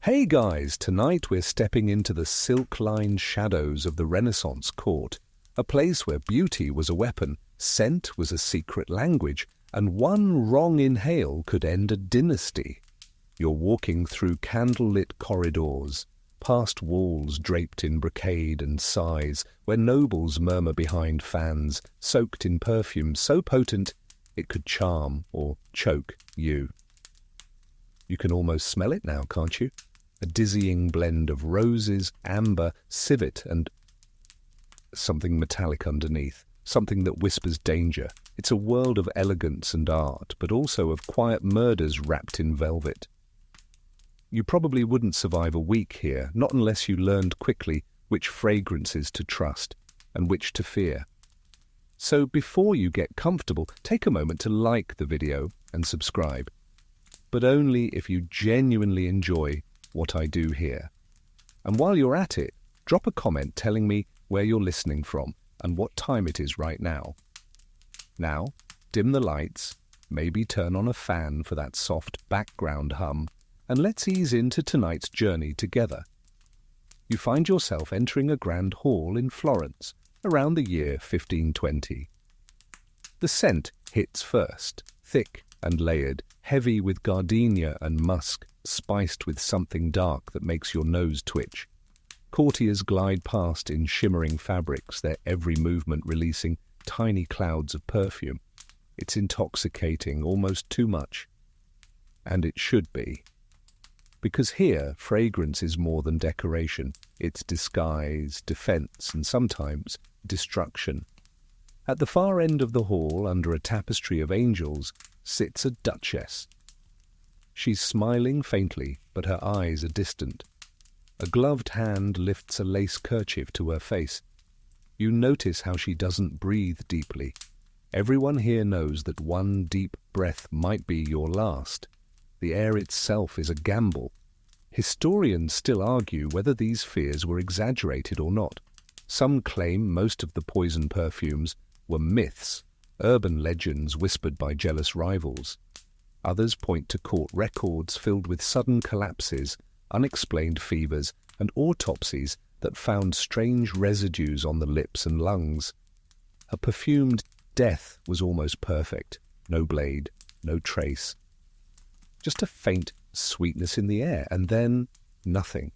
Hey guys, tonight we're stepping into the silk-lined shadows of the Renaissance court, a place where beauty was a weapon, scent was a secret language, and one wrong inhale could end a dynasty. You're walking through candlelit corridors, past walls draped in brocade and sighs, where nobles murmur behind fans, soaked in perfume so potent it could charm or choke you. You can almost smell it now, can't you? A dizzying blend of roses, amber, civet, and something metallic underneath, something that whispers danger. It's a world of elegance and art, but also of quiet murders wrapped in velvet. You probably wouldn't survive a week here, not unless you learned quickly which fragrances to trust and which to fear. So before you get comfortable, take a moment to like the video and subscribe, but only if you genuinely enjoy what I do here. And while you're at it, drop a comment telling me where you're listening from and what time it is right now. Now, dim the lights, maybe turn on a fan for that soft background hum, and let's ease into tonight's journey together. You find yourself entering a grand hall in Florence, around the year 1520. The scent hits first, thick and layered, heavy with gardenia and musk, spiced with something dark that makes your nose twitch. Courtiers glide past in shimmering fabrics, their every movement releasing tiny clouds of perfume. It's intoxicating, almost too much. And it should be. Because here, fragrance is more than decoration. It's disguise, defense, and sometimes destruction. At the far end of the hall, under a tapestry of angels, sits a duchess. She's smiling faintly, but her eyes are distant. A gloved hand lifts a lace kerchief to her face. You notice how she doesn't breathe deeply. Everyone here knows that one deep breath might be your last. The air itself is a gamble. Historians still argue whether these fears were exaggerated or not. Some claim most of the poison perfumes were myths, urban legends whispered by jealous rivals. Others point to court records filled with sudden collapses, unexplained fevers, and autopsies that found strange residues on the lips and lungs. A perfumed death was almost perfect. No blade, no trace. Just a faint sweetness in the air, and then nothing.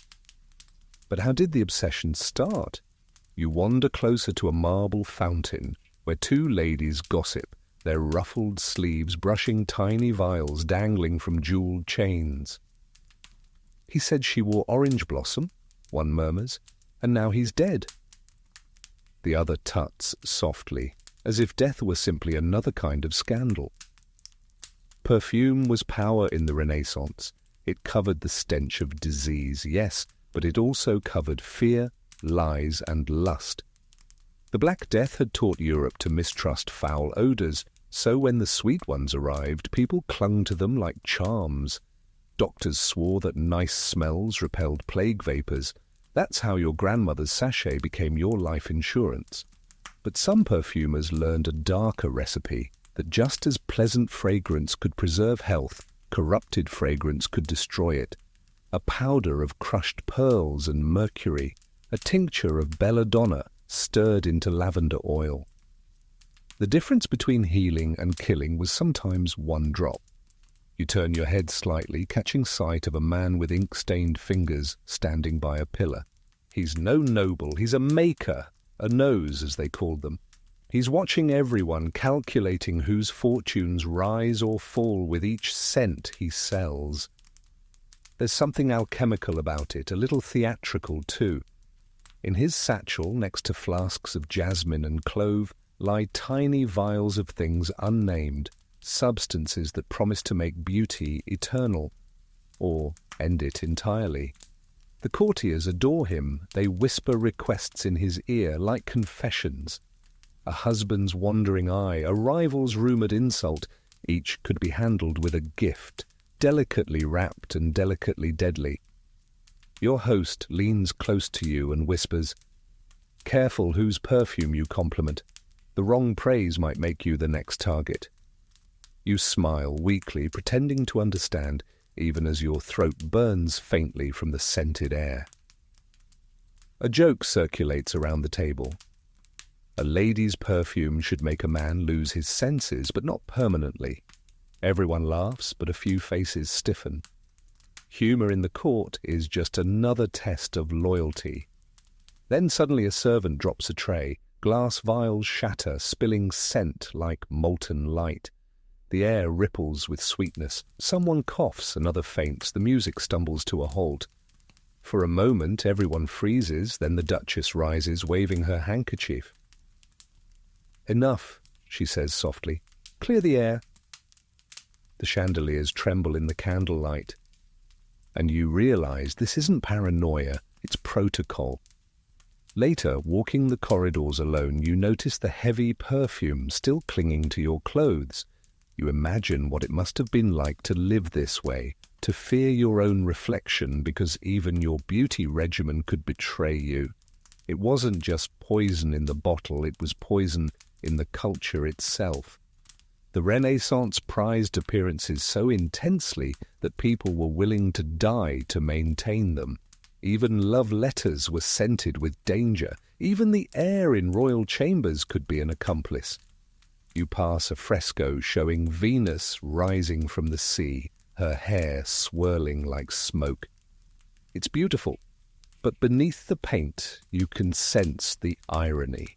But how did the obsession start? You wander closer to a marble fountain, where two ladies gossip, their ruffled sleeves brushing tiny vials dangling from jeweled chains. He said she wore orange blossom, one murmurs, and now he's dead. The other tuts softly, as if death were simply another kind of scandal. Perfume was power in the Renaissance. It covered the stench of disease, yes, but it also covered fear, lies, and lust. The Black Death had taught Europe to mistrust foul odors, so when the sweet ones arrived, people clung to them like charms. Doctors swore that nice smells repelled plague vapors. That's how your grandmother's sachet became your life insurance. But some perfumers learned a darker recipe, that just as pleasant fragrance could preserve health, corrupted fragrance could destroy it. A powder of crushed pearls and mercury, a tincture of belladonna stirred into lavender oil. The difference between healing and killing was sometimes one drop. You turn your head slightly, catching sight of a man with ink-stained fingers standing by a pillar. He's no noble, he's a maker, a nose as they called them. He's watching everyone, calculating whose fortunes rise or fall with each scent he sells. There's something alchemical about it, a little theatrical too. In his satchel, next to flasks of jasmine and clove, lie tiny vials of things unnamed, substances that promise to make beauty eternal, or end it entirely. The courtiers adore him. They whisper requests in his ear like confessions. A husband's wandering eye, a rival's rumoured insult, each could be handled with a gift, delicately wrapped and delicately deadly. Your host leans close to you and whispers, "Careful whose perfume you compliment. The wrong praise might make you the next target." You smile weakly, pretending to understand. even as your throat burns faintly from the scented air. A joke circulates around the table. A lady's perfume should make a man lose his senses, but not permanently. Everyone laughs, but a few faces stiffen. Humour in the court is just another test of loyalty. Then suddenly a servant drops a tray. Glass vials shatter, spilling scent like molten light. The air ripples with sweetness. Someone coughs, another faints. The music stumbles to a halt. For a moment everyone freezes, then the Duchess rises, waving her handkerchief. "Enough," she says softly. "Clear the air." The chandeliers tremble in the candlelight. And you realize this isn't paranoia, it's protocol. Later, walking the corridors alone, you notice the heavy perfume still clinging to your clothes. You imagine what it must have been like to live this way, to fear your own reflection because even your beauty regimen could betray you. It wasn't just poison in the bottle, it was poison in the culture itself. The Renaissance prized appearances so intensely that people were willing to die to maintain them. Even love letters were scented with danger. Even the air in royal chambers could be an accomplice. You pass a fresco showing Venus rising from the sea, her hair swirling like smoke. It's beautiful, but beneath the paint you can sense the irony.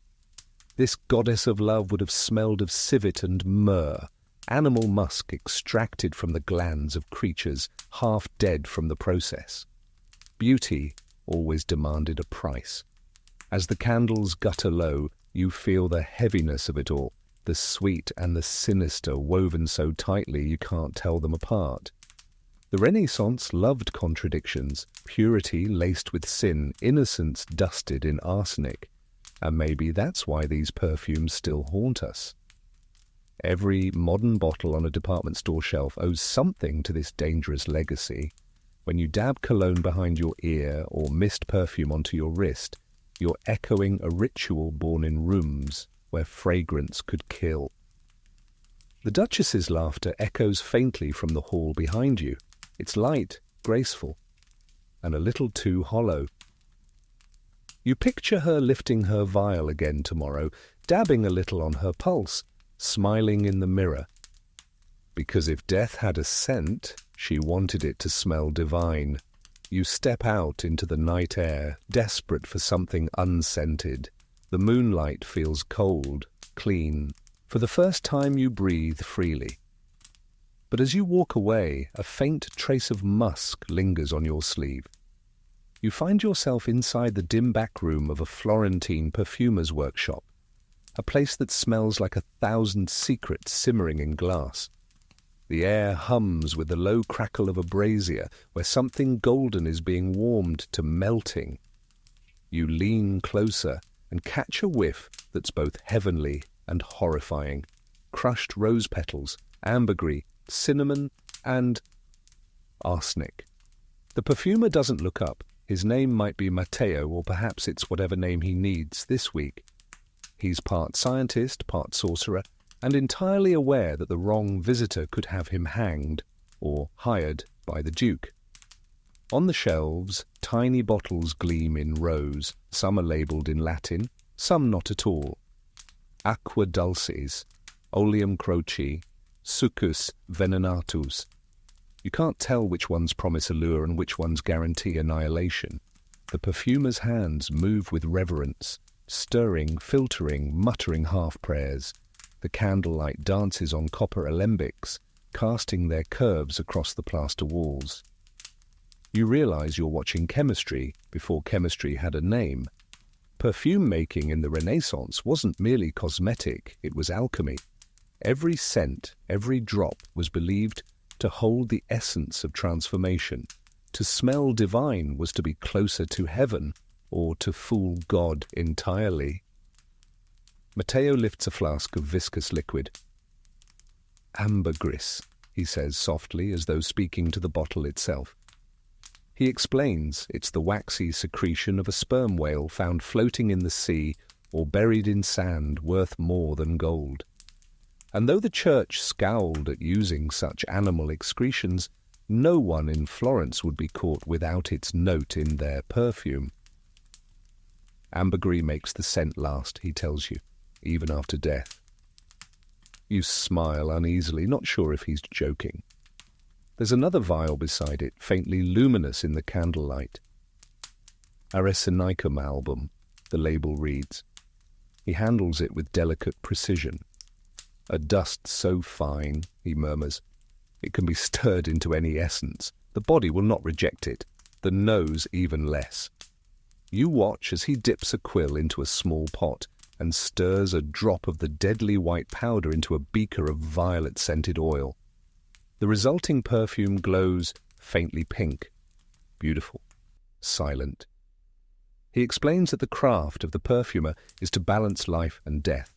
This goddess of love would have smelled of civet and myrrh, animal musk extracted from the glands of creatures half dead from the process. Beauty always demanded a price. As the candles gutter low, you feel the heaviness of it all, the sweet and the sinister woven so tightly you can't tell them apart. The Renaissance loved contradictions, purity laced with sin, innocence dusted in arsenic. And maybe that's why these perfumes still haunt us. Every modern bottle on a department store shelf owes something to this dangerous legacy. When you dab cologne behind your ear or mist perfume onto your wrist, you're echoing a ritual born in rooms where fragrance could kill. The Duchess's laughter echoes faintly from the hall behind you. It's light, graceful, and a little too hollow. You picture her lifting her vial again tomorrow, dabbing a little on her pulse, smiling in the mirror. Because if death had a scent, she wanted it to smell divine. You step out into the night air, desperate for something unscented. The moonlight feels cold, clean. For the first time you breathe freely. But as you walk away, a faint trace of musk lingers on your sleeve. You find yourself inside the dim back room of a Florentine perfumer's workshop, a place that smells like 1,000 secrets simmering in glass. The air hums with the low crackle of a brazier where something golden is being warmed to melting. You lean closer and catch a whiff that's both heavenly and horrifying. Crushed rose petals, ambergris, cinnamon, and arsenic. The perfumer doesn't look up. His name might be Matteo, or perhaps it's whatever name he needs this week. He's part scientist, part sorcerer, and entirely aware that the wrong visitor could have him hanged or hired by the Duke. On the shelves, tiny bottles gleam in rows. Some are labelled in Latin, some not at all. Aqua dulcis, oleum croci, succus venenatus. You can't tell which ones promise allure and which ones guarantee annihilation. The perfumer's hands move with reverence, stirring, filtering, muttering half-prayers. The candlelight dances on copper alembics, casting their curves across the plaster walls. You realize you're watching chemistry before chemistry had a name. Perfume making in the Renaissance wasn't merely cosmetic, it was alchemy. Every scent, every drop was believed to hold the essence of transformation. To smell divine was to be closer to heaven or to fool God entirely. Matteo lifts a flask of viscous liquid. Ambergris, he says softly, as though speaking to the bottle itself. He explains it's the waxy secretion of a sperm whale found floating in the sea or buried in sand worth more than gold. And though the church scowled at using such animal excretions, No one in Florence would be caught without its note in their perfume. Ambergris makes the scent last, he tells you, even after death. You smile uneasily, not sure if he's joking. There's another vial beside it, faintly luminous in the candlelight. Arsenicum album, the label reads. He handles it with delicate precision. A dust so fine, he murmurs, it can be stirred into any essence. The body will not reject it, the nose even less. You watch as he dips a quill into a small pot and stirs a drop of the deadly white powder into a beaker of violet-scented oil. The resulting perfume glows faintly pink, beautiful, silent. He explains that the craft of the perfumer is to balance life and death.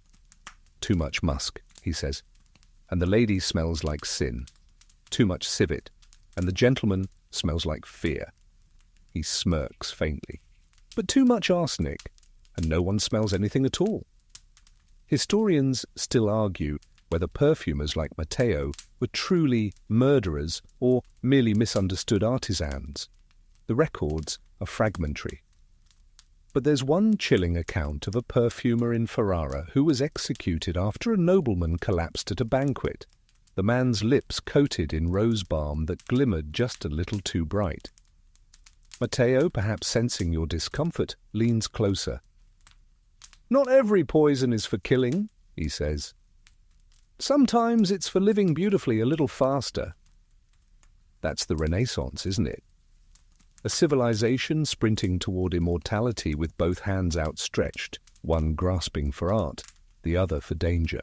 Too much musk, he says, and the lady smells like sin. Too much civet, and the gentleman smells like fear. He smirks faintly. But too much arsenic, and no one smells anything at all. Historians still argue whether perfumers like Matteo were truly murderers or merely misunderstood artisans. The records are fragmentary. But there's one chilling account of a perfumer in Ferrara who was executed after a nobleman collapsed at a banquet, the man's lips coated in rose balm that glimmered just a little too bright. Matteo, perhaps sensing your discomfort, leans closer. "Not every poison is for killing," he says. "Sometimes it's for living beautifully a little faster." That's the Renaissance, isn't it? A civilization sprinting toward immortality with both hands outstretched, one grasping for art, the other for danger.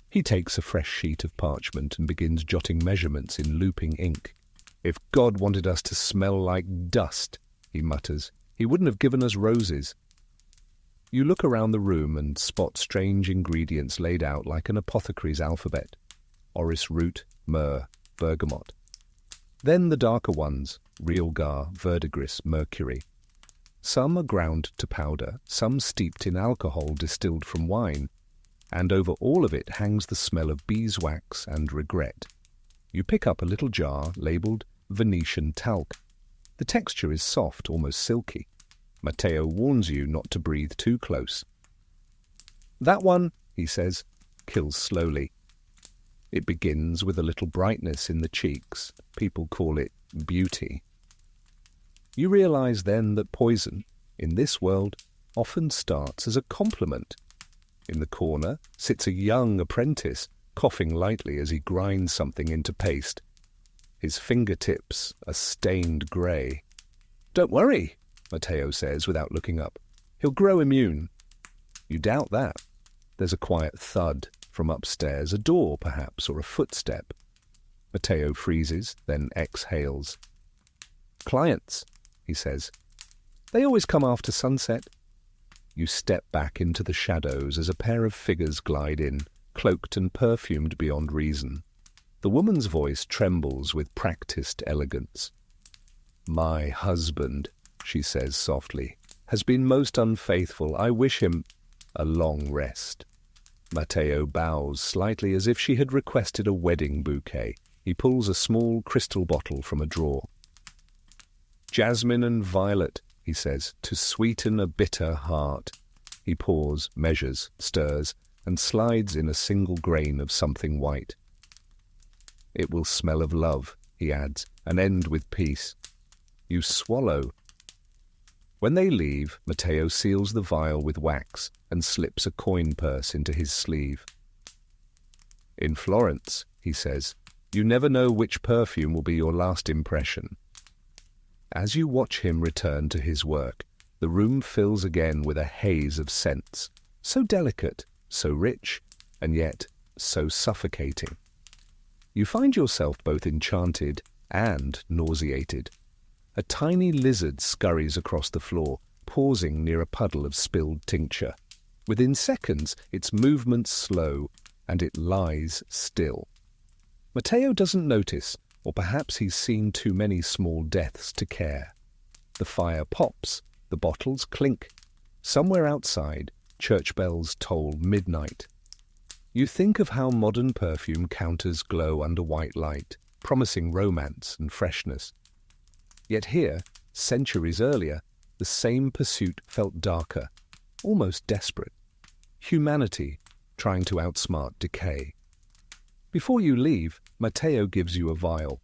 He takes a fresh sheet of parchment and begins jotting measurements in looping ink. "If God wanted us to smell like dust," he mutters, "he wouldn't have given us roses." You look around the room and spot strange ingredients laid out like an apothecary's alphabet. Orris root, myrrh, bergamot. Then the darker ones, realgar, verdigris, mercury. Some are ground to powder, some steeped in alcohol distilled from wine, and over all of it hangs the smell of beeswax and regret. You pick up a little jar labelled Venetian talc. The texture is soft, almost silky. Matteo warns you not to breathe too close. "That one," he says, kills slowly. It begins with a little brightness in the cheeks. People call it beauty. You realize then that poison, in this world, often starts as a compliment. In the corner sits a young apprentice, coughing lightly as he grinds something into paste. His fingertips are stained grey. "Don't worry," Matteo says without looking up. "He'll grow immune." You doubt that. There's a quiet thud from upstairs, a door perhaps, or a footstep. Matteo freezes, then exhales. "Clients," he says. "They always come after sunset." You step back into the shadows as a pair of figures glide in, cloaked and perfumed beyond reason. The woman's voice trembles with practiced elegance. "My husband," she says softly, "has been most unfaithful. I wish him a long rest." Matteo bows slightly as if she had requested a wedding bouquet. He pulls a small crystal bottle from a drawer. "Jasmine and violet," he says, "to sweeten a bitter heart." He pours, measures, stirs, and slides in a single grain of something white. "It will smell of love," he adds, "and end with peace." You swallow. When they leave, Matteo seals the vial with wax and slips a coin purse into his sleeve. "In Florence," he says, "you never know which perfume will be your last impression." As you watch him return to his work, the room fills again with a haze of scents, so delicate, so rich, and yet so suffocating. You find yourself both enchanted and nauseated. A tiny lizard scurries across the floor, pausing near a puddle of spilled tincture. Within seconds, its movements slow, and it lies still. Matteo doesn't notice, or perhaps he's seen too many small deaths to care. The fire pops, the bottles clink. Somewhere outside, church bells toll midnight. You think of how modern perfume counters glow under white light. promising romance and freshness. Yet here, centuries earlier, the same pursuit felt darker, almost desperate. Humanity trying to outsmart decay. Before you leave, Matteo gives you a vial.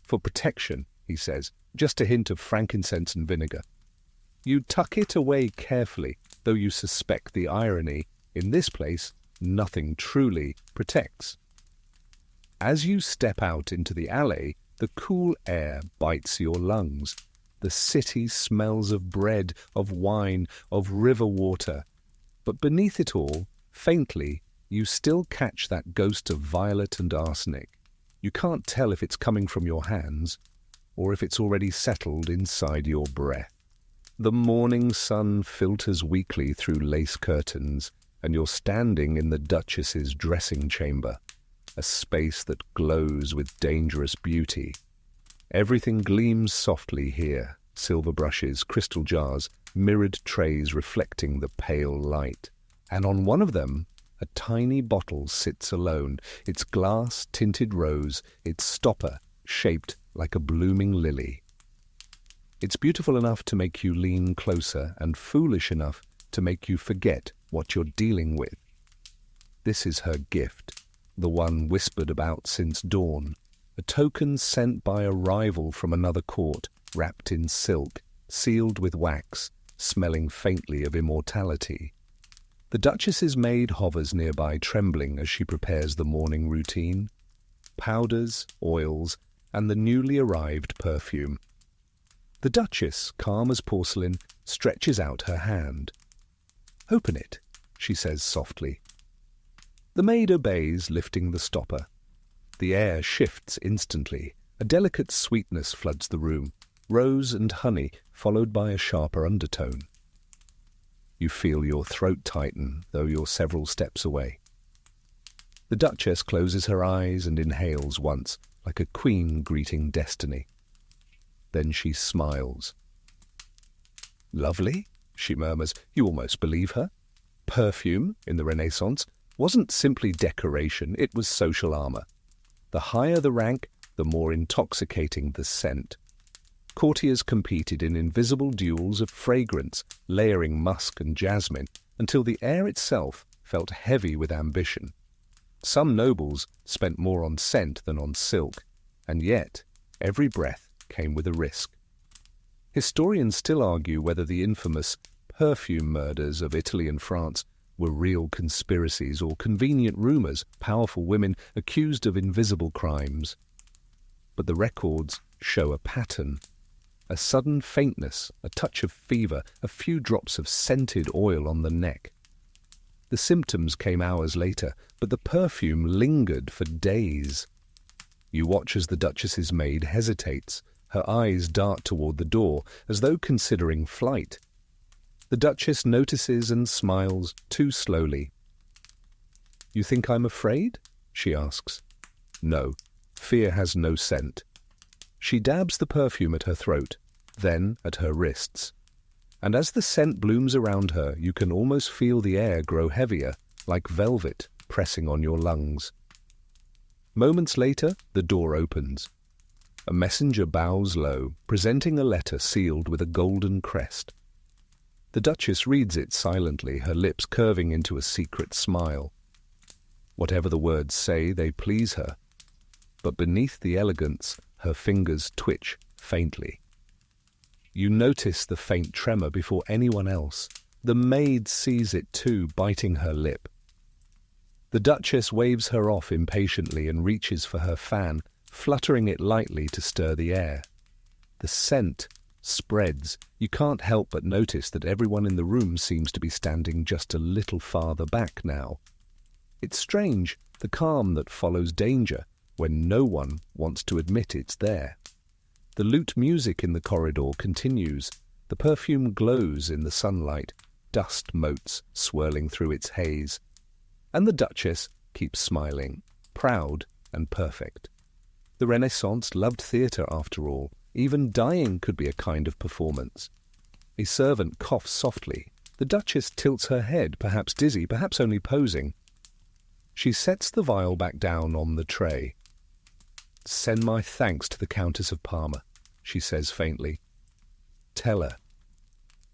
For protection, he says, just a hint of frankincense and vinegar. You tuck it away carefully, though you suspect the irony. In this place, nothing truly protects. As you step out into the alley, the cool air bites your lungs. The city smells of bread, of wine, of river water. But beneath it all, faintly, you still catch that ghost of violet and arsenic. You can't tell if it's coming from your hands or if it's already settled inside your breath. The morning sun filters weakly through lace curtains, and you're standing in the Duchess's dressing chamber, a space that glows with dangerous beauty. Everything gleams softly here, silver brushes, crystal jars, mirrored trays reflecting the pale light. And on one of them, a tiny bottle sits alone, its glass tinted rose, its stopper shaped like a blooming lily. It's beautiful enough to make you lean closer and foolish enough to make you forget what you're dealing with. This is her gift, the one whispered about since dawn, a token sent by a rival from another court, wrapped in silk, sealed with wax, smelling faintly of immortality. The Duchess's maid hovers nearby, trembling as she prepares the morning routine. Powders, oils, and the newly arrived perfume. The Duchess, calm as porcelain, stretches out her hand. "Open it," she says softly. The maid obeys, lifting the stopper. The air shifts instantly. A delicate sweetness floods the room, rose and honey, followed by a sharper undertone. You feel your throat tighten, though you're several steps away. The Duchess closes her eyes and inhales once, like a queen greeting destiny. Then she smiles. "Lovely," she murmurs. You almost believe her. Perfume, in the Renaissance, wasn't simply decoration, it was social armor. The higher the rank, the more intoxicating the scent. Courtiers competed in invisible duels of fragrance, layering musk and jasmine, until the air itself felt heavy with ambition. Some nobles spent more on scent than on silk, and yet every breath came with a risk. Historians still argue whether the infamous perfume murders of Italy and France were real conspiracies or convenient rumors, powerful women accused of invisible crimes. But the records show a pattern. A sudden faintness, a touch of fever, a few drops of scented oil on the neck. The symptoms came hours later, but the perfume lingered for days. You watch as the Duchess's maid hesitates. Her eyes dart toward the door, as though considering flight. The Duchess notices and smiles, too slowly. "You think I'm afraid?" she asks. "No, fear has no scent." She dabs the perfume at her throat, then at her wrists. And as the scent blooms around her, you can almost feel the air grow heavier, like velvet pressing on your lungs. Moments later, the door opens. A messenger bows low, presenting a letter sealed with a golden crest. The Duchess reads it silently, her lips curving into a secret smile. Whatever the words say, they please her. But beneath the elegance, her fingers twitch faintly. You notice the faint tremor before anyone else. The maid sees it too, biting her lip. The Duchess waves her off impatiently and reaches for her fan, fluttering it lightly to stir the air. The scent spreads. You can't help but notice that everyone in the room seems to be standing just a little farther back now. It's strange, the calm that follows danger, when no one wants to admit it's there. The lute music in the corridor continues. The perfume glows in the sunlight, dust motes swirling through its haze. And the Duchess keeps smiling, proud and perfect. The Renaissance loved theatre after all. Even dying could be a kind of performance. A servant coughs softly. The Duchess tilts her head, perhaps dizzy, perhaps only posing. She sets the vial back down on the tray. "Send my thanks to the Countess of Parma," she says faintly. "Tell her.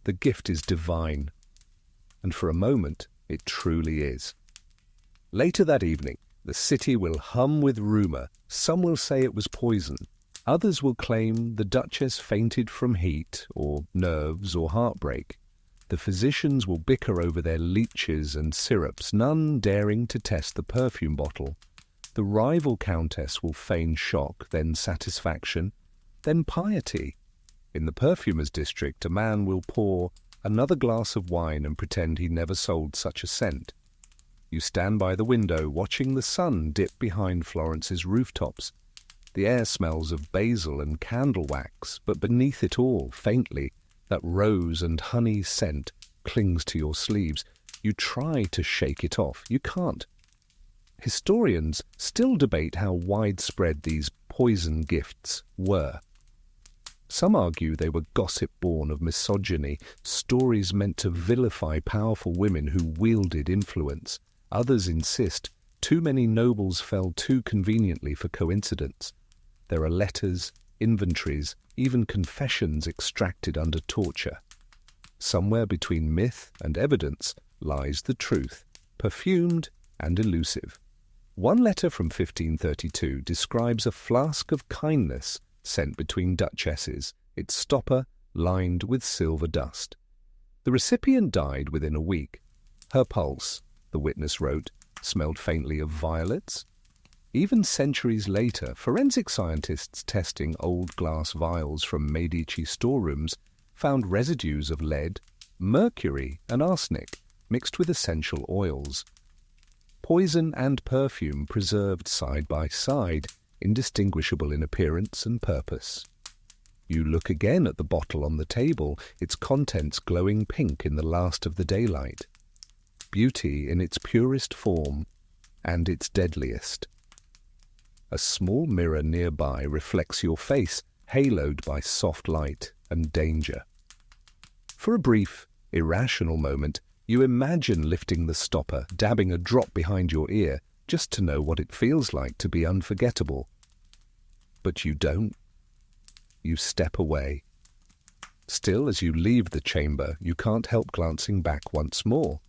The gift is divine." And for a moment, it truly is. Later that evening, the city will hum with rumour. Some will say it was poison. Others will claim the Duchess fainted from heat, or nerves, or heartbreak. The physicians will bicker over their leeches and syrups, none daring to test the perfume bottle. The rival countess will feign shock, then satisfaction, then piety. In the perfumer's district, a man will pour another glass of wine and pretend he never sold such a scent. You stand by the window, watching the sun dip behind Florence's rooftops. The air smells of basil and candle wax, but beneath it all, faintly, that rose and honey scent clings to your sleeves. You try to shake it off. You can't. Historians still debate how widespread these poison gifts were. Some argue they were gossip born of misogyny, stories meant to vilify powerful women who wielded influence. Others insist too many nobles fell too conveniently for coincidence. There are letters, inventories, even confessions extracted under torture. Somewhere between myth and evidence lies the truth, perfumed and elusive. One letter from 1532 describes a flask of kindness sent between duchesses, its stopper lined with silver dust. The recipient died within a week. Her pulse, the witness wrote, smelled faintly of violets. Even centuries later, forensic scientists testing old glass vials from Medici storerooms found residues of lead, mercury, and arsenic mixed with essential oils. Poison and perfume preserved side by side, indistinguishable in appearance and purpose. You look again at the bottle on the table, its contents glowing pink in the last of the daylight. Beauty in its purest form and its deadliest. A small mirror nearby reflects your face, haloed by soft light and danger. For a brief, irrational moment, you imagine lifting the stopper, dabbing a drop behind your ear, just to know what it feels like to be unforgettable. But you don't. You step away. Still, as you leave the chamber, you can't help glancing back once more.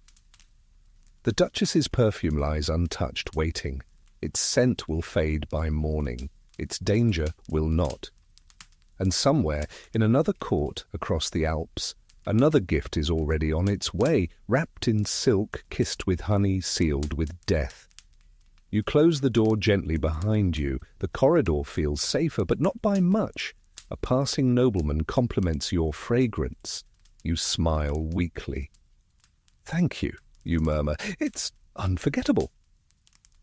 The Duchess's perfume lies untouched, waiting. Its scent will fade by morning. Its danger will not. And somewhere, in another court across the Alps, another gift is already on its way, wrapped in silk, kissed with honey, sealed with death. You close the door gently behind you. The corridor feels safer, but not by much. A passing nobleman compliments your fragrance. You smile weakly. "Thank you," you murmur. "It's unforgettable."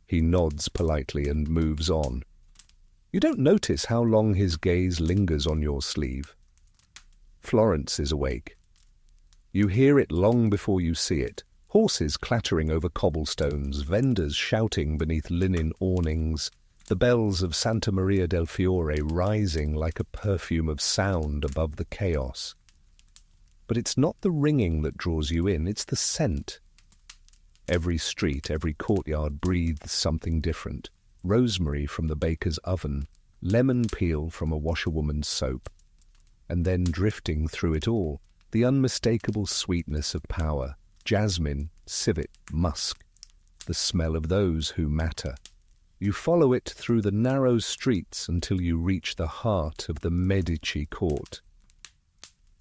He nods politely and moves on. You don't notice how long his gaze lingers on your sleeve. Florence is awake. You hear it long before you see it. Horses clattering over cobblestones, vendors shouting beneath linen awnings, the bells of Santa Maria del Fiore rising like a perfume of sound above the chaos. But it's not the ringing that draws you in, it's the scent. Every street, every courtyard breathes something different. Rosemary from the baker's oven, lemon peel from a washerwoman's soap. And then drifting through it all, the unmistakable sweetness of power, jasmine, civet, musk, the smell of those who matter. You follow it through the narrow streets until you reach the heart of the Medici court.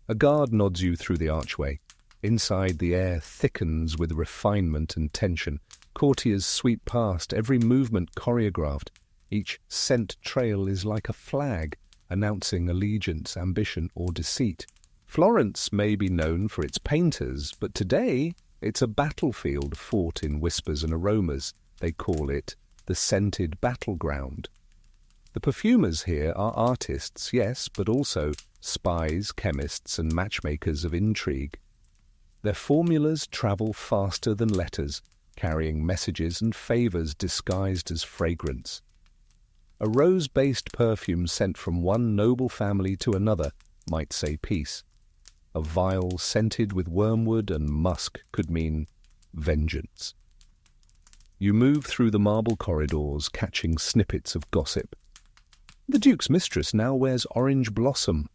A guard nods you through the archway. Inside, the air thickens with refinement and tension. Courtiers sweep past, every movement choreographed. Each scent trail is like a flag, announcing allegiance, ambition, or deceit. Florence may be known for its painters, but today it's a battlefield fought in whispers and aromas. They call it the scented battleground. The perfumers here are artists, yes, but also spies, chemists, and matchmakers of intrigue. Their formulas travel faster than letters, carrying messages and favors disguised as fragrance. A rose-based perfume sent from one noble family to another might say peace. A vial scented with wormwood and musk could mean vengeance. You move through the marble corridors, catching snippets of gossip. The Duke's mistress now wears orange blossom.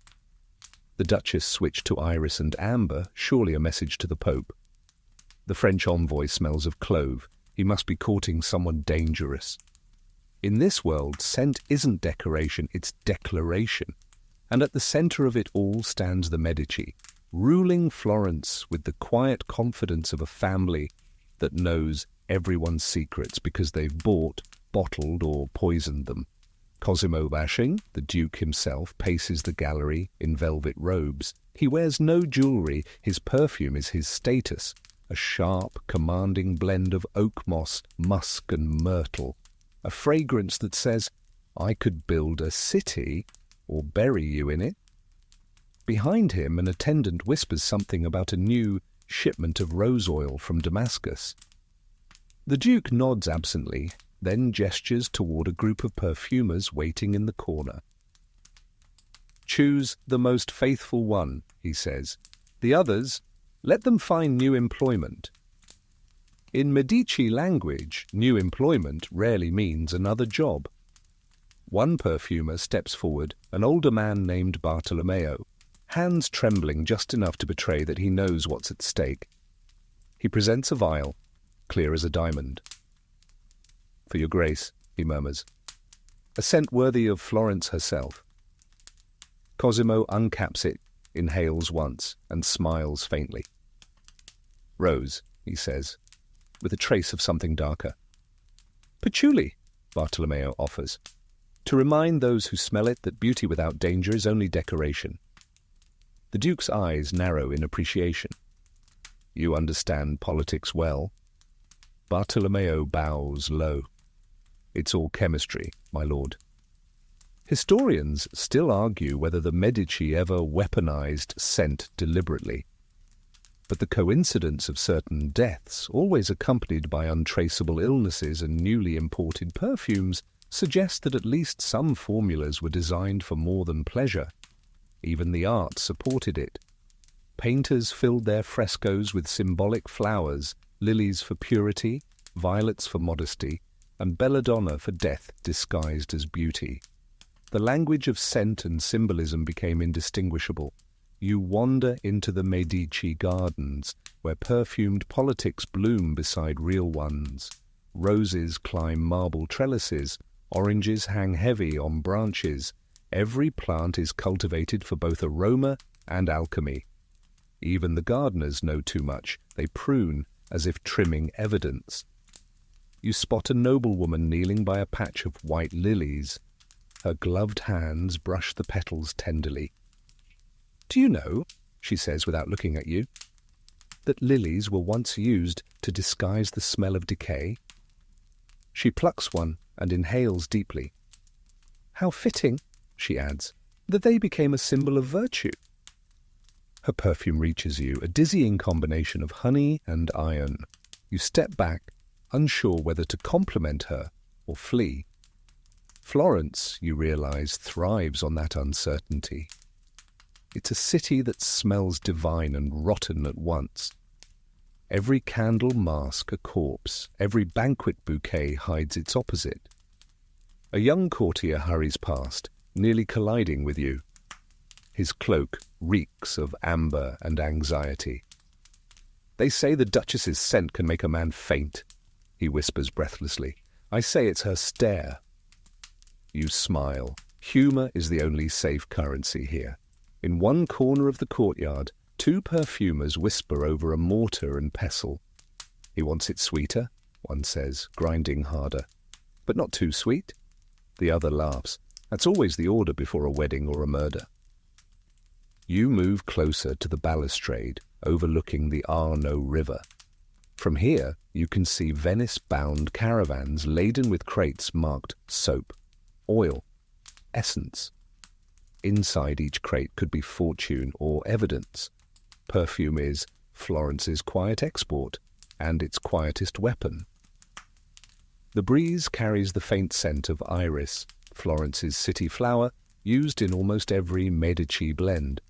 The Duchess switched to iris and amber, surely a message to the Pope. The French envoy smells of clove. He must be courting someone dangerous. In this world, scent isn't decoration, it's declaration. And at the centre of it all stands the Medici, ruling Florence with the quiet confidence of a family that knows everyone's secrets because they've bought, bottled or poisoned them. Cosimo Bashing, the Duke himself, paces the gallery in velvet robes. He wears no jewellery, his perfume is his status, a sharp, commanding blend of oak moss, musk and myrtle, a fragrance that says, I could build a city or bury you in it. Behind him, an attendant whispers something about a new shipment of rose oil from Damascus. The Duke nods absently, then gestures toward a group of perfumers waiting in the corner. Choose the most faithful one, he says. The others, let them find new employment. In Medici language, new employment rarely means another job. One perfumer steps forward, an older man named Bartolomeo, hands trembling just enough to betray that he knows what's at stake. He presents a vial, clear as a diamond. For your grace, he murmurs, a scent worthy of Florence herself. Cosimo uncaps it, inhales once, and smiles faintly. Rose, he says, with a trace of something darker. Patchouli, Bartolomeo offers, to remind those who smell it that beauty without danger is only decoration. The Duke's eyes narrow in appreciation. You understand politics well. Bartolomeo bows low. It's all chemistry, my lord. Historians still argue whether the Medici ever weaponized scent deliberately. But the coincidence of certain deaths, always accompanied by untraceable illnesses and newly imported perfumes, suggests that at least some formulas were designed for more than pleasure. Even the art supported it. Painters filled their frescoes with symbolic flowers, lilies for purity, violets for modesty, and belladonna for death disguised as beauty. The language of scent and symbolism became indistinguishable. You wander into the Medici gardens, where perfumed politics bloom beside real ones. Roses climb marble trellises, oranges hang heavy on branches. Every plant is cultivated for both aroma and alchemy. Even the gardeners know too much. They prune as if trimming evidence. You spot a noblewoman kneeling by a patch of white lilies. Her gloved hands brush the petals tenderly. Do you know, she says without looking at you, that lilies were once used to disguise the smell of decay? She plucks one and inhales deeply. How fitting, she adds, that they became a symbol of virtue. Her perfume reaches you, a dizzying combination of honey and iron. You step back, unsure whether to compliment her or flee. Florence, you realize, thrives on that uncertainty. It's a city that smells divine and rotten at once. Every candle masks a corpse, every banquet bouquet hides its opposite. A young courtier hurries past, nearly colliding with you. His cloak reeks of amber and anxiety. They say the Duchess's scent can make a man faint, he whispers breathlessly. I say it's her stare. You smile. Humour is the only safe currency here. In one corner of the courtyard, two perfumers whisper over a mortar and pestle. He wants it sweeter, one says, grinding harder. But not too sweet. The other laughs. That's always the order before a wedding or a murder. You move closer to the balustrade, overlooking the Arno River. From here, you can see Venice-bound caravans laden with crates marked soap, oil, essence. Inside each crate could be fortune or evidence. Perfume is Florence's quiet export and its quietest weapon. The breeze carries the faint scent of iris, Florence's city flower, used in almost every Medici blend.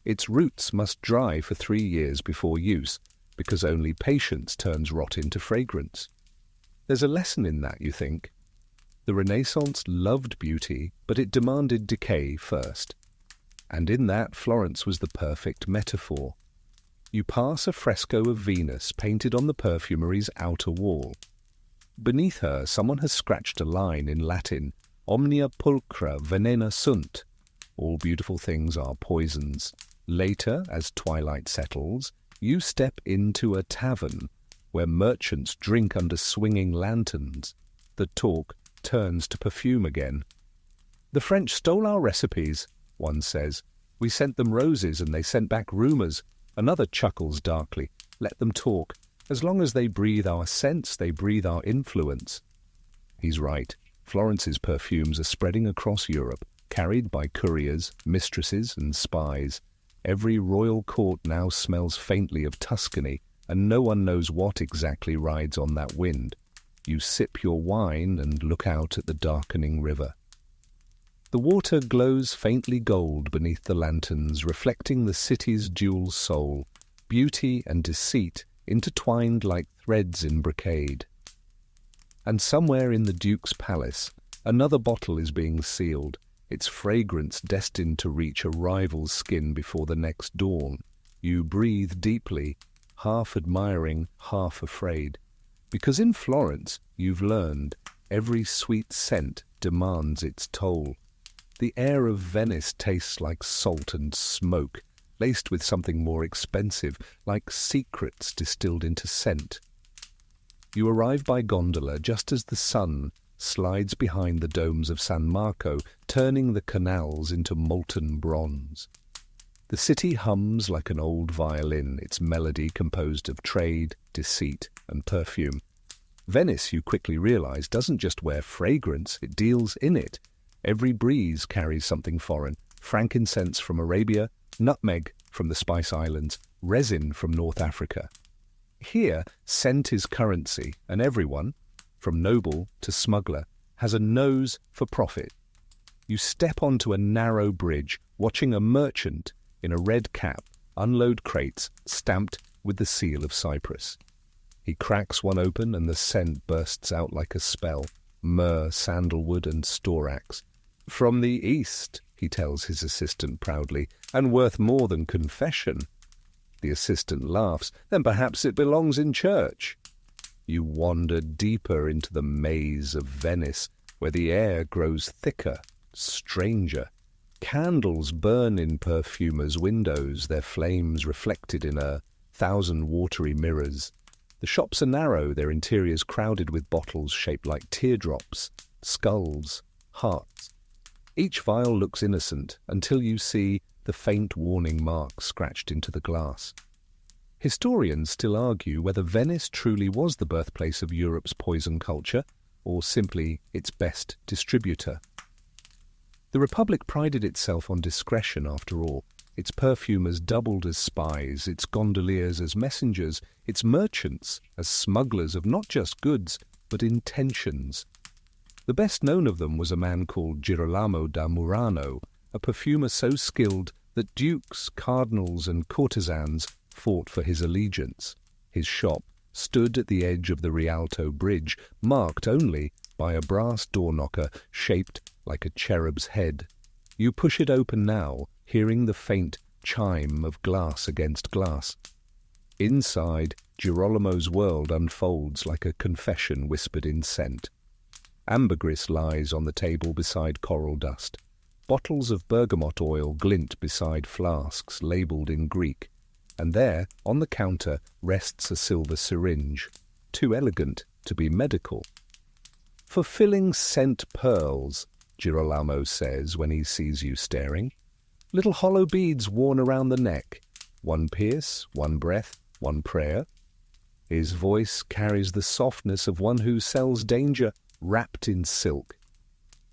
Its roots must dry for 3 years before use, because only patience turns rot into fragrance. There's a lesson in that, you think. The Renaissance loved beauty, but it demanded decay first. And in that, Florence was the perfect metaphor. You pass a fresco of Venus painted on the perfumery's outer wall. Beneath her, someone has scratched a line in Latin, Omnia pulchra venena sunt. All beautiful things are poisons. Later, as twilight settles, you step into a tavern where merchants drink under swinging lanterns. The talk turns to perfume again. "The French stole our recipes," one says. "We sent them roses and they sent back rumours." Another chuckles darkly. "Let them talk. As long as they breathe our scents, they breathe our influence." He's right. Florence's perfumes are spreading across Europe, carried by couriers, mistresses and spies. Every royal court now smells faintly of Tuscany, and no one knows what exactly rides on that wind. You sip your wine and look out at the darkening river. The water glows faintly gold beneath the lanterns, reflecting the city's dual soul, beauty and deceit intertwined like threads in brocade. And somewhere in the Duke's palace, another bottle is being sealed, its fragrance destined to reach a rival's skin before the next dawn. You breathe deeply, half admiring, half afraid. Because in Florence, you've learned, every sweet scent demands its toll. The air of Venice tastes like salt and smoke, laced with something more expensive, like secrets distilled into scent. You arrive by gondola just as the sun slides behind the domes of San Marco, turning the canals into molten bronze. The city hums like an old violin, its melody composed of trade, deceit, and perfume. Venice, you quickly realize, doesn't just wear fragrance, it deals in it. Every breeze carries something foreign: frankincense from Arabia, nutmeg from the Spice Islands, resin from North Africa. Here, scent is currency, and everyone, from noble to smuggler, has a nose for profit. You step onto a narrow bridge, watching a merchant in a red cap unload crates stamped with the seal of Cyprus. He cracks one open and the scent bursts out like a spell: myrrh, sandalwood, and storax. "From the East," he tells his assistant proudly, "and worth more than confession." The assistant laughs. "Then perhaps it belongs in church." You wander deeper into the maze of Venice, where the air grows thicker, stranger. Candles burn in perfumers' windows, their flames reflected in 1,000 watery mirrors. The shops are narrow, their interiors crowded with bottles shaped like teardrops, skulls, hearts. Each vial looks innocent until you see the faint warning mark scratched into the glass. Historians still argue whether Venice truly was the birthplace of Europe's poison culture, or simply its best distributor. The Republic prided itself on discretion, after all. Its perfumers doubled as spies, its gondoliers as messengers, its merchants as smugglers of not just goods, but intentions. The best known of them was a man called Girolamo da Murano, a perfumer so skilled that dukes, cardinals, and courtesans fought for his allegiance. His shop stood at the edge of the Rialto Bridge, marked only by a brass door knocker shaped like a cherub's head. You push it open now, hearing the faint chime of glass against glass. Inside, Girolamo's world unfolds like a confession whispered in scent. Ambergris lies on the table beside coral dust. Bottles of bergamot oil glint beside flasks labelled in Greek. And there, on the counter, rests a silver syringe, too elegant to be medical. "For filling scent pearls," Girolamo says when he sees you staring. "Little hollow beads worn around the neck. One pierce, one breath, one prayer." His voice carries the softness of one who sells danger wrapped in silk.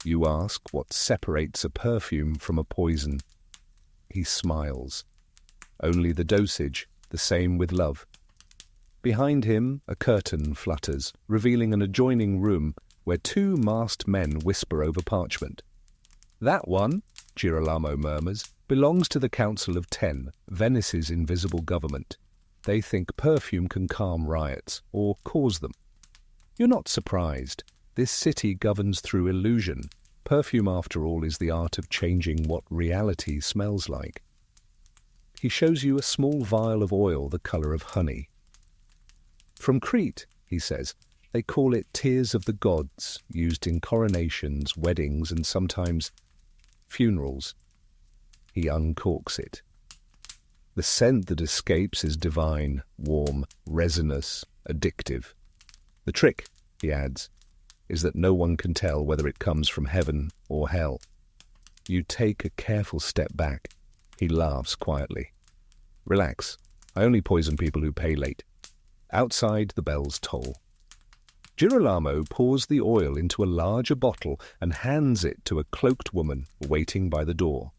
You ask what separates a perfume from a poison. He smiles. Only the dosage, the same with love. Behind him, a curtain flutters, revealing an adjoining room where two masked men whisper over parchment. "That one," Girolamo murmurs, "belongs to the Council of 10, Venice's invisible government. They think perfume can calm riots, or cause them." You're not surprised. This city governs through illusion. Perfume, after all, is the art of changing what reality smells like. He shows you a small vial of oil the color of honey. From Crete, he says, they call it tears of the gods, used in coronations, weddings, and sometimes funerals. He uncorks it. The scent that escapes is divine, warm, resinous, addictive. The trick, he adds, is that no one can tell whether it comes from heaven or hell. You take a careful step back. He laughs quietly. Relax. I only poison people who pay late. Outside, the bells toll. Girolamo pours the oil into a larger bottle and hands it to a cloaked woman waiting by the door.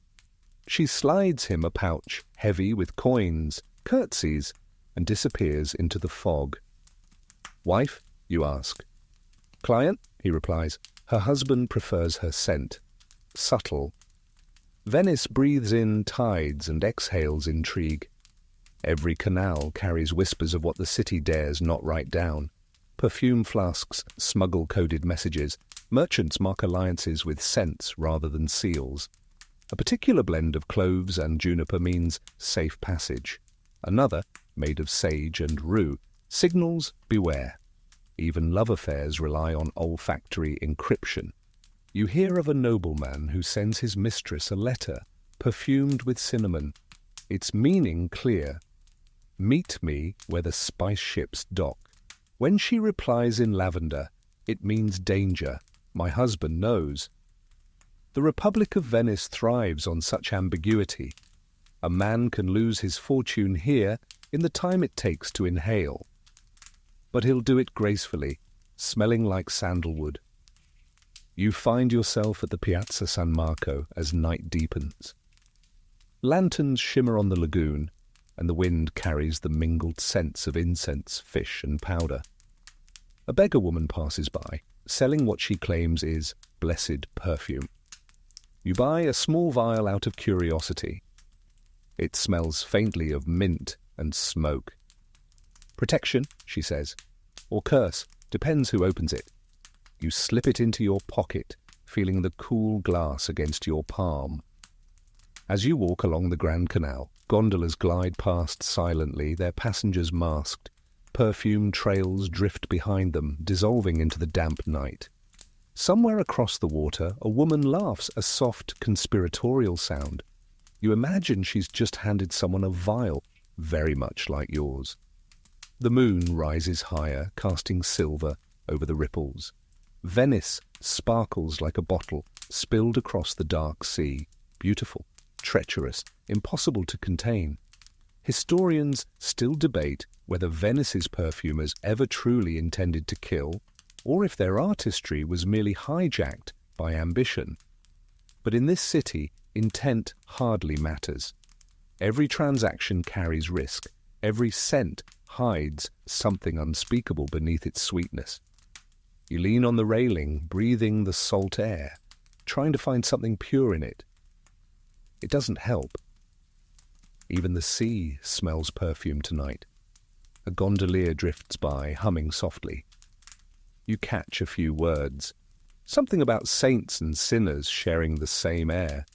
She slides him a pouch, heavy with coins, curtsies, and disappears into the fog. Wife, you ask. Client, he replies. Her husband prefers her scent. Subtle. Venice breathes in tides and exhales intrigue. Every canal carries whispers of what the city dares not write down. Perfume flasks smuggle coded messages. Merchants mark alliances with scents rather than seals. A particular blend of cloves and juniper means safe passage. Another, made of sage and rue, signals beware. Even love affairs rely on olfactory encryption. You hear of a nobleman who sends his mistress a letter, perfumed with cinnamon. Its meaning clear. Meet me where the spice ships dock. When she replies in lavender, it means danger. My husband knows. The Republic of Venice thrives on such ambiguity. A man can lose his fortune here in the time it takes to inhale. But he'll do it gracefully, smelling like sandalwood. You find yourself at the Piazza San Marco as night deepens. Lanterns shimmer on the lagoon, and the wind carries the mingled scents of incense, fish, and powder. A beggar woman passes by, selling what she claims is blessed perfume. You buy a small vial out of curiosity. It smells faintly of mint and smoke. Protection, she says, or curse, depends who opens it. You slip it into your pocket, feeling the cool glass against your palm. As you walk along the Grand Canal, gondolas glide past silently, their passengers masked. Perfume trails drift behind them, dissolving into the damp night. Somewhere across the water, a woman laughs, a soft, conspiratorial sound. You imagine she's just handed someone a vial, very much like yours. The moon rises higher, casting silver over the ripples. Venice sparkles like a bottle spilled across the dark sea, beautiful, treacherous, impossible to contain. Historians still debate whether Venice's perfumers ever truly intended to kill, or if their artistry was merely hijacked by ambition. But in this city, intent hardly matters. Every transaction carries risk. Every scent hides something unspeakable beneath its sweetness. You lean on the railing, breathing the salt air, trying to find something pure in it. It doesn't help. Even the sea smells perfume tonight. A gondolier drifts by, humming softly. You catch a few words, something about saints and sinners sharing the same air.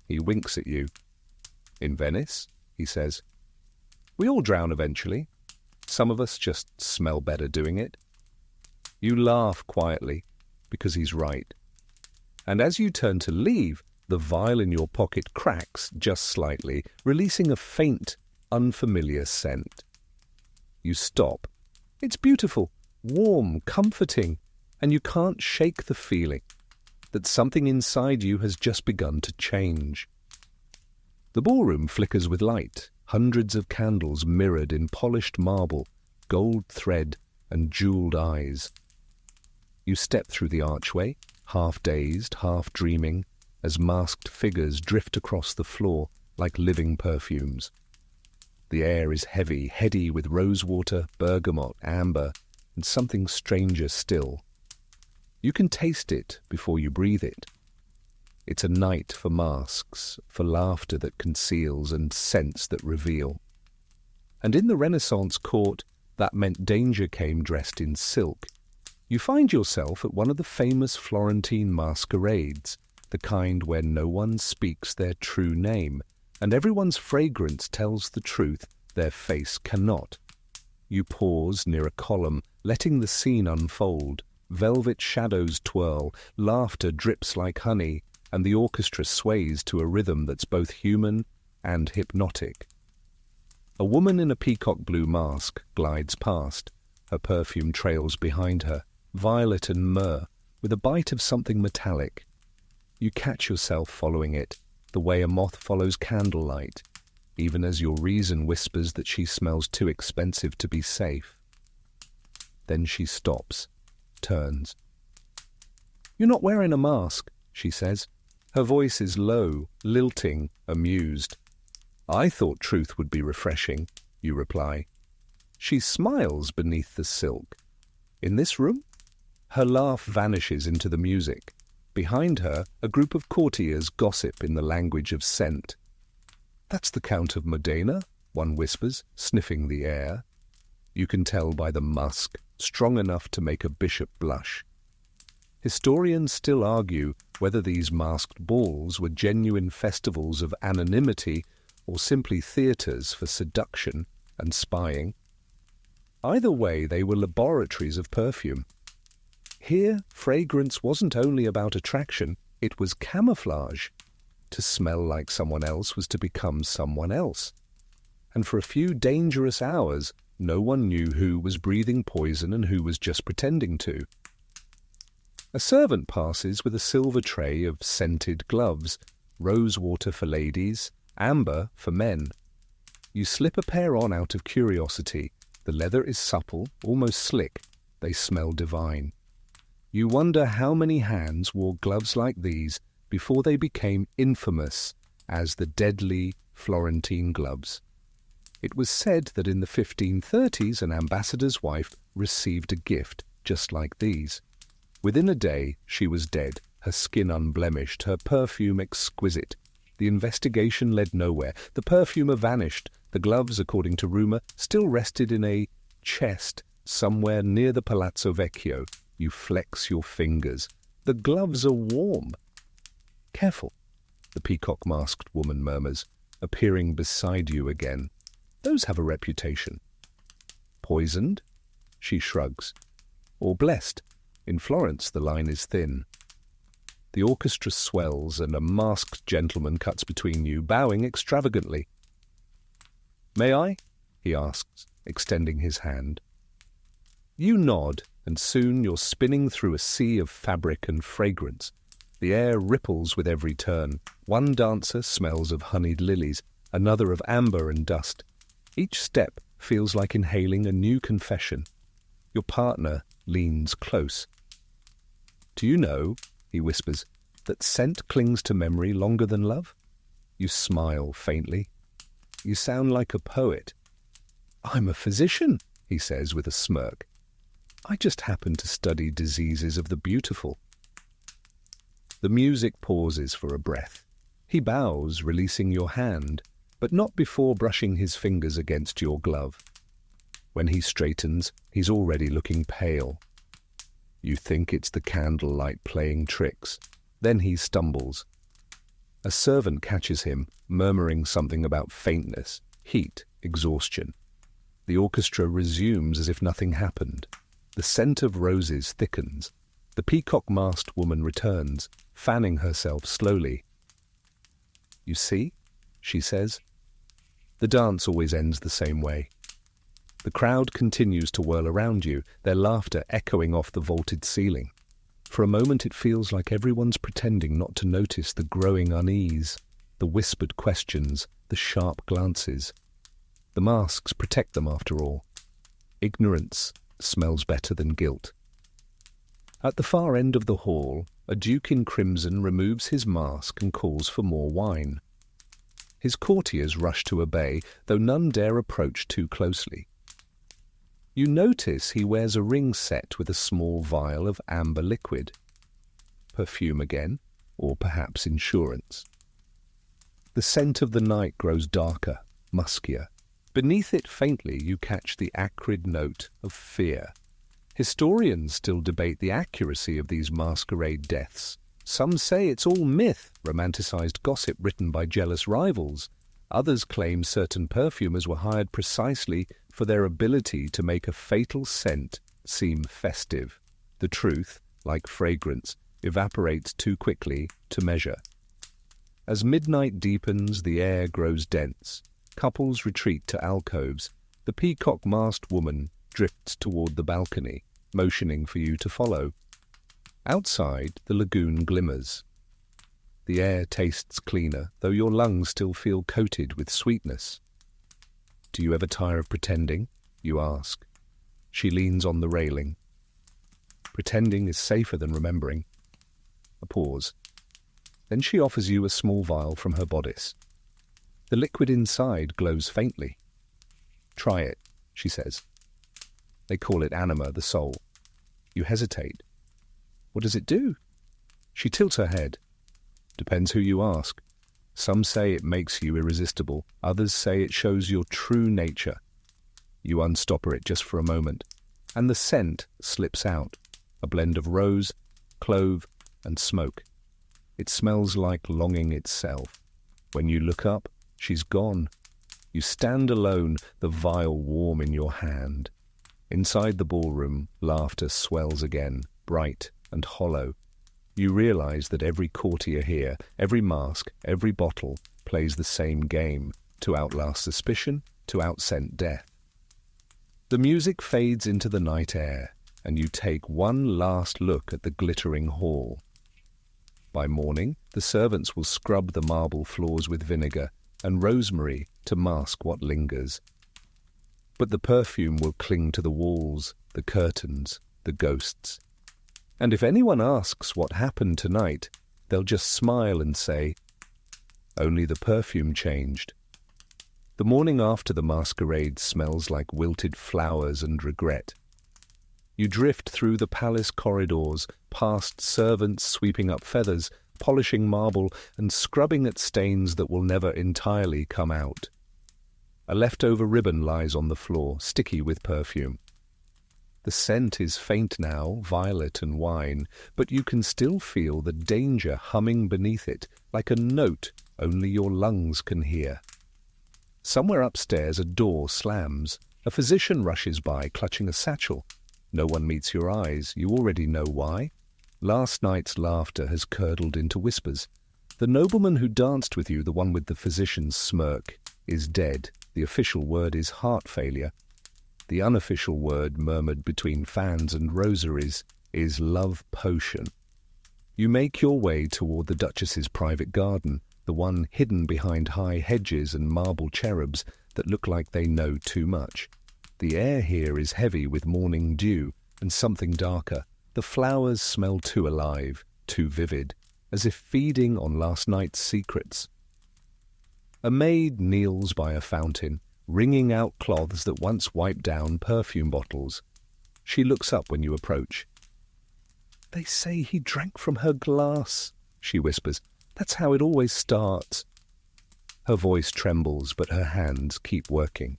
He winks at you. In Venice, he says, we all drown eventually. Some of us just smell better doing it. You laugh quietly, because he's right. And as you turn to leave, the vial in your pocket cracks just slightly, releasing a faint, unfamiliar scent. You stop. It's beautiful, warm, comforting, and you can't shake the feeling that something inside you has just begun to change. The ballroom flickers with light, hundreds of candles mirrored in polished marble, gold thread, and jeweled eyes. You step through the archway, half dazed, half dreaming, as masked figures drift across the floor like living perfumes. The air is heavy, heady with rosewater, bergamot, amber, and something stranger still. You can taste it before you breathe it. It's a night for masks, for laughter that conceals and scents that reveal. And in the Renaissance court, that meant danger came dressed in silk. You find yourself at one of the famous Florentine masquerades, the kind where no one speaks their true name, and everyone's fragrance tells the truth their face cannot. You pause near a column, letting the scene unfold. Velvet shadows twirl, laughter drips like honey, and the orchestra sways to a rhythm that's both human and hypnotic. A woman in a peacock blue mask glides past. Her perfume trails behind her, violet and myrrh, with a bite of something metallic. You catch yourself following it, the way a moth follows candlelight, even as your reason whispers that she smells too expensive to be safe. Then she stops, turns. "You're not wearing a mask," she says. Her voice is low, lilting, amused. "I thought truth would be refreshing," you reply. She smiles beneath the silk. "In this room?" Her laugh vanishes into the music. Behind her, a group of courtiers gossip in the language of scent. "That's the Count of Modena," one whispers, sniffing the air. You can tell by the musk, strong enough to make a bishop blush. Historians still argue whether these masked balls were genuine festivals of anonymity or simply theatres for seduction and spying. Either way, they were laboratories of perfume. Here, fragrance wasn't only about attraction, it was camouflage. To smell like someone else was to become someone else. And for a few dangerous hours, no one knew who was breathing poison and who was just pretending to. A servant passes with a silver tray of scented gloves, rose water for ladies, amber for men. You slip a pair on out of curiosity. The leather is supple, almost slick. They smell divine. You wonder how many hands wore gloves like these before they became infamous as the deadly Florentine gloves. It was said that in the 1530s an ambassador's wife received a gift just like these. Within a day she was dead, her skin unblemished, her perfume exquisite. The investigation led nowhere. The perfumer vanished. The gloves, according to rumour, still rested in a chest somewhere near the Palazzo Vecchio. You flex your fingers. The gloves are warm. "Careful," the peacock-masked woman murmurs, appearing beside you again. "Those have a reputation." "Poisoned?" She shrugs. "Or blessed? In Florence the line is thin." The orchestra swells and a masked gentleman cuts between you, bowing extravagantly. "May I?" he asks, extending his hand. You nod, and soon you're spinning through a sea of fabric and fragrance. The air ripples with every turn. One dancer smells of honeyed lilies, another of amber and dust. Each step feels like inhaling a new confession. Your partner leans close. "Do you know," he whispers, "that scent clings to memory longer than love?" You smile faintly. "You sound like a poet." "I'm a physician," he says with a smirk. "I just happen to study diseases of the beautiful." The music pauses for a breath. He bows, releasing your hand, but not before brushing his fingers against your glove. When he straightens, he's already looking pale. You think it's the candlelight playing tricks. Then he stumbles. A servant catches him, murmuring something about faintness, heat, exhaustion. The orchestra resumes as if nothing happened. The scent of roses thickens. The peacock-masked woman returns, fanning herself slowly. "You see?" she says. The dance always ends the same way. The crowd continues to whirl around you, their laughter echoing off the vaulted ceiling. For a moment it feels like everyone's pretending not to notice the growing unease, the whispered questions, the sharp glances. The masks protect them after all. Ignorance smells better than guilt. At the far end of the hall, a duke in crimson removes his mask and calls for more wine. His courtiers rush to obey, though none dare approach too closely. You notice he wears a ring set with a small vial of amber liquid. Perfume again, or perhaps insurance. The scent of the night grows darker, muskier. Beneath it faintly you catch the acrid note of fear. Historians still debate the accuracy of these masquerade deaths. Some say it's all myth, romanticized gossip written by jealous rivals. Others claim certain perfumers were hired precisely for their ability to make a fatal scent seem festive. The truth, like fragrance, evaporates too quickly to measure. As midnight deepens, the air grows dense. Couples retreat to alcoves. The peacock-masked woman drifts toward the balcony, motioning for you to follow. Outside, the lagoon glimmers. The air tastes cleaner, though your lungs still feel coated with sweetness. Do you ever tire of pretending? You ask. She leans on the railing. Pretending is safer than remembering. A pause. Then she offers you a small vial from her bodice. The liquid inside glows faintly. Try it, she says. They call it anima, the soul. You hesitate. What does it do? She tilts her head. Depends who you ask. Some say it makes you irresistible. Others say it shows your true nature. You unstopper it just for a moment, and the scent slips out, a blend of rose, clove, and smoke. It smells like longing itself. When you look up, she's gone. You stand alone, the vial warm in your hand. Inside the ballroom, laughter swells again, bright and hollow. You realize that every courtier here, every mask, every bottle, plays the same game, to outlast suspicion, to outscent death. The music fades into the night air, and you take one last look at the glittering hall. By morning, the servants will scrub the marble floors with vinegar and rosemary to mask what lingers. But the perfume will cling to the walls, the curtains, the ghosts. And if anyone asks what happened tonight, they'll just smile and say, only the perfume changed. The morning after the masquerade smells like wilted flowers and regret. You drift through the palace corridors, past servants sweeping up feathers, polishing marble, and scrubbing at stains that will never entirely come out. A leftover ribbon lies on the floor, sticky with perfume. The scent is faint now, violet and wine, but you can still feel the danger humming beneath it, like a note only your lungs can hear. Somewhere upstairs a door slams. A physician rushes by, clutching a satchel. No one meets your eyes. You already know why. Last night's laughter has curdled into whispers. The nobleman who danced with you, the one with the physician's smirk, is dead. The official word is heart failure. The unofficial word, murmured between fans and rosaries, is love potion. You make your way toward the Duchess's private garden, the one hidden behind high hedges and marble cherubs that look like they know too much. The air here is heavy with morning dew and something darker. The flowers smell too alive, too vivid, as if feeding on last night's secrets. A maid kneels by a fountain, wringing out cloths that once wiped down perfume bottles. She looks up when you approach. "They say he drank from her glass," she whispers. "That's how it always starts." Her voice trembles, but her hands keep working.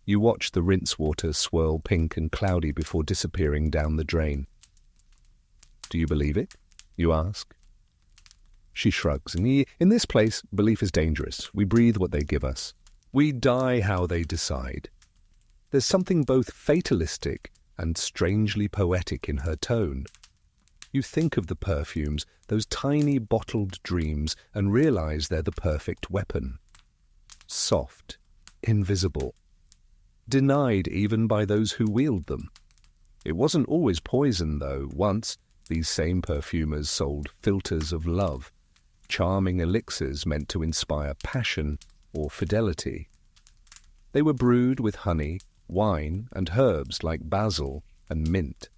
You watch the rinse water swirl pink and cloudy before disappearing down the drain. "Do you believe it?" you ask. She shrugs. In this place, belief is dangerous. We breathe what they give us. We die how they decide. There's something both fatalistic and strangely poetic in her tone. You think of the perfumes, those tiny bottled dreams, and realize they're the perfect weapon. Soft, invisible, denied even by those who wield them. It wasn't always poison, though. Once, these same perfumers sold filters of love, charming elixirs meant to inspire passion or fidelity. They were brewed with honey, wine, and herbs like basil and mint.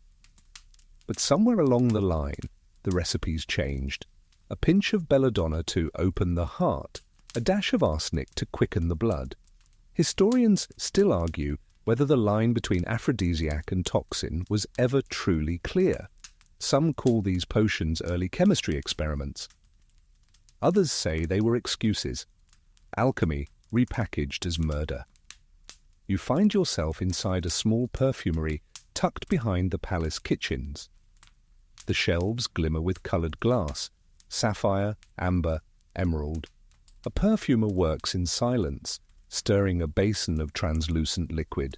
But somewhere along the line, the recipes changed. A pinch of belladonna to open the heart, a dash of arsenic to quicken the blood. Historians still argue whether the line between aphrodisiac and toxin was ever truly clear. Some call these potions early chemistry experiments. Others say they were excuses. Alchemy repackaged as murder. You find yourself inside a small perfumery, tucked behind the palace kitchens. The shelves glimmer with coloured glass, sapphire, amber, emerald. A perfumer works in silence, stirring a basin of translucent liquid.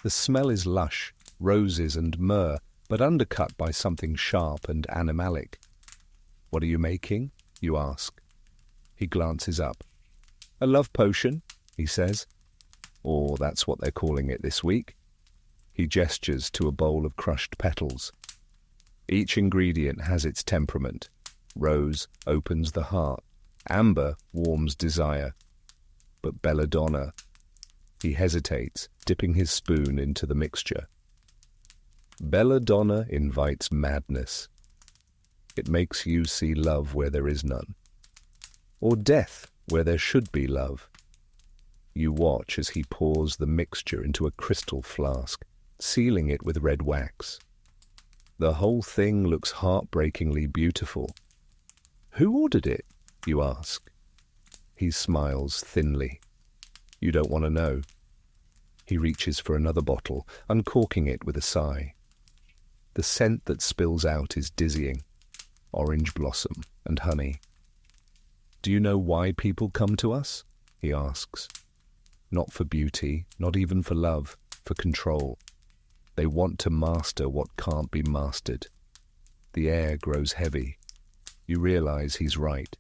The smell is lush, roses and myrrh, but undercut by something sharp and animalic. "What are you making?" you ask. He glances up. "A love potion," he says. "Or that's what they're calling it this week." He gestures to a bowl of crushed petals. Each ingredient has its temperament. Rose opens the heart. Amber warms desire. But belladonna... He hesitates, dipping his spoon into the mixture. Belladonna invites madness. It makes you see love where there is none, or death where there should be love. You watch as he pours the mixture into a crystal flask, sealing it with red wax. The whole thing looks heartbreakingly beautiful. "Who ordered it?" you ask. He smiles thinly. You don't want to know. He reaches for another bottle, uncorking it with a sigh. The scent that spills out is dizzying. Orange blossom and honey. "Do you know why people come to us?" he asks. Not for beauty, not even for love, for control. They want to master what can't be mastered. The air grows heavy. You realize he's right.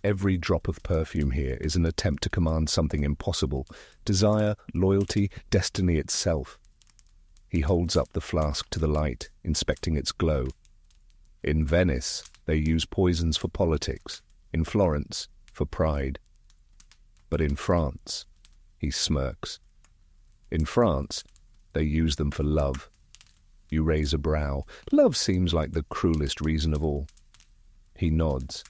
Every drop of perfume here is an attempt to command something impossible. Desire, loyalty, destiny itself. He holds up the flask to the light, inspecting its glow. In Venice, they use poisons for politics. In Florence, for pride. But in France, he smirks. In France, they use them for love. You raise a brow. Love seems like the cruelest reason of all. He nods,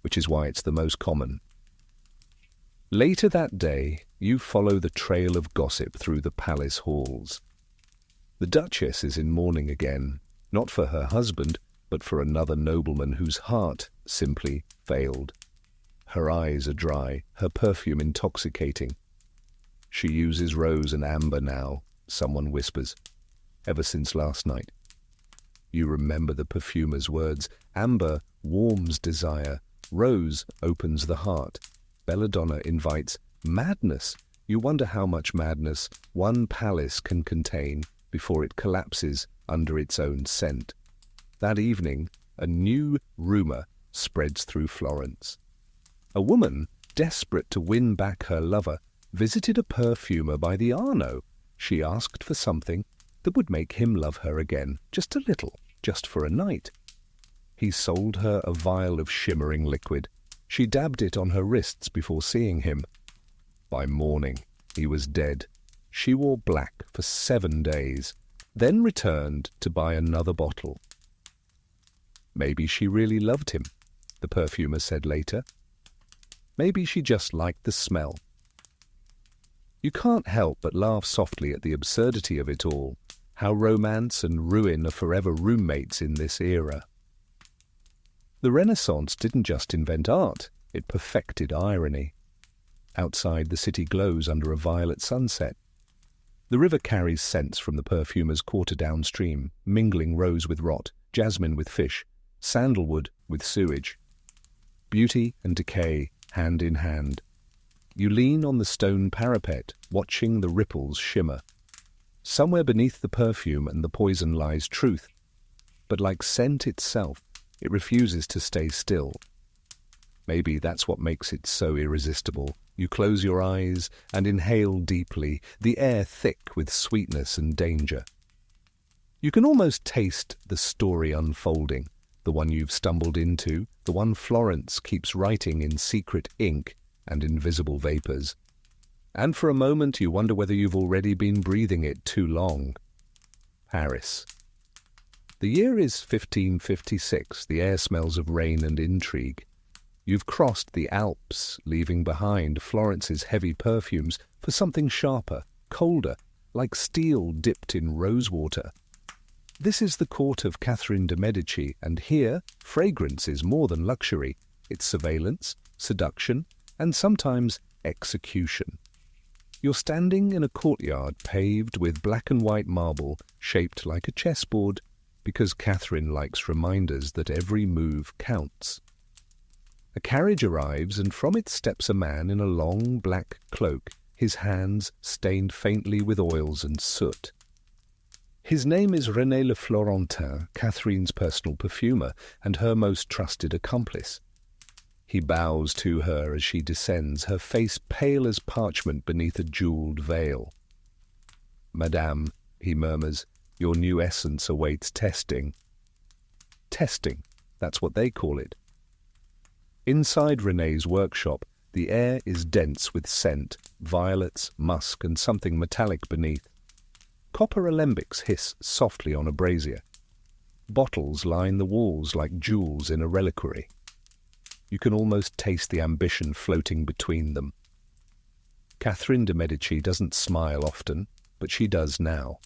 which is why it's the most common. Later that day, you follow the trail of gossip through the palace halls. The Duchess is in mourning again, not for her husband, but for another nobleman whose heart simply failed. Her eyes are dry, her perfume intoxicating. She uses rose and amber now, someone whispers, ever since last night. You remember the perfumer's words. Amber warms desire, rose opens the heart, belladonna invites madness. You wonder how much madness one palace can contain before it collapses under its own scent. That evening, a new rumor spreads through Florence. A woman, desperate to win back her lover, visited a perfumer by the Arno. She asked for something that would make him love her again, just a little, just for a night. He sold her a vial of shimmering liquid. She dabbed it on her wrists before seeing him. By morning, he was dead. She wore black for 7 days, then returned to buy another bottle. Maybe she really loved him, the perfumer said later. Maybe she just liked the smell. You can't help but laugh softly at the absurdity of it all, how romance and ruin are forever roommates in this era. The Renaissance didn't just invent art, it perfected irony. Outside, the city glows under a violet sunset. The river carries scents from the perfumer's quarter downstream, mingling rose with rot, jasmine with fish, sandalwood with sewage. Beauty and decay, hand in hand. You lean on the stone parapet, watching the ripples shimmer. Somewhere beneath the perfume and the poison lies truth. But like scent itself, it refuses to stay still. Maybe that's what makes it so irresistible. You close your eyes and inhale deeply, the air thick with sweetness and danger. You can almost taste the story unfolding, the one you've stumbled into, the one Florence keeps writing in secret ink and invisible vapors. And for a moment you wonder whether you've already been breathing it too long. Paris. The year is 1556. The air smells of rain and intrigue. You've crossed the Alps, leaving behind Florence's heavy perfumes for something sharper, colder, like steel dipped in rosewater. This is the court of Catherine de' Medici, and here fragrance is more than luxury. It's surveillance, seduction, and sometimes execution. You're standing in a courtyard paved with black and white marble shaped like a chessboard, because Catherine likes reminders that every move counts. A carriage arrives, and from it steps a man in a long black cloak, his hands stained faintly with oils and soot. His name is René Le Florentin, Catherine's personal perfumer and her most trusted accomplice. He bows to her as she descends, her face pale as parchment beneath a jewelled veil. "Madame," he murmurs, "your new essence awaits testing." Testing, that's what they call it. Inside René's workshop, the air is dense with scent, violets, musk, and something metallic beneath. Copper alembics hiss softly on a brazier. Bottles line the walls like jewels in a reliquary. You can almost taste the ambition floating between them. Catherine de' Medici doesn't smile often, but she does now.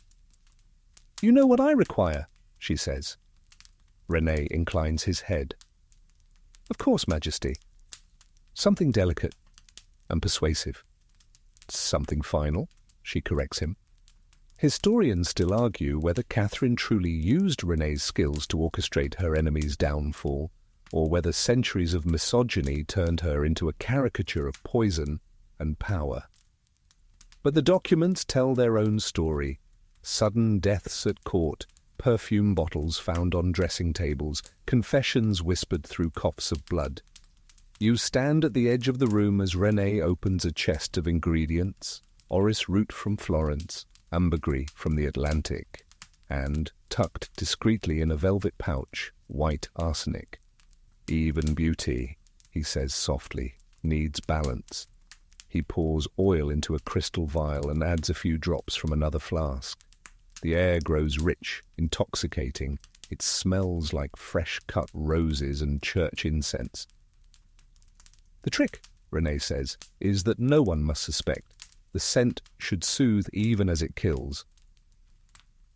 "You know what I require," she says. René inclines his head. "Of course, Majesty. Something delicate and persuasive." "Something final," she corrects him. Historians still argue whether Catherine truly used René's skills to orchestrate her enemy's downfall, or whether centuries of misogyny turned her into a caricature of poison and power. But the documents tell their own story. Sudden deaths at court, perfume bottles found on dressing tables, confessions whispered through coughs of blood. You stand at the edge of the room as René opens a chest of ingredients: orris root from Florence, ambergris from the Atlantic, and, tucked discreetly in a velvet pouch, white arsenic. "Even beauty," he says softly, "needs balance." He pours oil into a crystal vial and adds a few drops from another flask. The air grows rich, intoxicating. It smells like fresh-cut roses and church incense. "The trick," René says, "is that no one must suspect. The scent should soothe even as it kills."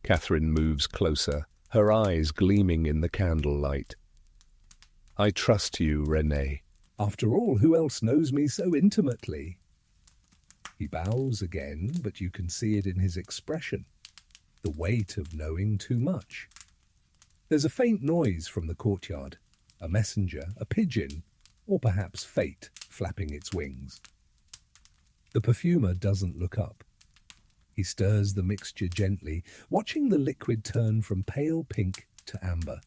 Catherine moves closer, her eyes gleaming in the candlelight. "I trust you, René. After all, who else knows me so intimately?" He bows again, but you can see it in his expression. The weight of knowing too much. There's a faint noise from the courtyard. A messenger, a pigeon, or perhaps fate flapping its wings. The perfumer doesn't look up. He stirs the mixture gently, watching the liquid turn from pale pink to amber.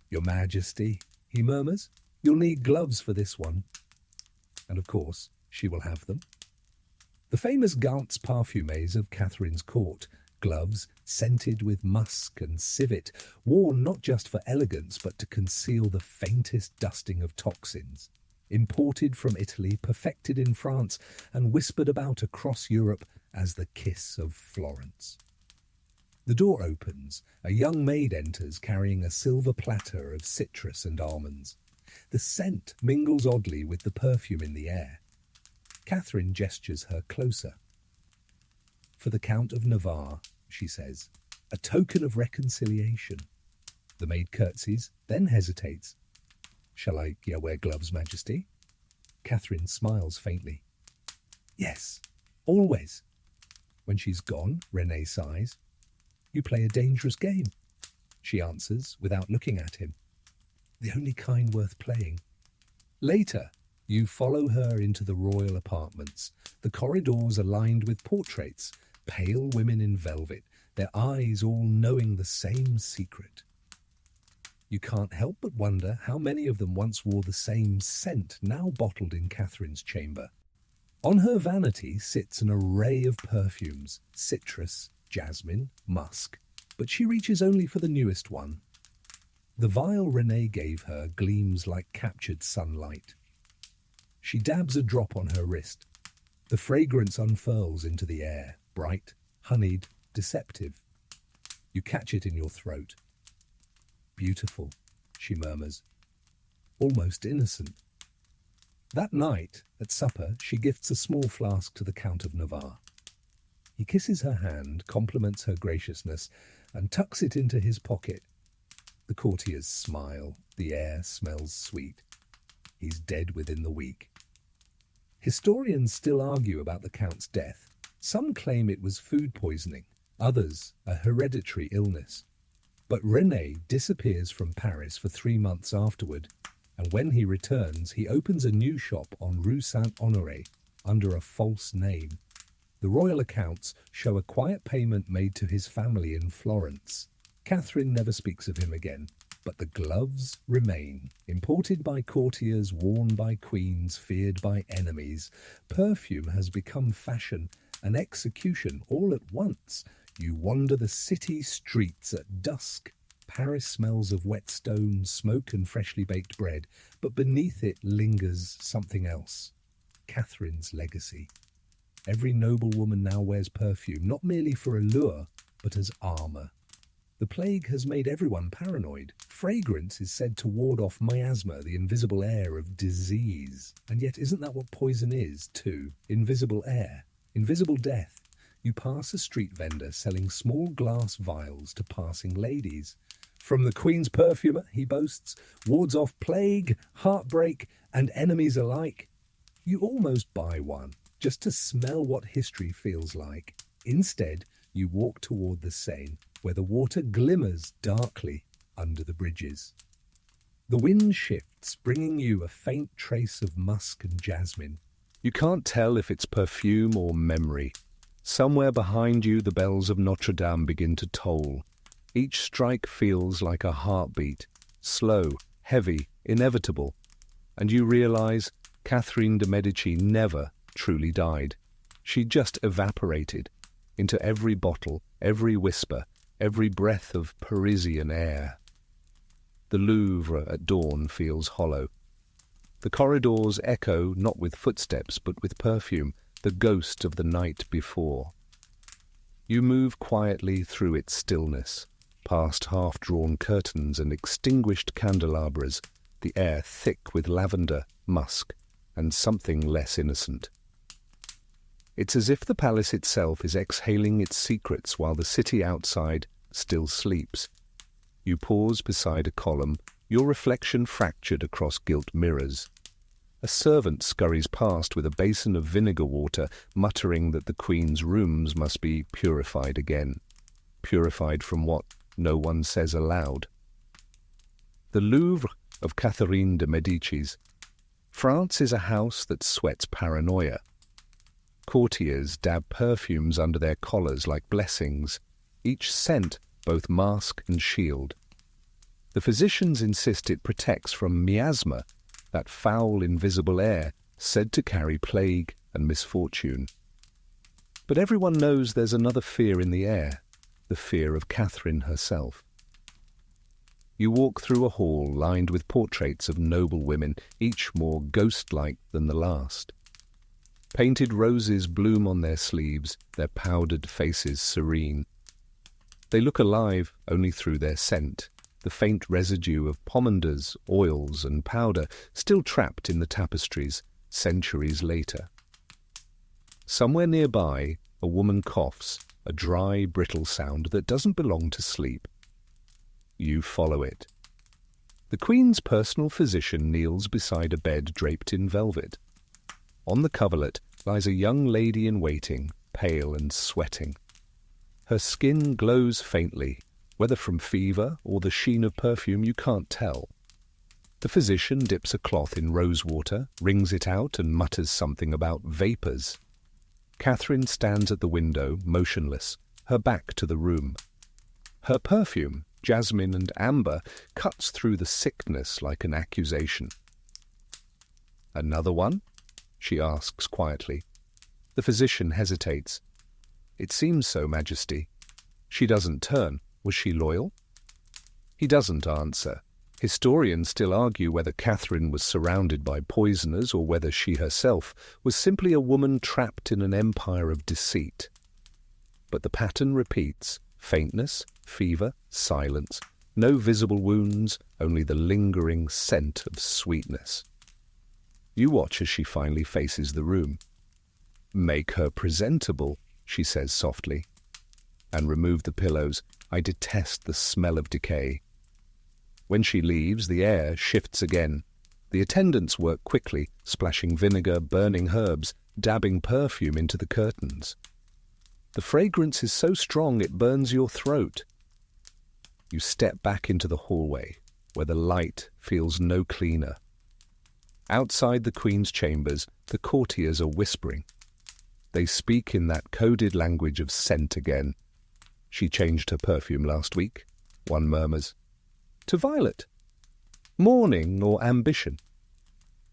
"Your Majesty," he murmurs, "you'll need gloves for this one." And of course, she will have them. The famous Gantz parfumés of Catherine's court, gloves scented with musk and civet, worn not just for elegance but to conceal the faintest dusting of toxins. Imported from Italy, perfected in France, and whispered about across Europe as the kiss of Florence. The door opens. A young maid enters carrying a silver platter of citrus and almonds. The scent mingles oddly with the perfume in the air. Catherine gestures her closer. "For the Count of Navarre," she says, "a token of reconciliation." The maid curtsies, then hesitates. "Shall I wear gloves, Majesty?" Catherine smiles faintly. "Yes, always." When she's gone, René sighs. "You play a dangerous game," she answers without looking at him. "The only kind worth playing." Later, you follow her into the royal apartments. The corridors are lined with portraits, pale women in velvet, their eyes all knowing the same secret. You can't help but wonder how many of them once wore the same scent, now bottled in Catherine's chamber. On her vanity sits an array of perfumes: citrus, jasmine, musk, but she reaches only for the newest one. The vial René gave her gleams like captured sunlight. She dabs a drop on her wrist. The fragrance unfurls into the air, bright, honeyed, deceptive. You catch it in your throat. "Beautiful," she murmurs, "almost innocent." That night, at supper, she gifts a small flask to the Count of Navarre. He kisses her hand, compliments her graciousness, and tucks it into his pocket. The courtiers smile. The air smells sweet. He's dead within the week. Historians still argue about the Count's death. Some claim it was food poisoning, others a hereditary illness. But René disappears from Paris for 3 months afterward, and when he returns, he opens a new shop on Rue Saint-Honoré under a false name. The royal accounts show a quiet payment made to his family in Florence. Catherine never speaks of him again, but the gloves remain. Imported by courtiers, worn by queens, feared by enemies, perfume has become fashion, an execution all at once. You wander the city streets at dusk. Paris smells of wet stone, smoke and freshly baked bread, but beneath it lingers something else. Catherine's legacy. Every noblewoman now wears perfume, not merely for allure, but as armor. The plague has made everyone paranoid. Fragrance is said to ward off miasma, the invisible air of disease. And yet isn't that what poison is, too? Invisible air. Invisible death. You pass a street vendor selling small glass vials to passing ladies. From the Queen's perfumer, he boasts, wards off plague, heartbreak, and enemies alike. You almost buy one, just to smell what history feels like. Instead, you walk toward the Seine, where the water glimmers darkly under the bridges. The wind shifts, bringing you a faint trace of musk and jasmine. You can't tell if it's perfume or memory. Somewhere behind you, the bells of Notre Dame begin to toll. Each strike feels like a heartbeat, slow, heavy, inevitable. And you realize Catherine de' Medici never truly died. She just evaporated into every bottle, every whisper, every breath of Parisian air. The Louvre at dawn feels hollow. The corridors echo not with footsteps but with perfume, the ghost of the night before. You move quietly through its stillness, past half-drawn curtains and extinguished candelabras, the air thick with lavender, musk, and something less innocent. It's as if the palace itself is exhaling its secrets while the city outside still sleeps. You pause beside a column, your reflection fractured across gilt mirrors. A servant scurries past with a basin of vinegar water, muttering that the Queen's rooms must be purified again. Purified from what? No one says aloud. The Louvre of Catherine de' Medici's. France is a house that sweats paranoia. Courtiers dab perfumes under their collars like blessings, each scent both mask and shield. The physicians insist it protects from miasma, that foul invisible air said to carry plague and misfortune. But everyone knows there's another fear in the air, the fear of Catherine herself. You walk through a hall lined with portraits of noble women, each more ghost-like than the last. Painted roses bloom on their sleeves, their powdered faces serene. They look alive only through their scent, the faint residue of pomanders, oils, and powder still trapped in the tapestries centuries later. Somewhere nearby, a woman coughs, a dry, brittle sound that doesn't belong to sleep. You follow it. The Queen's personal physician kneels beside a bed draped in velvet. On the coverlet lies a young lady in waiting, pale and sweating. Her skin glows faintly, whether from fever or the sheen of perfume you can't tell. The physician dips a cloth in rose water, wrings it out and mutters something about vapours. Catherine stands at the window, motionless, her back to the room. Her perfume, jasmine and amber, cuts through the sickness like an accusation. "Another one?" she asks quietly. The physician hesitates. "It seems so, Majesty." She doesn't turn. Was she loyal? He doesn't answer. Historians still argue whether Catherine was surrounded by poisoners or whether she herself was simply a woman trapped in an empire of deceit. But the pattern repeats: faintness, fever, silence, no visible wounds, only the lingering scent of sweetness. You watch as she finally faces the room. "Make her presentable," she says softly. "And remove the pillows. I detest the smell of decay." When she leaves, the air shifts again. The attendants work quickly, splashing vinegar, burning herbs, dabbing perfume into the curtains. The fragrance is so strong it burns your throat. You step back into the hallway, where the light feels no cleaner. Outside the Queen's chambers, the courtiers are whispering. They speak in that coded language of scent again. She changed her perfume last week, one murmurs. To violet. Morning or ambition.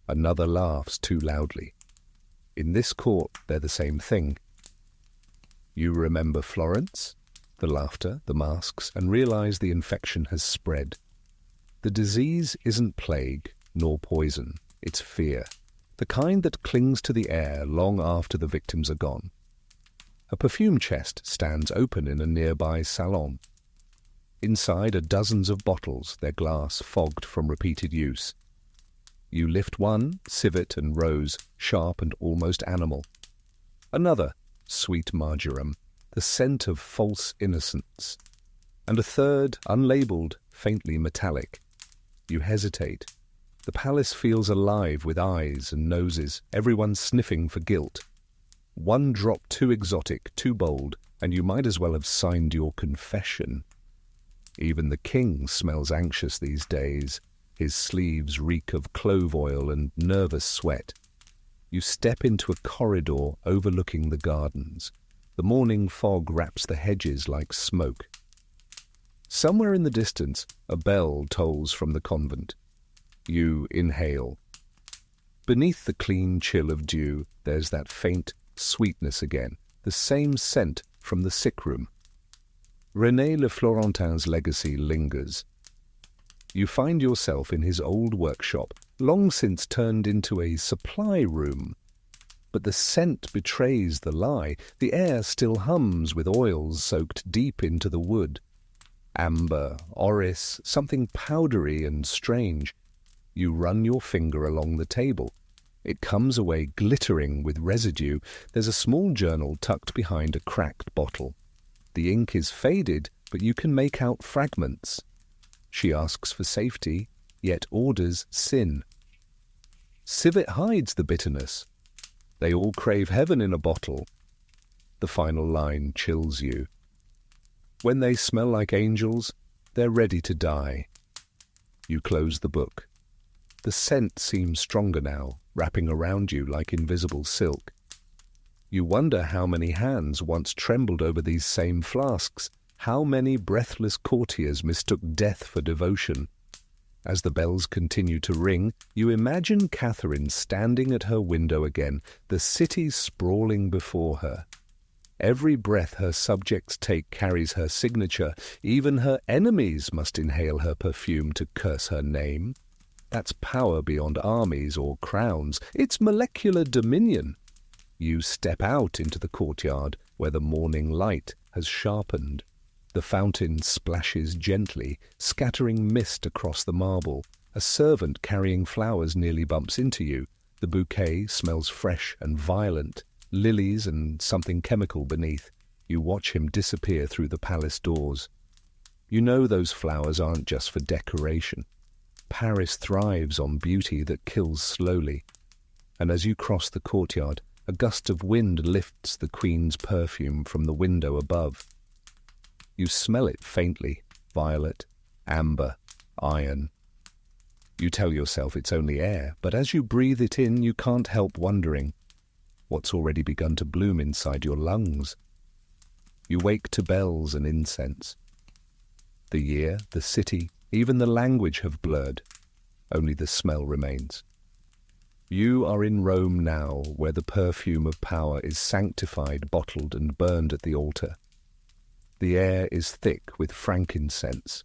Another laughs too loudly. In this court, they're the same thing. You remember Florence, the laughter, the masks, and realize the infection has spread. The disease isn't plague nor poison, it's fear, the kind that clings to the air long after the victims are gone. A perfume chest stands open in a nearby salon. Inside are dozens of bottles, their glass fogged from repeated use. You lift one, civet and rose, sharp and almost animal. Another, sweet marjoram, the scent of false innocence. And a third, unlabeled, faintly metallic. You hesitate. The palace feels alive with eyes and noses, everyone sniffing for guilt. One drop too exotic, too bold, and you might as well have signed your confession. Even the king smells anxious these days. His sleeves reek of clove oil and nervous sweat. You step into a corridor overlooking the gardens. The morning fog wraps the hedges like smoke. Somewhere in the distance, a bell tolls from the convent. You inhale. Beneath the clean chill of dew, there's that faint sweetness again, the same scent from the sick room. René Le Florentin's legacy lingers. You find yourself in his old workshop, long since turned into a supply room. But the scent betrays the lie. The air still hums with oils soaked deep into the wood. Amber, orris, something powdery and strange. You run your finger along the table. It comes away glittering with residue. There's a small journal tucked behind a cracked bottle. The ink is faded, but you can make out fragments. She asks for safety, yet orders sin. Civet hides the bitterness. They all crave heaven in a bottle. The final line chills you. When they smell like angels, they're ready to die. You close the book. The scent seems stronger now, wrapping around you like invisible silk. You wonder how many hands once trembled over these same flasks, how many breathless courtiers mistook death for devotion. As the bells continue to ring, you imagine Catherine standing at her window again, the city sprawling before her. Every breath her subjects take carries her signature. Even her enemies must inhale her perfume to curse her name. That's power beyond armies or crowns. It's molecular dominion. You step out into the courtyard where the morning light has sharpened. The fountain splashes gently, scattering mist across the marble. A servant carrying flowers nearly bumps into you. The bouquet smells fresh and violent, lilies and something chemical beneath. You watch him disappear through the palace doors. You know those flowers aren't just for decoration. Paris thrives on beauty that kills slowly. And as you cross the courtyard, a gust of wind lifts the Queen's perfume from the window above. You smell it faintly, violet, amber, iron. You tell yourself it's only air, but as you breathe it in, you can't help wondering what's already begun to bloom inside your lungs. You wake to bells and incense. The year, the city, even the language have blurred. Only the smell remains. You are in Rome now, where the perfume of power is sanctified, bottled, and burned at the altar. The air is thick with frankincense.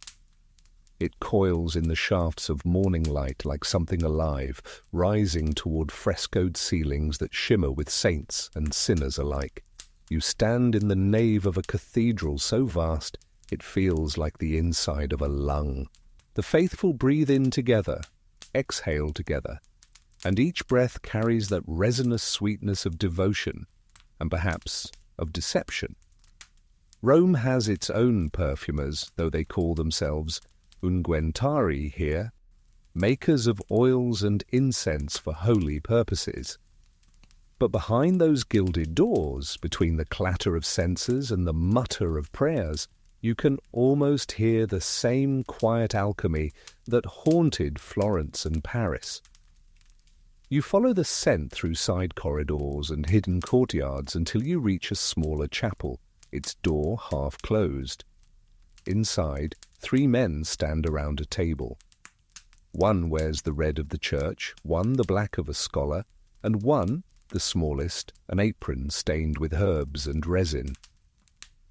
It coils in the shafts of morning light like something alive, rising toward frescoed ceilings that shimmer with saints and sinners alike. You stand in the nave of a cathedral so vast it feels like the inside of a lung. The faithful breathe in together, exhale together, and each breath carries that resinous sweetness of devotion and perhaps of deception. Rome has its own perfumers, though they call themselves unguentari here. makers of oils and incense for holy purposes. But behind those gilded doors, between the clatter of censers and the mutter of prayers, you can almost hear the same quiet alchemy that haunted Florence and Paris. You follow the scent through side corridors and hidden courtyards until you reach a smaller chapel, its door half closed. Inside, 3 men stand around a table. One wears the red of the church, one the black of a scholar, and one, the smallest, an apron stained with herbs and resin.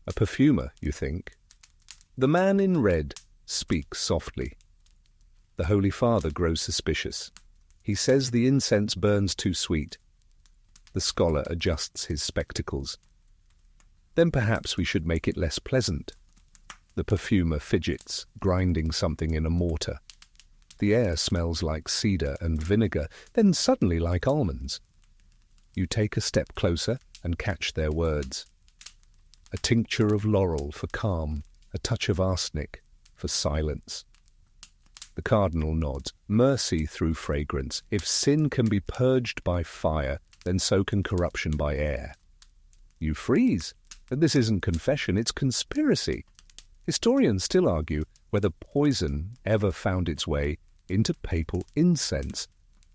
A perfumer, you think. The man in red speaks softly. The Holy Father grows suspicious. He says the incense burns too sweet. The scholar adjusts his spectacles. Then perhaps we should make it less pleasant. The perfumer fidgets, grinding something in a mortar. The air smells like cedar and vinegar, then suddenly like almonds. You take a step closer and catch their words. A tincture of laurel for calm, a touch of arsenic for silence. The cardinal nods. Mercy through fragrance. If sin can be purged by fire, then so can corruption by air. You freeze. And this isn't confession, it's conspiracy. Historians still argue whether poison ever found its way into papal incense.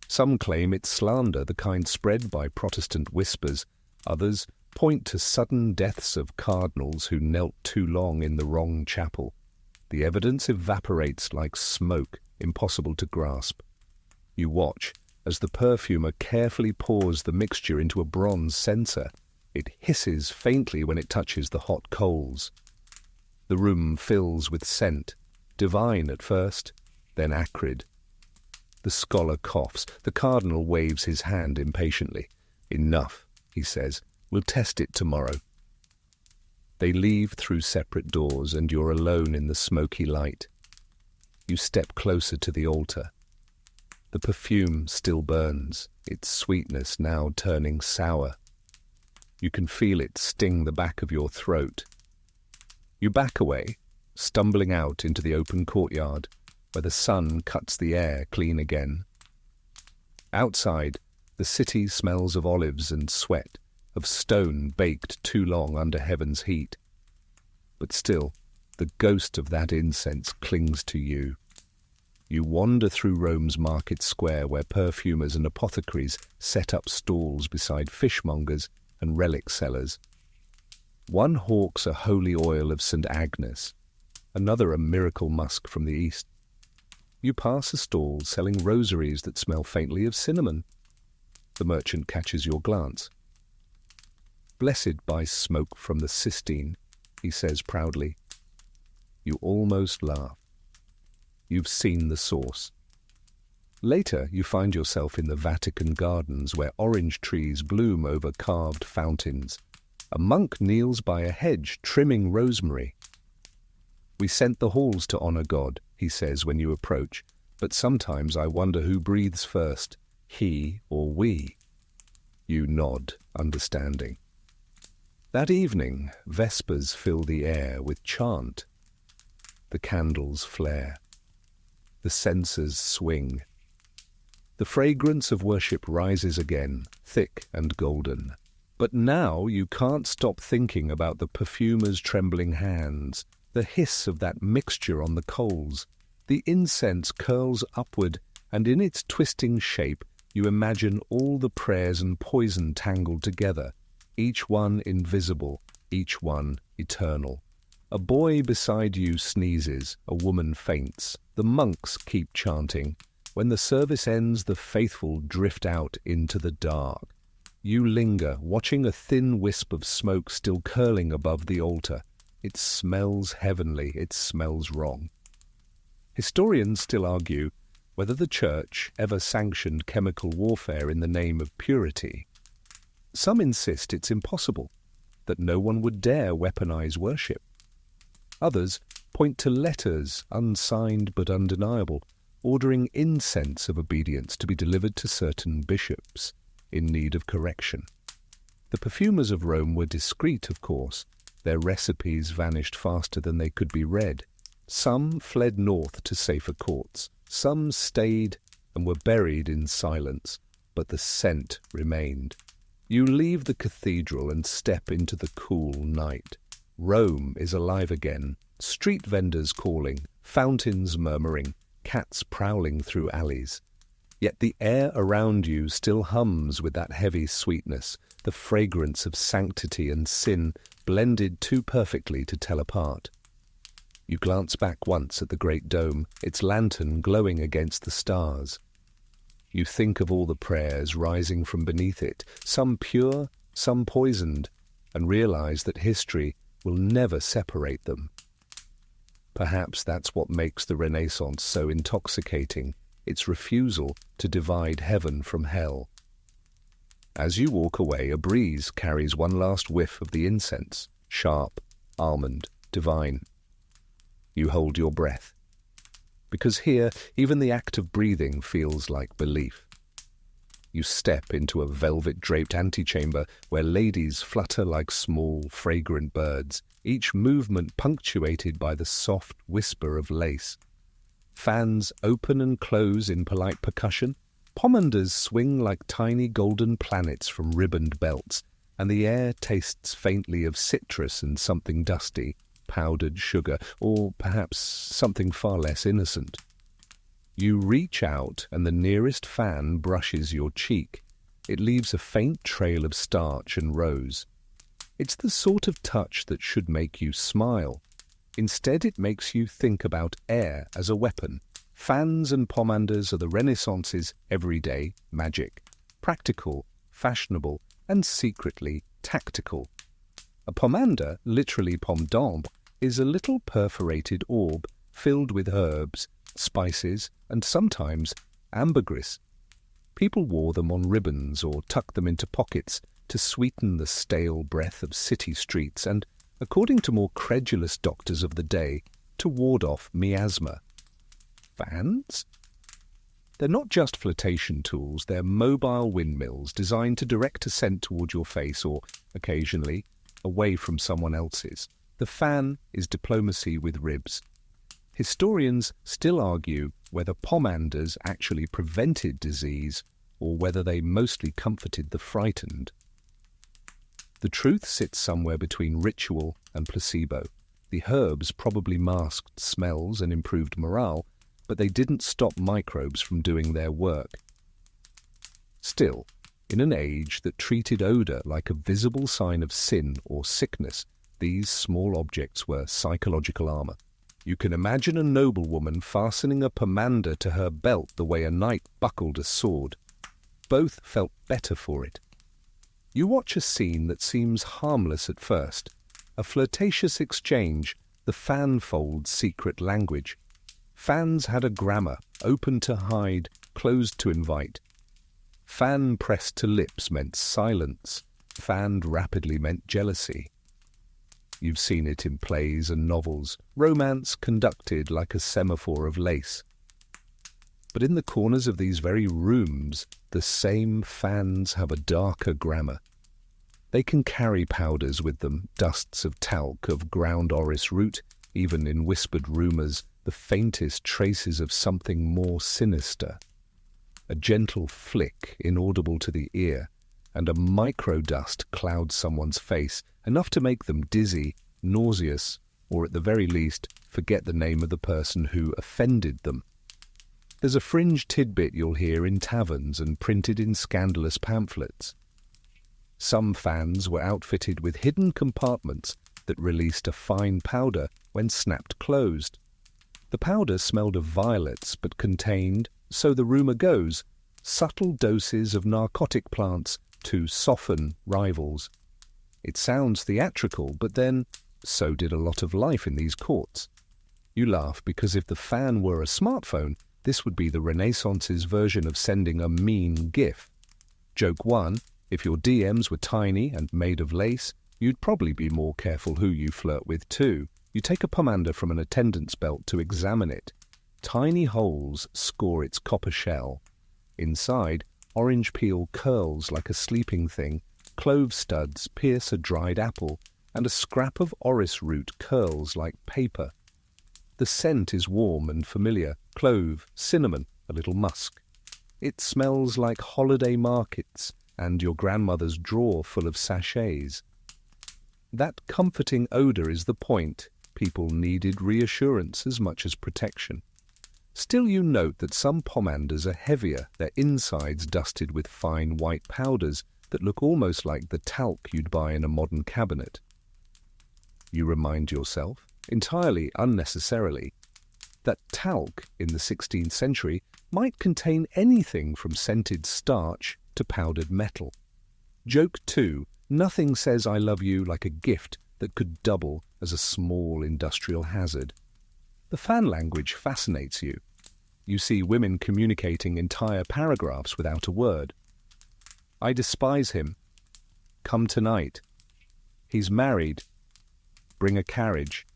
Some claim it's slander, the kind spread by Protestant whispers. Others point to sudden deaths of cardinals who knelt too long in the wrong chapel. The evidence evaporates like smoke, impossible to grasp. You watch as the perfumer carefully pours the mixture into a bronze censer. It hisses faintly when it touches the hot coals. The room fills with scent, divine at first, then acrid. The scholar coughs. The cardinal waves his hand impatiently. Enough, he says. We'll test it tomorrow. They leave through separate doors, and you're alone in the smoky light. You step closer to the altar. The perfume still burns, its sweetness now turning sour. You can feel it sting the back of your throat. You back away, stumbling out into the open courtyard, where the sun cuts the air clean again. Outside, the city smells of olives and sweat, of stone baked too long under heaven's heat. But still, the ghost of that incense clings to you. You wander through Rome's market square, where perfumers and apothecaries set up stalls beside fishmongers and relic sellers. One hawks a holy oil of St. Agnes, another a miracle musk from the east. You pass a stall selling rosaries that smell faintly of cinnamon. The merchant catches your glance. Blessed by smoke from the Sistine, he says proudly. You almost laugh. You've seen the source. Later, you find yourself in the Vatican gardens, where orange trees bloom over carved fountains. A monk kneels by a hedge, trimming rosemary. We sent the halls to honor God, he says when you approach, but sometimes I wonder who breathes first, he or we. You nod, understanding. That evening, vespers fill the air with chant. The candles flare. The censers swing. The fragrance of worship rises again, thick and golden. But now you can't stop thinking about the perfumer's trembling hands, the hiss of that mixture on the coals. The incense curls upward, and in its twisting shape you imagine all the prayers and poison tangled together, each one invisible, each one eternal. A boy beside you sneezes, a woman faints. The monks keep chanting. When the service ends, the faithful drift out into the dark. You linger, watching a thin wisp of smoke still curling above the altar. It smells heavenly, it smells wrong. Historians still argue whether the Church ever sanctioned chemical warfare in the name of purity. Some insist it's impossible, that no one would dare weaponize worship. Others point to letters, unsigned but undeniable, ordering incense of obedience to be delivered to certain bishops in need of correction. The perfumers of Rome were discreet, of course. Their recipes vanished faster than they could be read. Some fled north to safer courts. Some stayed and were buried in silence, but the scent remained. You leave the cathedral and step into the cool night. Rome is alive again, street vendors calling, fountains murmuring, cats prowling through alleys. Yet the air around you still hums with that heavy sweetness, the fragrance of sanctity and sin blended too perfectly to tell apart. You glance back once at the great dome, its lantern glowing against the stars. You think of all the prayers rising from beneath it, some pure, some poisoned, and realize that history will never separate them. Perhaps that's what makes the Renaissance so intoxicating, its refusal to divide heaven from hell. As you walk away, a breeze carries one last whiff of the incense, sharp, almond, divine. You hold your breath, because here even the act of breathing feels like belief. You step into a velvet-draped antechamber where ladies flutter like small, fragrant birds, each movement punctuated by the soft whisper of lace. Fans open and close in polite percussion, pomanders swing like tiny golden planets from ribboned belts, and the air tastes faintly of citrus and something dusty, powdered sugar, or perhaps something far less innocent. You reach out and the nearest fan brushes your cheek. It leaves a faint trail of starch and rose. It's the sort of touch that should make you smile. Instead, it makes you think about air as a weapon. Fans and pomanders are the Renaissance's everyday magic. Practical, fashionable, and secretly tactical. A pomander, literally pomme d'ambre, is a little perforated orb filled with herbs, spices, and sometimes ambergris. People wore them on ribbons or tucked them into pockets to sweeten the stale breath of city streets and, according to more credulous doctors of the day, to ward off miasma. Fans? They're not just flotation tools, they're mobile windmills designed to direct a scent toward your face or, occasionally, away from someone else's. The fan is diplomacy with ribs. Historians still argue whether pomanders actually prevented disease or whether they mostly comforted the frightened. The truth sits somewhere between ritual and placebo. The herbs probably masked smells and improved morale, but they didn't stop microbes from doing their work. Still, in an age that treated odor like a visible sign of sin or sickness, these small objects were psychological armor. You can imagine a noblewoman fastening a pomander to her belt the way a knight buckled a sword. Both felt better for it. You watch a scene that seems harmless at first, a flirtatious exchange, the fan fold's secret language. Fans had a grammar, open to hide, closed to invite. Fan pressed to lips meant silence, fanned rapidly meant jealousy. You've seen it in plays and novels, romance conducted like a semaphore of lace. But in the corners of these very rooms, the same fans have a darker grammar. They can carry powders with them, dusts of talc, of ground orris root, even in whispered rumours, the faintest traces of something more sinister. A gentle flick, inaudible to the ear, and a microdust clouds someone's face, enough to make them dizzy, nauseous, or at the very least, forget the name of the person who offended them. There's a fringe tidbit you'll hear in taverns and printed in scandalous pamphlets. Some fans were outfitted with hidden compartments that released a fine powder when snapped closed. The powder smelled of violets but contained, so the rumour goes, subtle doses of narcotic plants to soften rivals. It sounds theatrical, but then so did a lot of life in these courts. You laugh because if the fan were a smartphone, this would be the Renaissance's version of sending a mean GIF. Joke 1, if your DMs were tiny and made of lace, you'd probably be more careful who you flirt with too. You take a pomander from an attendant's belt to examine it. Tiny holes score its copper shell. Inside, orange peel curls like a sleeping thing, clove studs pierce a dried apple, and a scrap of orris root curls like paper. The scent is warm and familiar, clove, cinnamon, a little musk. It smells like holiday markets and your grandmother's drawer full of sachets. That comforting odor is the point. People needed reassurance as much as protection. Still, you note that some pomanders are heavier, their insides dusted with fine white powders that look almost like the talc you'd buy in a modern cabinet. You remind yourself, entirely unnecessarily, that talc in the 16th century might contain anything from scented starch to powdered metal. Joke 2. Nothing says I love you like a gift that could double as a small industrial hazard. The fan language fascinates you. You see women communicating entire paragraphs without a word. I despise him. Come tonight. He's married. Bring a carriage.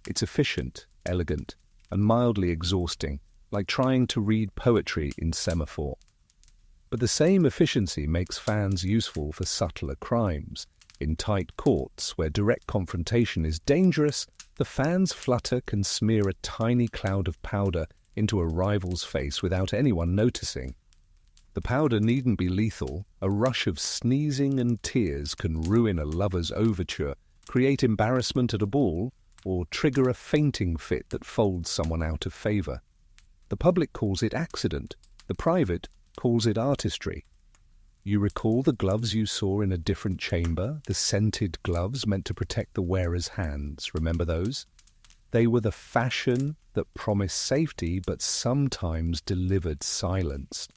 It's efficient, elegant, and mildly exhausting, like trying to read poetry in semaphore. But the same efficiency makes fans useful for subtler crimes. In tight courts, where direct confrontation is dangerous, the fan's flutter can smear a tiny cloud of powder into a rival's face without anyone noticing. The powder needn't be lethal. A rush of sneezing and tears can ruin a lover's overture, create embarrassment at a ball, or trigger a fainting fit that folds someone out of favor. The public calls it accident. The private calls it artistry. You recall the gloves you saw in a different chamber, the scented gloves meant to protect the wearer's hands. Remember those? They were the fashion that promised safety but sometimes delivered silence.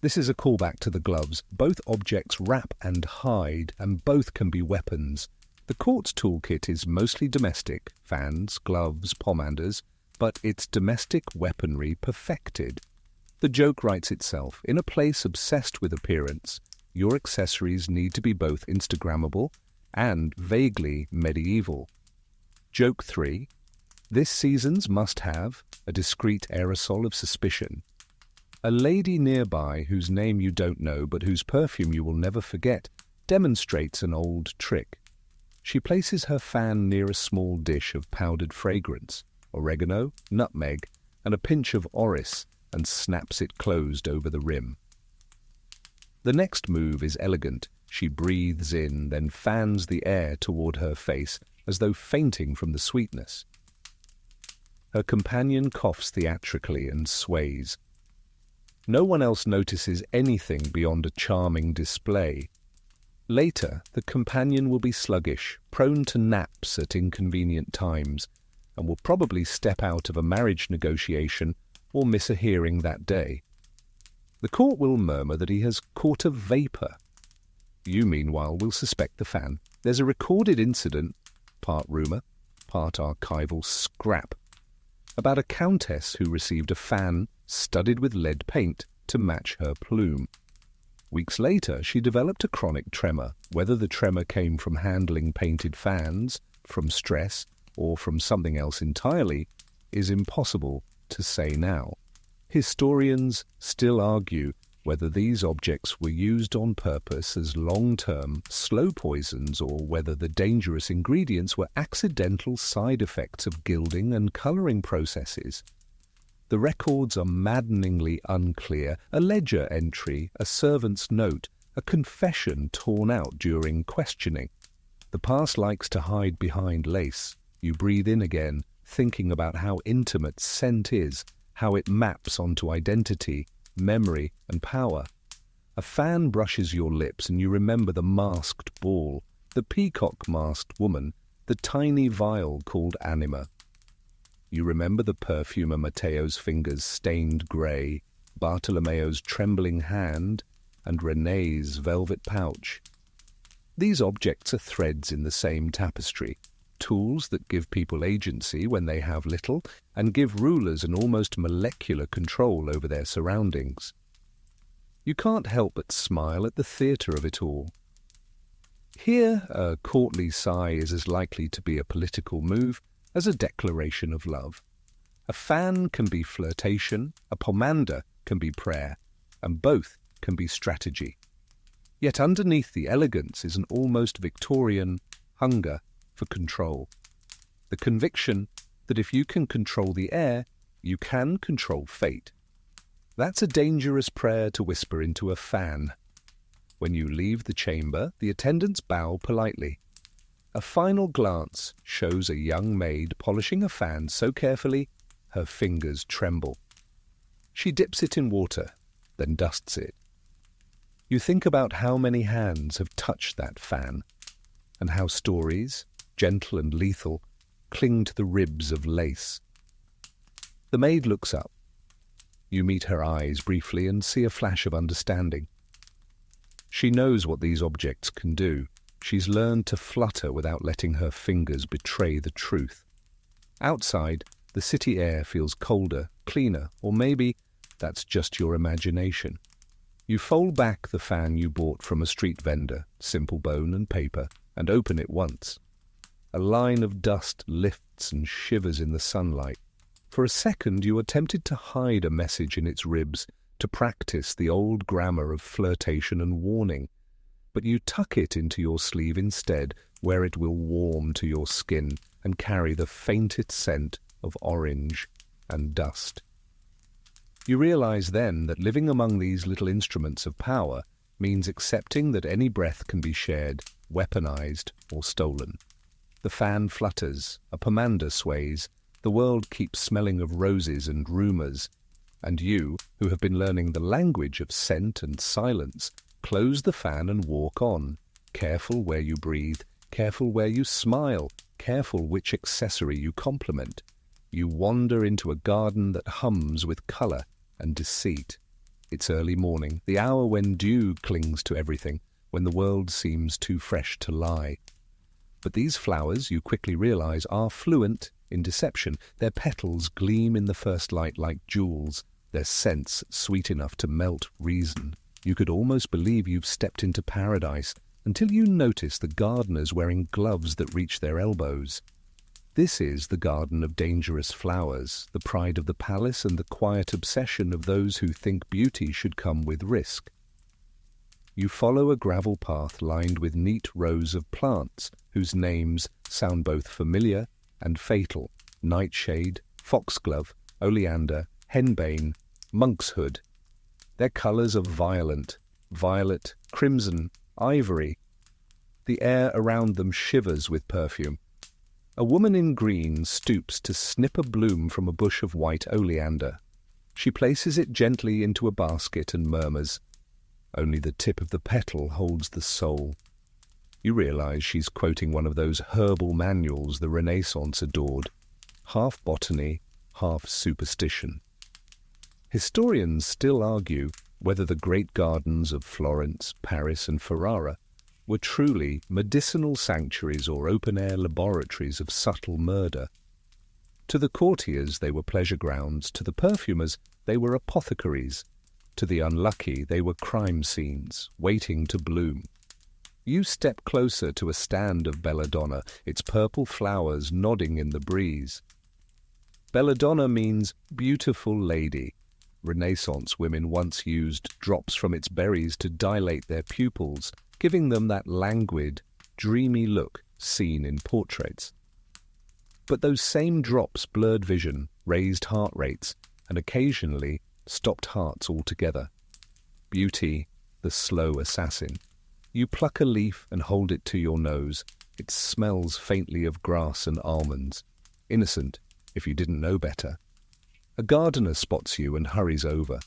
This is a callback to the gloves. Both objects wrap and hide, and both can be weapons. The court's toolkit is mostly domestic, fans, gloves, pomanders, but it's domestic weaponry perfected. The joke writes itself. In a place obsessed with appearance, your accessories need to be both Instagrammable and vaguely medieval. Joke 3. This season's must-have, a discreet aerosol of suspicion. A lady nearby, whose name you don't know but whose perfume you will never forget, demonstrates an old trick. She places her fan near a small dish of powdered fragrance, oregano, nutmeg, and a pinch of orris, and snaps it closed over the rim. The next move is elegant. She breathes in, then fans the air toward her face, as though fainting from the sweetness. Her companion coughs theatrically and sways. No one else notices anything beyond a charming display. Later, the companion will be sluggish, prone to naps at inconvenient times, and will probably step out of a marriage negotiation or miss a hearing that day. The court will murmur that he has caught a vapor. You, meanwhile, will suspect the fan. There's a recorded incident, part rumor, part archival scrap, about a countess who received a fan studded with lead paint to match her plume. Weeks later, she developed a chronic tremor. Whether the tremor came from handling painted fans, from stress, or from something else entirely, is impossible to say now. Historians still argue whether these objects were used on purpose as long-term, slow poisons or whether the dangerous ingredients were accidental side effects of gilding and coloring processes. The records are maddeningly unclear. A ledger entry, a servant's note, a confession torn out during questioning. The past likes to hide behind lace. You breathe in again, thinking about how intimate scent is, how it maps onto identity, memory, and power. A fan brushes your lips and you remember the masked ball, the peacock-masked woman, the tiny vial called anima. You remember the perfumer Matteo's fingers stained grey, Bartolomeo's trembling hand, and René's velvet pouch. These objects are threads in the same tapestry, tools that give people agency when they have little, and give rulers an almost molecular control over their surroundings. You can't help but smile at the theatre of it all. Here, a courtly sigh is as likely to be a political move as a declaration of love. A fan can be flirtation, a pomander can be prayer, and both can be strategy. Yet underneath the elegance is an almost Victorian hunger for control. The conviction that if you can control the air, you can control fate. That's a dangerous prayer to whisper into a fan. When you leave the chamber, the attendants bow politely. A final glance shows a young maid polishing a fan so carefully her fingers tremble. She dips it in water, then dusts it. You think about how many hands have touched that fan, and how stories, gentle and lethal, cling to the ribs of lace. The maid looks up. You meet her eyes briefly and see a flash of understanding. She knows what these objects can do. She's learned to flutter without letting her fingers betray the truth. Outside, the city air feels colder, cleaner, or maybe that's just your imagination. You fold back the fan you bought from a street vendor, simple bone and paper, and open it once. A line of dust lifts and shivers in the sunlight. For a second you are tempted to hide a message in its ribs, to practice the old grammar of flirtation and warning. But you tuck it into your sleeve instead, where it will warm to your skin and carry the faintest scent of orange and dust. You realize then that living among these little instruments of power means accepting that any breath can be shared, weaponized, or stolen. The fan flutters, a pomander sways, the world keeps smelling of roses and rumors, and you, who have been learning the language of scent and silence, close the fan and walk on, careful where you breathe, careful where you smile, careful which accessory you compliment. You wander into a garden that hums with color and deceit. It's early morning, the hour when dew clings to everything, when the world seems too fresh to lie. But these flowers, you quickly realize, are fluent in deception. Their petals gleam in the first light like jewels, their scents sweet enough to melt reason. You could almost believe you've stepped into paradise until you notice the gardeners wearing gloves that reach their elbows. This is the garden of dangerous flowers, the pride of the palace and the quiet obsession of those who think beauty should come with risk. You follow a gravel path lined with neat rows of plants whose names sound both familiar and fatal: nightshade, foxglove, oleander, henbane, monkshood. Their colors are violent, violet, crimson, ivory. The air around them shivers with perfume. A woman in green stoops to snip a bloom from a bush of white oleander. She places it gently into a basket and murmurs, "Only the tip of the petal holds the soul." You realize she's quoting one of those herbal manuals the Renaissance adored, half botany, half superstition. Historians still argue whether the great gardens of Florence, Paris, and Ferrara were truly medicinal sanctuaries or open-air laboratories of subtle murder. To the courtiers they were pleasure grounds, to the perfumers they were apothecaries, to the unlucky they were crime scenes, waiting to bloom. You step closer to a stand of belladonna, its purple flowers nodding in the breeze. Belladonna means beautiful lady. Renaissance women once used drops from its berries to dilate their pupils, giving them that languid, dreamy look seen in portraits. But those same drops blurred vision, raised heart rates, and occasionally stopped hearts altogether. Beauty, the slow assassin. You pluck a leaf and hold it to your nose. It smells faintly of grass and almonds. Innocent, if you didn't know better. A gardener spots you and hurries over.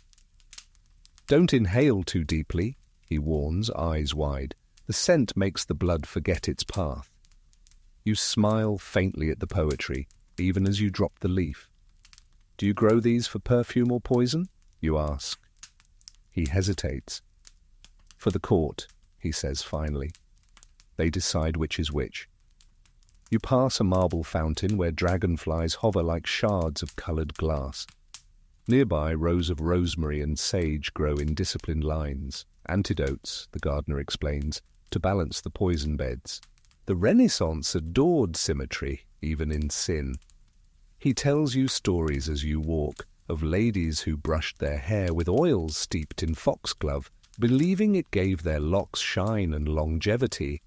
"Don't inhale too deeply," he warns, eyes wide. "The scent makes the blood forget its path." You smile faintly at the poetry, even as you drop the leaf. "Do you grow these for perfume or poison?" you ask. He hesitates. "For the court," he says finally. They decide which is which. You pass a marble fountain where dragonflies hover like shards of coloured glass. Nearby, rows of rosemary and sage grow in disciplined lines. Antidotes, the gardener explains, to balance the poison beds. The Renaissance adored symmetry, even in sin. He tells you stories as you walk, of ladies who brushed their hair with oils steeped in foxglove, believing it gave their locks shine and longevity,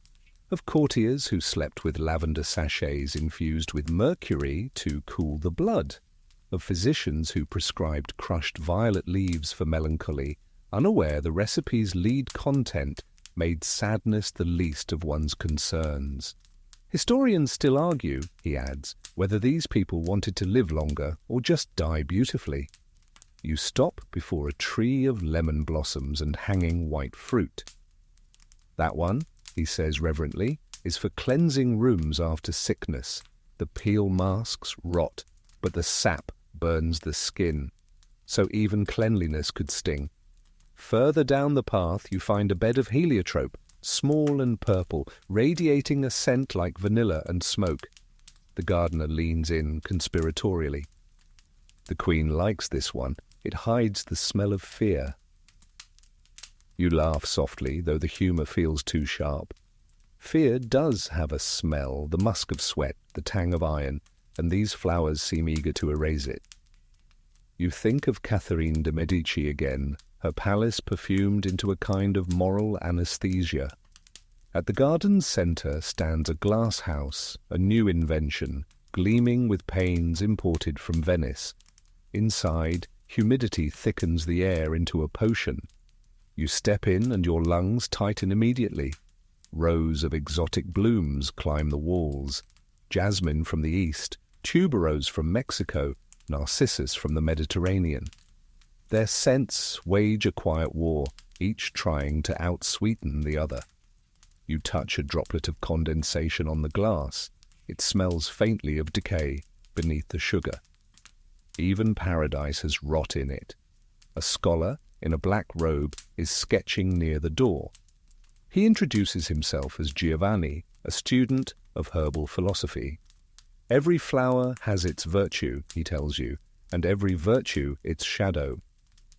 of courtiers who slept with lavender sachets infused with mercury to cool the blood. of physicians who prescribed crushed violet leaves for melancholy, unaware the recipe's lead content made sadness the least of one's concerns. Historians still argue, he adds, whether these people wanted to live longer or just die beautifully. You stop before a tree of lemon blossoms and hanging white fruit. That one, he says reverently, is for cleansing rooms after sickness. The peel masks rot, but the sap burns the skin, so even cleanliness could sting. Further down the path you find a bed of heliotrope, small and purple, radiating a scent like vanilla and smoke. The gardener leans in conspiratorially. The queen likes this one. It hides the smell of fear. You laugh softly, though the humour feels too sharp. Fear does have a smell, the musk of sweat, the tang of iron, and these flowers seem eager to erase it. You think of Catherine de' Medici again, her palace perfumed into a kind of moral anesthesia. At the garden's centre stands a glass house, a new invention, gleaming with panes imported from Venice. Inside, humidity thickens the air into a potion. You step in and your lungs tighten immediately. Rows of exotic blooms climb the walls. Jasmine from the east, tuberose from Mexico, narcissus from the Mediterranean. Their scents wage a quiet war, each trying to outsweeten the other. You touch a droplet of condensation on the glass. It smells faintly of decay beneath the sugar. Even paradise has rot in it. A scholar in a black robe is sketching near the door. He introduces himself as Giovanni, a student of herbal philosophy. Every flower has its virtue, he tells you, and every virtue its shadow.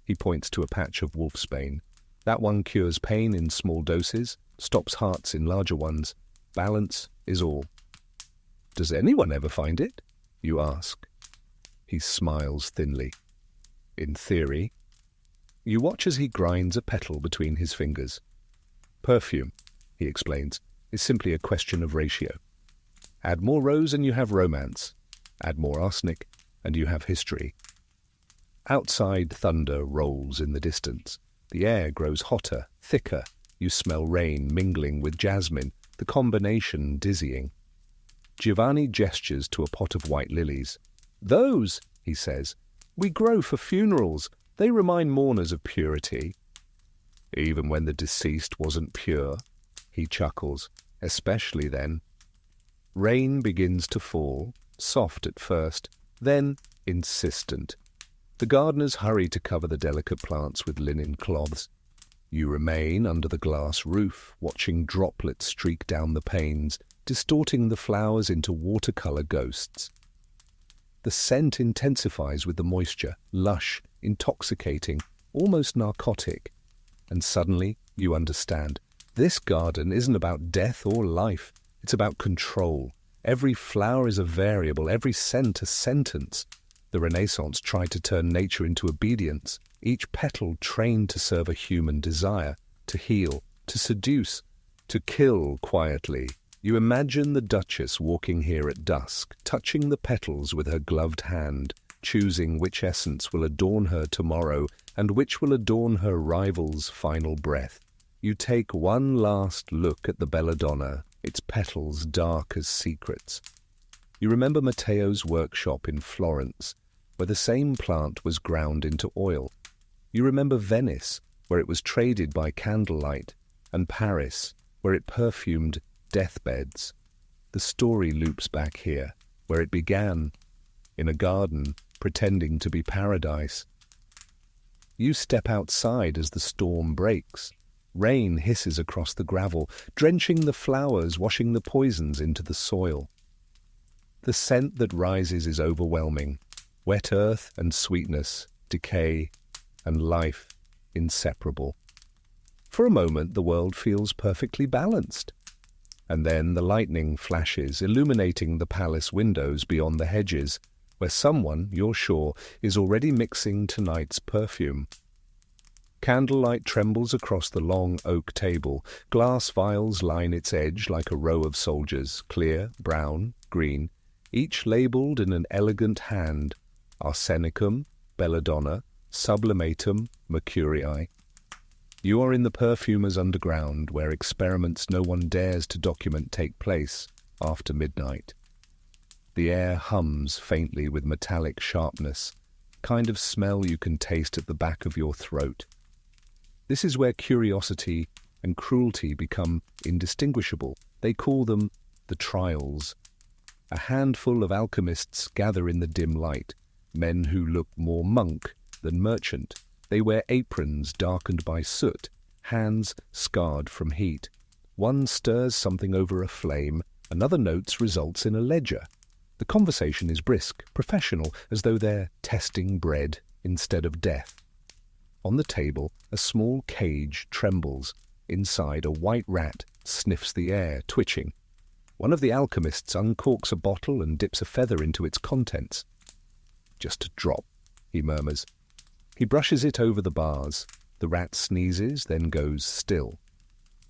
He points to a patch of wolfsbane. That one cures pain in small doses, stops hearts in larger ones. Balance is all. Does anyone ever find it? You ask. He smiles thinly. In theory. You watch as he grinds a petal between his fingers. Perfume, he explains, is simply a question of ratio. Add more rose and you have romance. Add more arsenic and you have history. Outside, thunder rolls in the distance. The air grows hotter, thicker. You smell rain mingling with jasmine, the combination dizzying. Giovanni gestures to a pot of white lilies. Those, he says, we grow for funerals. They remind mourners of purity. Even when the deceased wasn't pure, he chuckles, especially then. Rain begins to fall, soft at first, then insistent. The gardeners hurry to cover the delicate plants with linen cloths. You remain under the glass roof, watching droplets streak down the panes, distorting the flowers into watercolour ghosts. The scent intensifies with the moisture, lush, intoxicating, almost narcotic. And suddenly you understand. This garden isn't about death or life. It's about control. Every flower is a variable, every scent a sentence. The Renaissance tried to turn nature into obedience, each petal trained to serve a human desire, to heal, to seduce, to kill quietly. You imagine the Duchess walking here at dusk, touching the petals with her gloved hand, choosing which essence will adorn her tomorrow and which will adorn her rival's final breath. You take one last look at the belladonna, its petals dark as secrets. You remember Matteo's workshop in Florence, where the same plant was ground into oil. You remember Venice, where it was traded by candlelight, and Paris, where it perfumed deathbeds. The story loops back here, where it began, in a garden, pretending to be paradise. You step outside as the storm breaks. Rain hisses across the gravel, drenching the flowers, washing the poisons into the soil. The scent that rises is overwhelming. Wet earth and sweetness, decay and life, inseparable. For a moment the world feels perfectly balanced. And then the lightning flashes, illuminating the palace windows beyond the hedges, where someone, you're sure, is already mixing tonight's perfume. Candlelight trembles across the long oak table. Glass vials line its edge like a row of soldiers, clear, brown, green, each labelled in an elegant hand. arsenicum, belladonna, sublimatum, mercurii. You are in the perfumer's underground, where experiments no one dares to document take place after midnight. The air hums faintly with metallic sharpness, kind of smell you can taste at the back of your throat. This is where curiosity and cruelty become indistinguishable. They call them the trials. A handful of alchemists gather in the dim light, men who look more monk than merchant. They wear aprons darkened by soot, hands scarred from heat. One stirs something over a flame, another notes results in a ledger. The conversation is brisk, professional, as though they're testing bread instead of death. On the table, a small cage trembles. Inside, a white rat sniffs the air, twitching. One of the alchemists uncorks a bottle and dips a feather into its contents. "Just a drop," he murmurs. He brushes it over the bars. The rat sneezes, then goes still.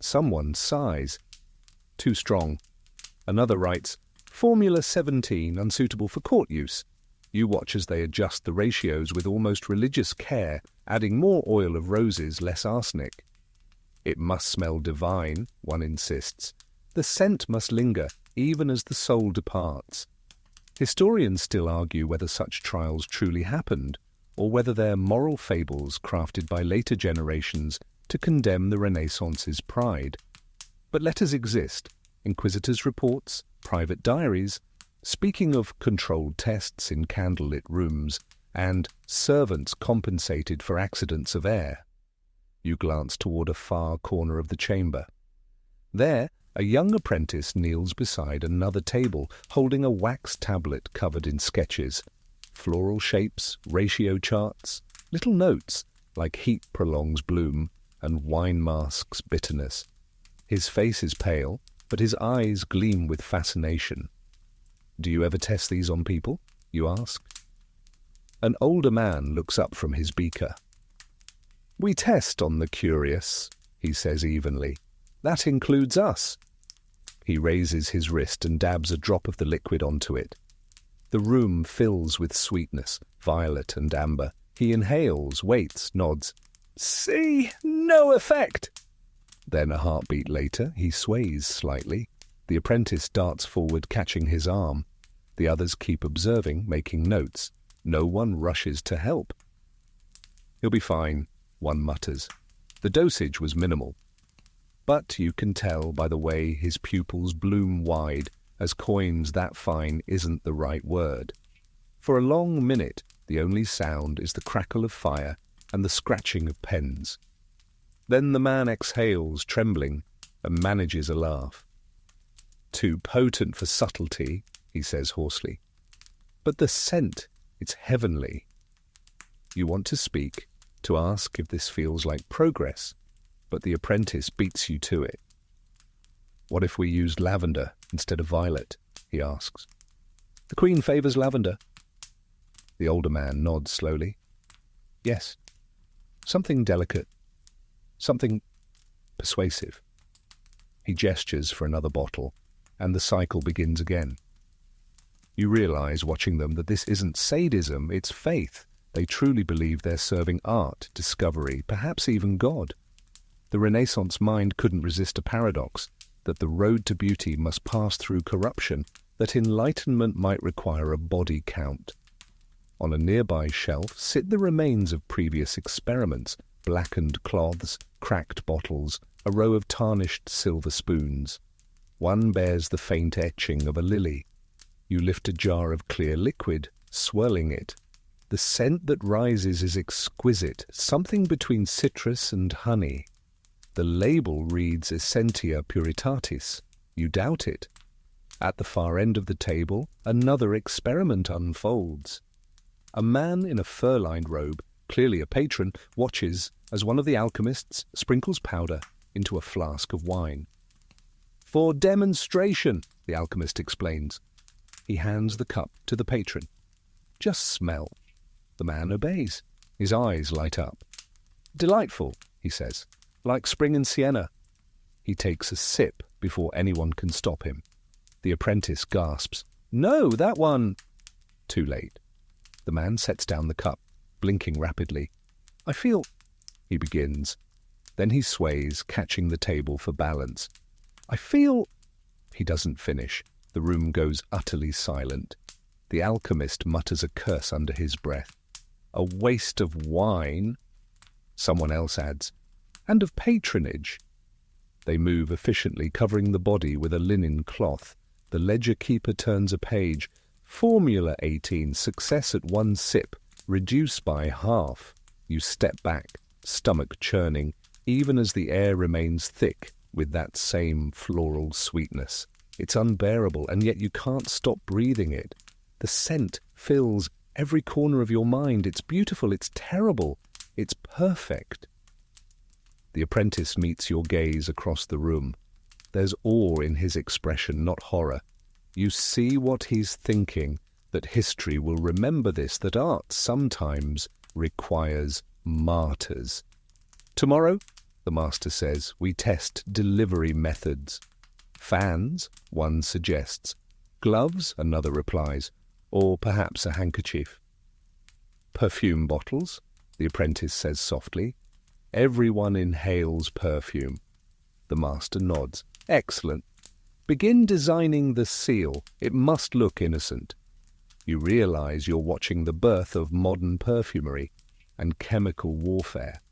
Someone sighs. "Too strong." Another writes, "Formula 17, unsuitable for court use." You watch as they adjust the ratios with almost religious care, adding more oil of roses, less arsenic. "It must smell divine," one insists. "The scent must linger, even as the soul departs." Historians still argue whether such trials truly happened, or whether they're moral fables crafted by later generations to condemn the Renaissance's pride. But letters exist, inquisitors' reports, private diaries, speaking of controlled tests in candlelit rooms, and servants compensated for accidents of air. You glance toward a far corner of the chamber. There, a young apprentice kneels beside another table, holding a wax tablet covered in sketches. Floral shapes, ratio charts, little notes like heat prolongs bloom and wine masks bitterness. His face is pale, but his eyes gleam with fascination. "Do you ever test these on people?" you ask. An older man looks up from his beaker. "We test on the curious," he says evenly. "That includes us." He raises his wrist and dabs a drop of the liquid onto it. The room fills with sweetness, violet and amber. He inhales, waits, nods. "See? No effect!" Then a heartbeat later, he sways slightly. The apprentice darts forward, catching his arm. The others keep observing, making notes. No one rushes to help. "He'll be fine," one mutters. The dosage was minimal. But you can tell by the way his pupils bloom wide, as coins that fine isn't the right word. For a long minute, the only sound is the crackle of fire and the scratching of pens. Then the man exhales, trembling, and manages a laugh. "Too potent for subtlety," he says hoarsely. "But the scent, it's heavenly." You want to speak, to ask if this feels like progress, but the apprentice beats you to it. "What if we used lavender instead of violet?" he asks. "The Queen favors lavender." The older man nods slowly. "Yes. Something delicate. Something persuasive." He gestures for another bottle, and the cycle begins again. You realize, watching them, that this isn't sadism, it's faith. They truly believe they're serving art, discovery, perhaps even God. The Renaissance mind couldn't resist a paradox, that the road to beauty must pass through corruption, that enlightenment might require a body count. On a nearby shelf sit the remains of previous experiments, blackened cloths, cracked bottles, a row of tarnished silver spoons. One bears the faint etching of a lily. You lift a jar of clear liquid, swirling it. The scent that rises is exquisite, something between citrus and honey. The label reads Essentia Puritatis. You doubt it. At the far end of the table, another experiment unfolds. A man in a fur-lined robe, clearly a patron, watches as one of the alchemists sprinkles powder into a flask of wine. "For demonstration," the alchemist explains. He hands the cup to the patron. "Just smell." The man obeys. His eyes light up. "Delightful," he says. "Like spring in Siena." He takes a sip before anyone can stop him. The apprentice gasps, "No, that one!" Too late. The man sets down the cup, blinking rapidly. "I feel—" he begins. Then he sways, catching the table for balance. "I feel—" He doesn't finish. The room goes utterly silent. The alchemist mutters a curse under his breath. "A waste of wine," someone else adds, "and of patronage." They move efficiently, covering the body with a linen cloth. The ledger keeper turns a page. "Formula 18, success at 1 sip, reduce by half." You step back, stomach churning, even as the air remains thick with that same floral sweetness. It's unbearable, and yet you can't stop breathing it. The scent fills every corner of your mind. It's beautiful, it's terrible, it's perfect. The apprentice meets your gaze across the room. There's awe in his expression, not horror. You see what he's thinking, that history will remember this, that art sometimes requires martyrs. "Tomorrow," the master says, "we test delivery methods." "Fans," one suggests. "Gloves," another replies. "Or perhaps a handkerchief." "Perfume bottles," the apprentice says softly. Everyone inhales perfume. The master nods. "Excellent. Begin designing the seal. It must look innocent." You realize you're watching the birth of modern perfumery and chemical warfare.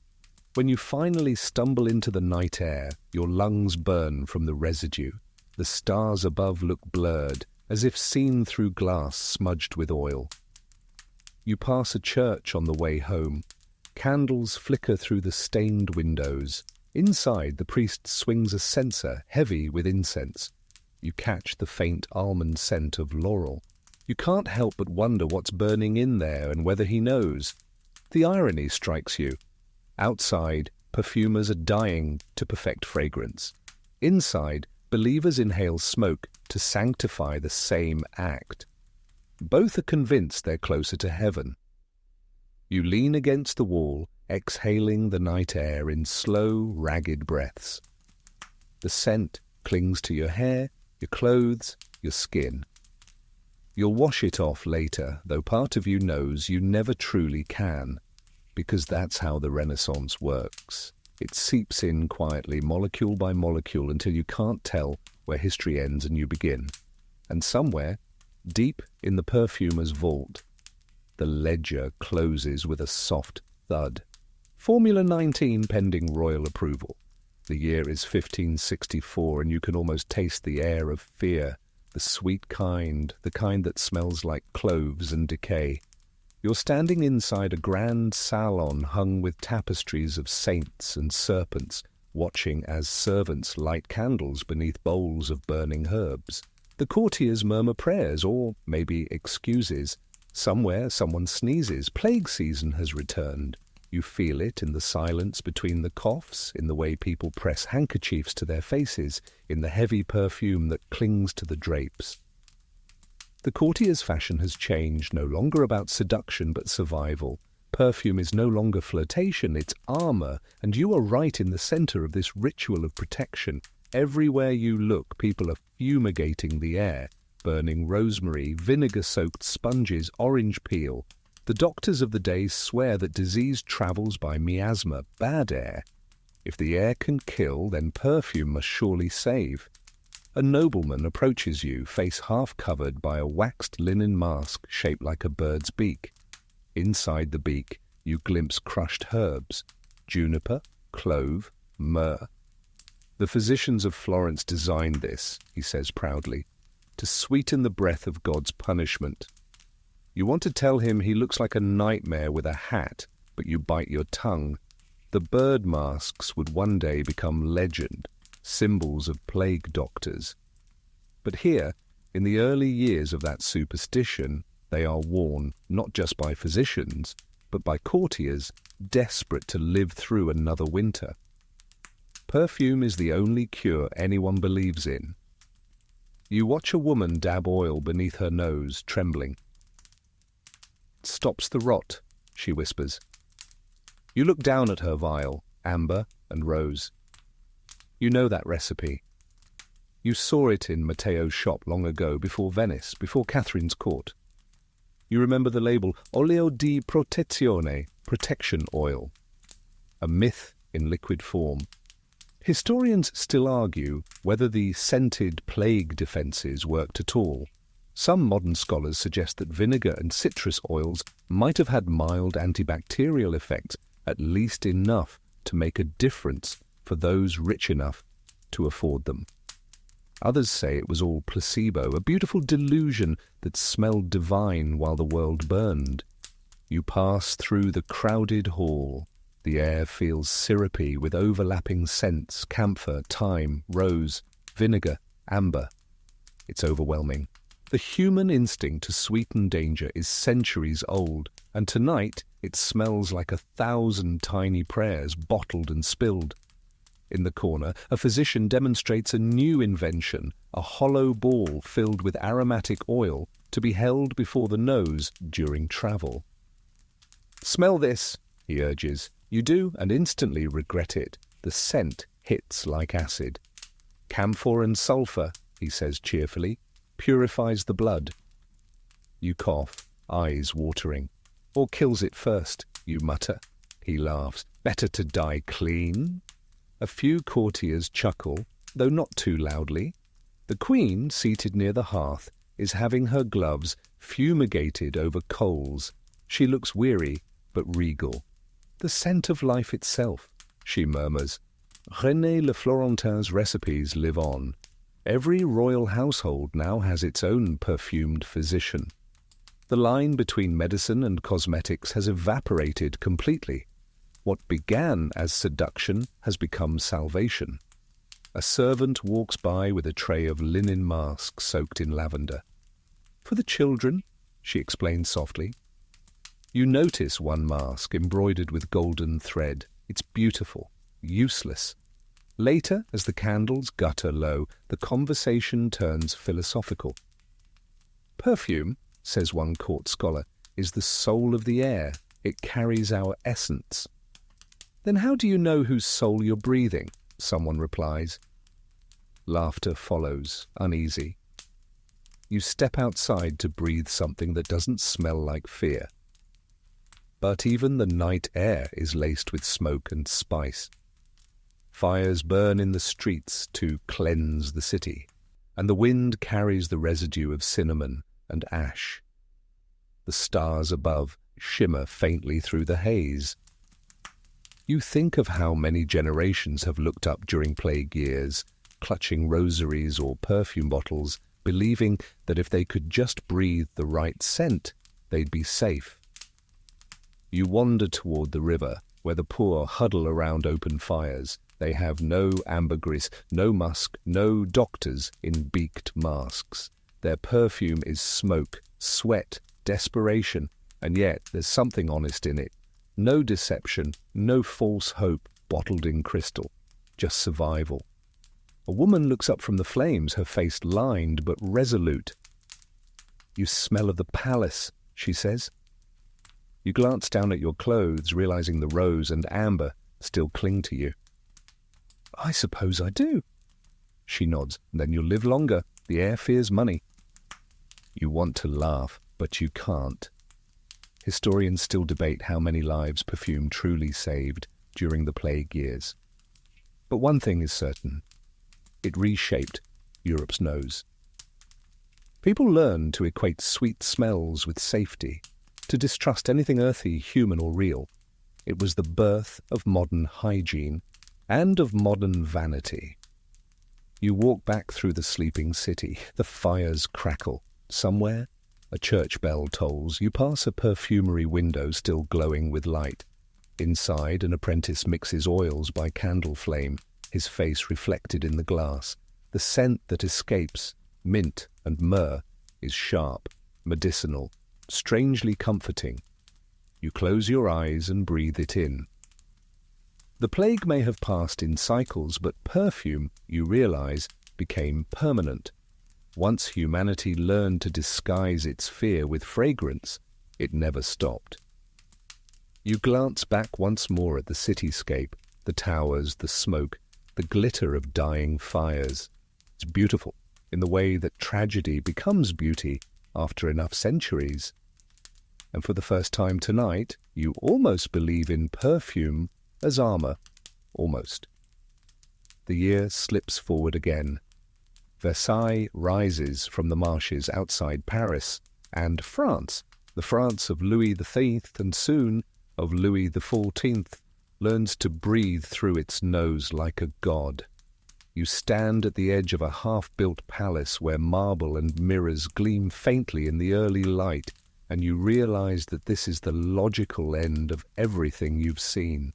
When you finally stumble into the night air, your lungs burn from the residue. The stars above look blurred, as if seen through glass smudged with oil. You pass a church on the way home. Candles flicker through the stained windows. Inside, the priest swings a censer heavy with incense. You catch the faint almond scent of laurel. You can't help but wonder what's burning in there and whether he knows. The irony strikes you. Outside, perfumers are dying to perfect fragrance. Inside, believers inhale smoke to sanctify the same act. Both are convinced they're closer to heaven. You lean against the wall, exhaling the night air in slow, ragged breaths. The scent clings to your hair, your clothes, your skin. You'll wash it off later, though part of you knows you never truly can, because that's how the Renaissance works. It seeps in quietly, molecule by molecule, until you can't tell where history ends and you begin. And somewhere, deep in the perfumer's vault, the ledger closes with a soft thud. Formula 19 pending royal approval. The year is 1564, and you can almost taste the air of fear, the sweet kind, the kind that smells like cloves and decay. You're standing inside a grand salon hung with tapestries of saints and serpents, watching as servants light candles beneath bowls of burning herbs. The courtiers murmur prayers, or maybe excuses. Somewhere someone sneezes. Plague season has returned. You feel it in the silence between the coughs, in the way people press handkerchiefs to their faces, in the heavy perfume that clings to the drapes. The courtier's fashion has changed, no longer about seduction but survival. Perfume is no longer flirtation, it's armor, and you are right in the center of this ritual of protection. Everywhere you look, people are fumigating the air, burning rosemary, vinegar-soaked sponges, orange peel. The doctors of the day swear that disease travels by miasma, bad air. If the air can kill, then perfume must surely save. A nobleman approaches you, face half covered by a waxed linen mask shaped like a bird's beak. Inside the beak, you glimpse crushed herbs, juniper, clove, myrrh. The physicians of Florence designed this, he says proudly, to sweeten the breath of God's punishment. You want to tell him he looks like a nightmare with a hat, but you bite your tongue. The bird masks would one day become legend, symbols of plague doctors. But here, in the early years of that superstition, they are worn not just by physicians, but by courtiers desperate to live through another winter. Perfume is the only cure anyone believes in. You watch a woman dab oil beneath her nose, trembling. "It stops the rot," she whispers. You look down at her vial, amber and rose. You know that recipe. You saw it in Matteo's shop long ago, before Venice, before Catherine's court. You remember the label, oleo di protezione, protection oil. A myth in liquid form. Historians still argue whether the scented plague defences worked at all. Some modern scholars suggest that vinegar and citrus oils might have had mild antibacterial effects, at least enough to make a difference for those rich enough to afford them. Others say it was all placebo, a beautiful delusion that smelled divine while the world burned. You pass through the crowded hall. The air feels syrupy with overlapping scents, camphor, thyme, rose, vinegar, amber. It's overwhelming. The human instinct to sweeten danger is centuries old, and tonight it smells like 1,000 tiny prayers bottled and spilled. In the corner, a physician demonstrates a new invention, a hollow ball filled with aromatic oil to be held before the nose during travel. "Smell this," he urges. You do, and instantly regret it. The scent hits like acid. "Camphor and sulphur," he says cheerfully, "purifies the blood." You cough, eyes watering. "Or kills it first," you mutter. He laughs. "Better to die clean." A few courtiers chuckle, though not too loudly. The Queen, seated near the hearth, is having her gloves fumigated over coals. She looks weary, but regal. "The scent of life itself," she murmurs. René Le Florentin's recipes live on. Every royal household now has its own perfumed physician. The line between medicine and cosmetics has evaporated completely. What began as seduction has become salvation. A servant walks by with a tray of linen masks soaked in lavender. "For the children," she explains softly. You notice one mask embroidered with golden thread. It's beautiful, useless. Later, as the candles gutter low, the conversation turns philosophical. "Perfume," says one court scholar, "is the soul of the air. It carries our essence." "Then how do you know whose soul you're breathing?" someone replies. Laughter follows, uneasy. You step outside to breathe something that doesn't smell like fear. But even the night air is laced with smoke and spice. Fires burn in the streets to cleanse the city, and the wind carries the residue of cinnamon and ash. The stars above shimmer faintly through the haze. You think of how many generations have looked up during plague years, clutching rosaries or perfume bottles, believing that if they could just breathe the right scent, they'd be safe. You wander toward the river, where the poor huddle around open fires. They have no ambergris, no musk, no doctors in beaked masks. Their perfume is smoke, sweat, desperation, and yet there's something honest in it. No deception, no false hope bottled in crystal, just survival. A woman looks up from the flames, her face lined but resolute. "You smell of the palace," she says. You glance down at your clothes, realizing the rose and amber still cling to you. "I suppose I do." She nods. "Then you'll live longer. The air fears money." You want to laugh, but you can't. Historians still debate how many lives perfume truly saved during the plague years. But one thing is certain. It reshaped Europe's nose. People learned to equate sweet smells with safety, to distrust anything earthy, human or real. It was the birth of modern hygiene and of modern vanity. You walk back through the sleeping city. The fires crackle. Somewhere, a church bell tolls. You pass a perfumery window still glowing with light. Inside, an apprentice mixes oils by candle flame, his face reflected in the glass. The scent that escapes, mint and myrrh, is sharp, medicinal, strangely comforting. You close your eyes and breathe it in. The plague may have passed in cycles, but perfume, you realize, became permanent. Once humanity learned to disguise its fear with fragrance, it never stopped. You glance back once more at the cityscape, the towers, the smoke, the glitter of dying fires. It's beautiful, in the way that tragedy becomes beauty after enough centuries. And for the first time tonight, you almost believe in perfume as armor. Almost. The year slips forward again. Versailles rises from the marshes outside Paris, and France, the France of Louis XIII and soon of Louis XIV, learns to breathe through its nose like a god. You stand at the edge of a half-built palace where marble and mirrors gleam faintly in the early light, and you realize that this is the logical end of everything you've seen.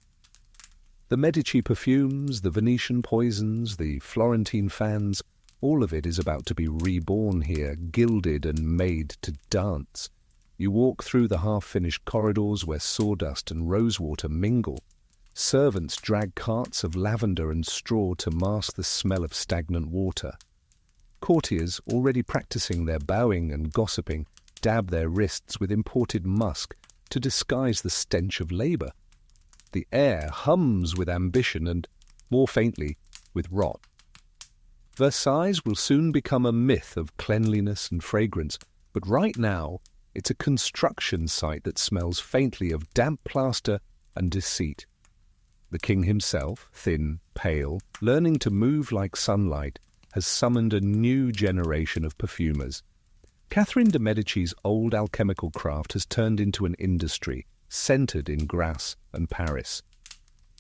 The Medici perfumes, the Venetian poisons, the Florentine fans, all of it is about to be reborn here, gilded and made to dance. You walk through the half-finished corridors where sawdust and rosewater mingle. Servants drag carts of lavender and straw to mask the smell of stagnant water. Courtiers, already practicing their bowing and gossiping, dab their wrists with imported musk to disguise the stench of labor. The air hums with ambition and, more faintly, with rot. Versailles will soon become a myth of cleanliness and fragrance, but right now it's a construction site that smells faintly of damp plaster and deceit. The king himself, thin, pale, learning to move like sunlight, has summoned a new generation of perfumers. Catherine de' Medici's old alchemical craft has turned into an industry, centered in Grasse and Paris.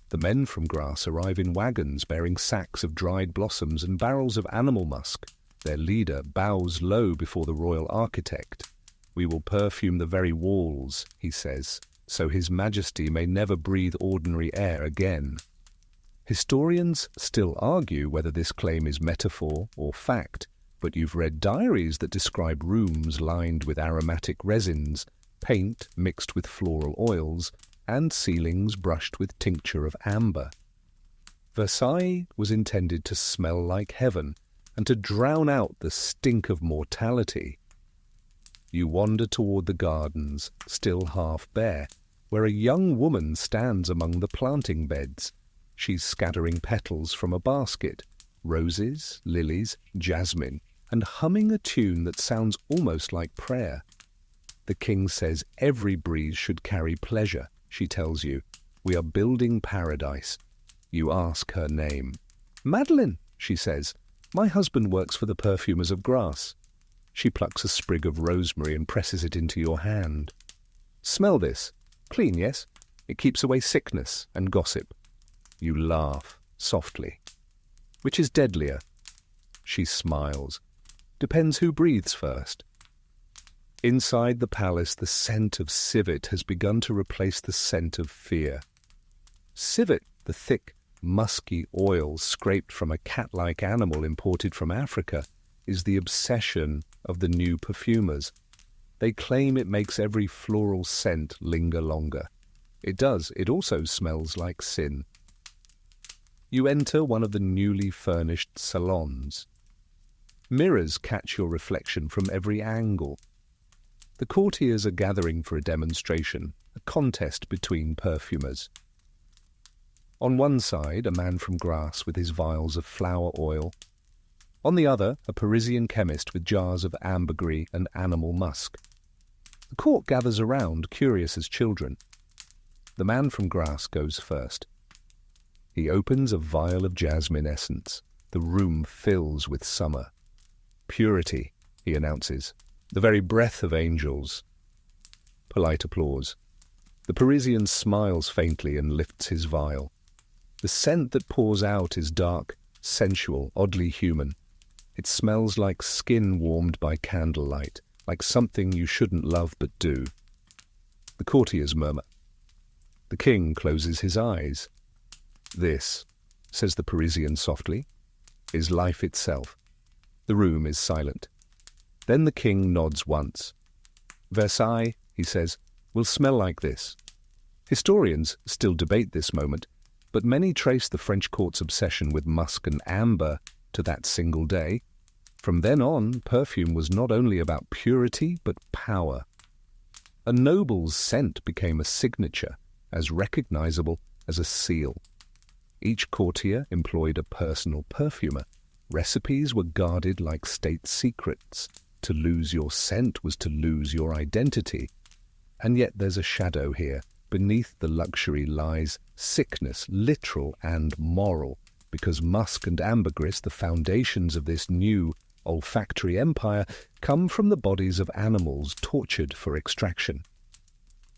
The men from Grasse arrive in wagons bearing sacks of dried blossoms and barrels of animal musk. Their leader bows low before the royal architect. "We will perfume the very walls," he says, "so His Majesty may never breathe ordinary air again." Historians still argue whether this claim is metaphor or fact, but you've read diaries that describe rooms lined with aromatic resins, paint mixed with floral oils, and ceilings brushed with tincture of amber. Versailles was intended to smell like heaven and to drown out the stink of mortality. You wander toward the gardens, still half bare, where a young woman stands among the planting beds. She's scattering petals from a basket, roses, lilies, jasmine, and humming a tune that sounds almost like prayer. The king says every breeze should carry pleasure, she tells you. We are building paradise. You ask her name. "Madeleine," she says. "My husband works for the perfumers of Grasse." She plucks a sprig of rosemary and presses it into your hand. "Smell this. Clean, yes? It keeps away sickness and gossip." You laugh, softly. "Which is deadlier?" She smiles. "Depends who breathes first." Inside the palace, the scent of civet has begun to replace the scent of fear. Civet, the thick, musky oil scraped from a cat-like animal imported from Africa, is the obsession of the new perfumers. They claim it makes every floral scent linger longer. It does. It also smells like sin. You enter one of the newly furnished salons. Mirrors catch your reflection from every angle. The courtiers are gathering for a demonstration, a contest between perfumers. On one side, a man from Grasse with his vials of flower oil. On the other, a Parisian chemist with jars of ambergris and animal musk. The court gathers around, curious as children. The man from Grasse goes first. He opens a vial of jasmine essence. The room fills with summer. "Purity," he announces. "The very breath of angels." Polite applause. The Parisian smiles faintly and lifts his vial. The scent that pours out is dark, sensual, oddly human. It smells like skin warmed by candlelight, like something you shouldn't love but do. The courtiers murmur. The king closes his eyes. "This," says the Parisian softly, "is life itself." The room is silent. Then the king nods once. "Versailles," he says, "will smell like this." Historians still debate this moment, but many trace the French court's obsession with musk and amber to that single day. From then on, perfume was not only about purity, but power. A noble's scent became a signature, as recognizable as a seal. Each courtier employed a personal perfumer. Recipes were guarded like state secrets. To lose your scent was to lose your identity. And yet there's a shadow here. Beneath the luxury lies sickness, literal and moral, because musk and ambergris, the foundations of this new olfactory empire, come from the bodies of animals tortured for extraction.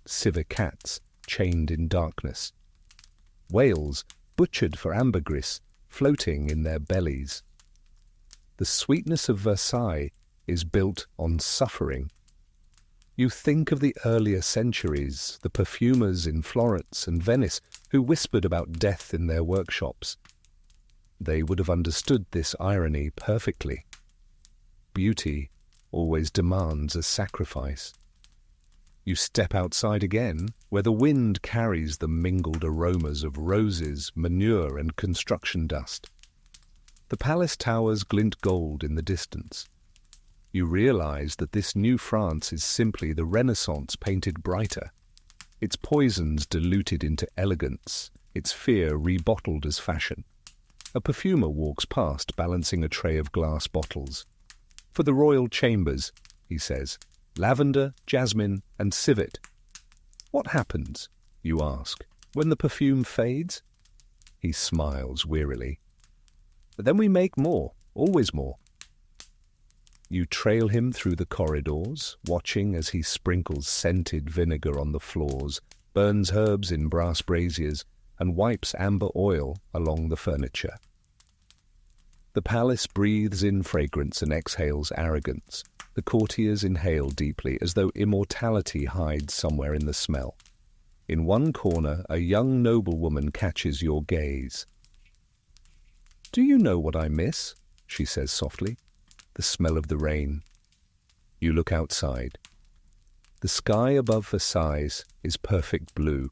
Civet cats chained in darkness. Whales butchered for ambergris, floating in their bellies. The sweetness of Versailles is built on suffering. You think of the earlier centuries, the perfumers in Florence and Venice who whispered about death in their workshops. They would have understood this irony perfectly. Beauty always demands a sacrifice. You step outside again, where the wind carries the mingled aromas of roses, manure, and construction dust. The palace towers glint gold in the distance. You realize that this new France is simply the Renaissance painted brighter, its poisons diluted into elegance, its fear rebottled as fashion. A perfumer walks past, balancing a tray of glass bottles. "For the royal chambers," he says, "lavender, jasmine, and civet." "What happens," you ask, "when the perfume fades?" He smiles wearily. "Then we make more, always more." You trail him through the corridors, watching as he sprinkles scented vinegar on the floors, burns herbs in brass braziers, and wipes amber oil along the furniture. The palace breathes in fragrance and exhales arrogance. The courtiers inhale deeply, as though immortality hides somewhere in the smell. In one corner, a young noblewoman catches your gaze. "Do you know what I miss?" she says softly. "The smell of the rain." You look outside. The sky above Versailles is perfect blue,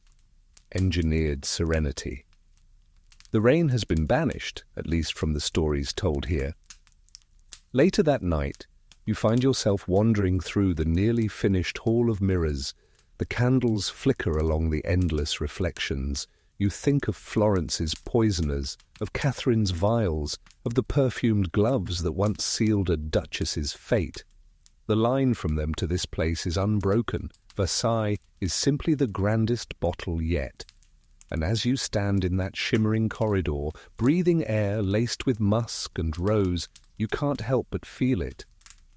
engineered serenity. The rain has been banished, at least from the stories told here. Later that night, you find yourself wandering through the nearly finished Hall of Mirrors. The candles flicker along the endless reflections. You think of Florence's poisoners, of Catherine's vials, of the perfumed gloves that once sealed a duchess's fate. The line from them to this place is unbroken. Versailles is simply the grandest bottle yet. And as you stand in that shimmering corridor, breathing air laced with musk and rose, you can't help but feel it.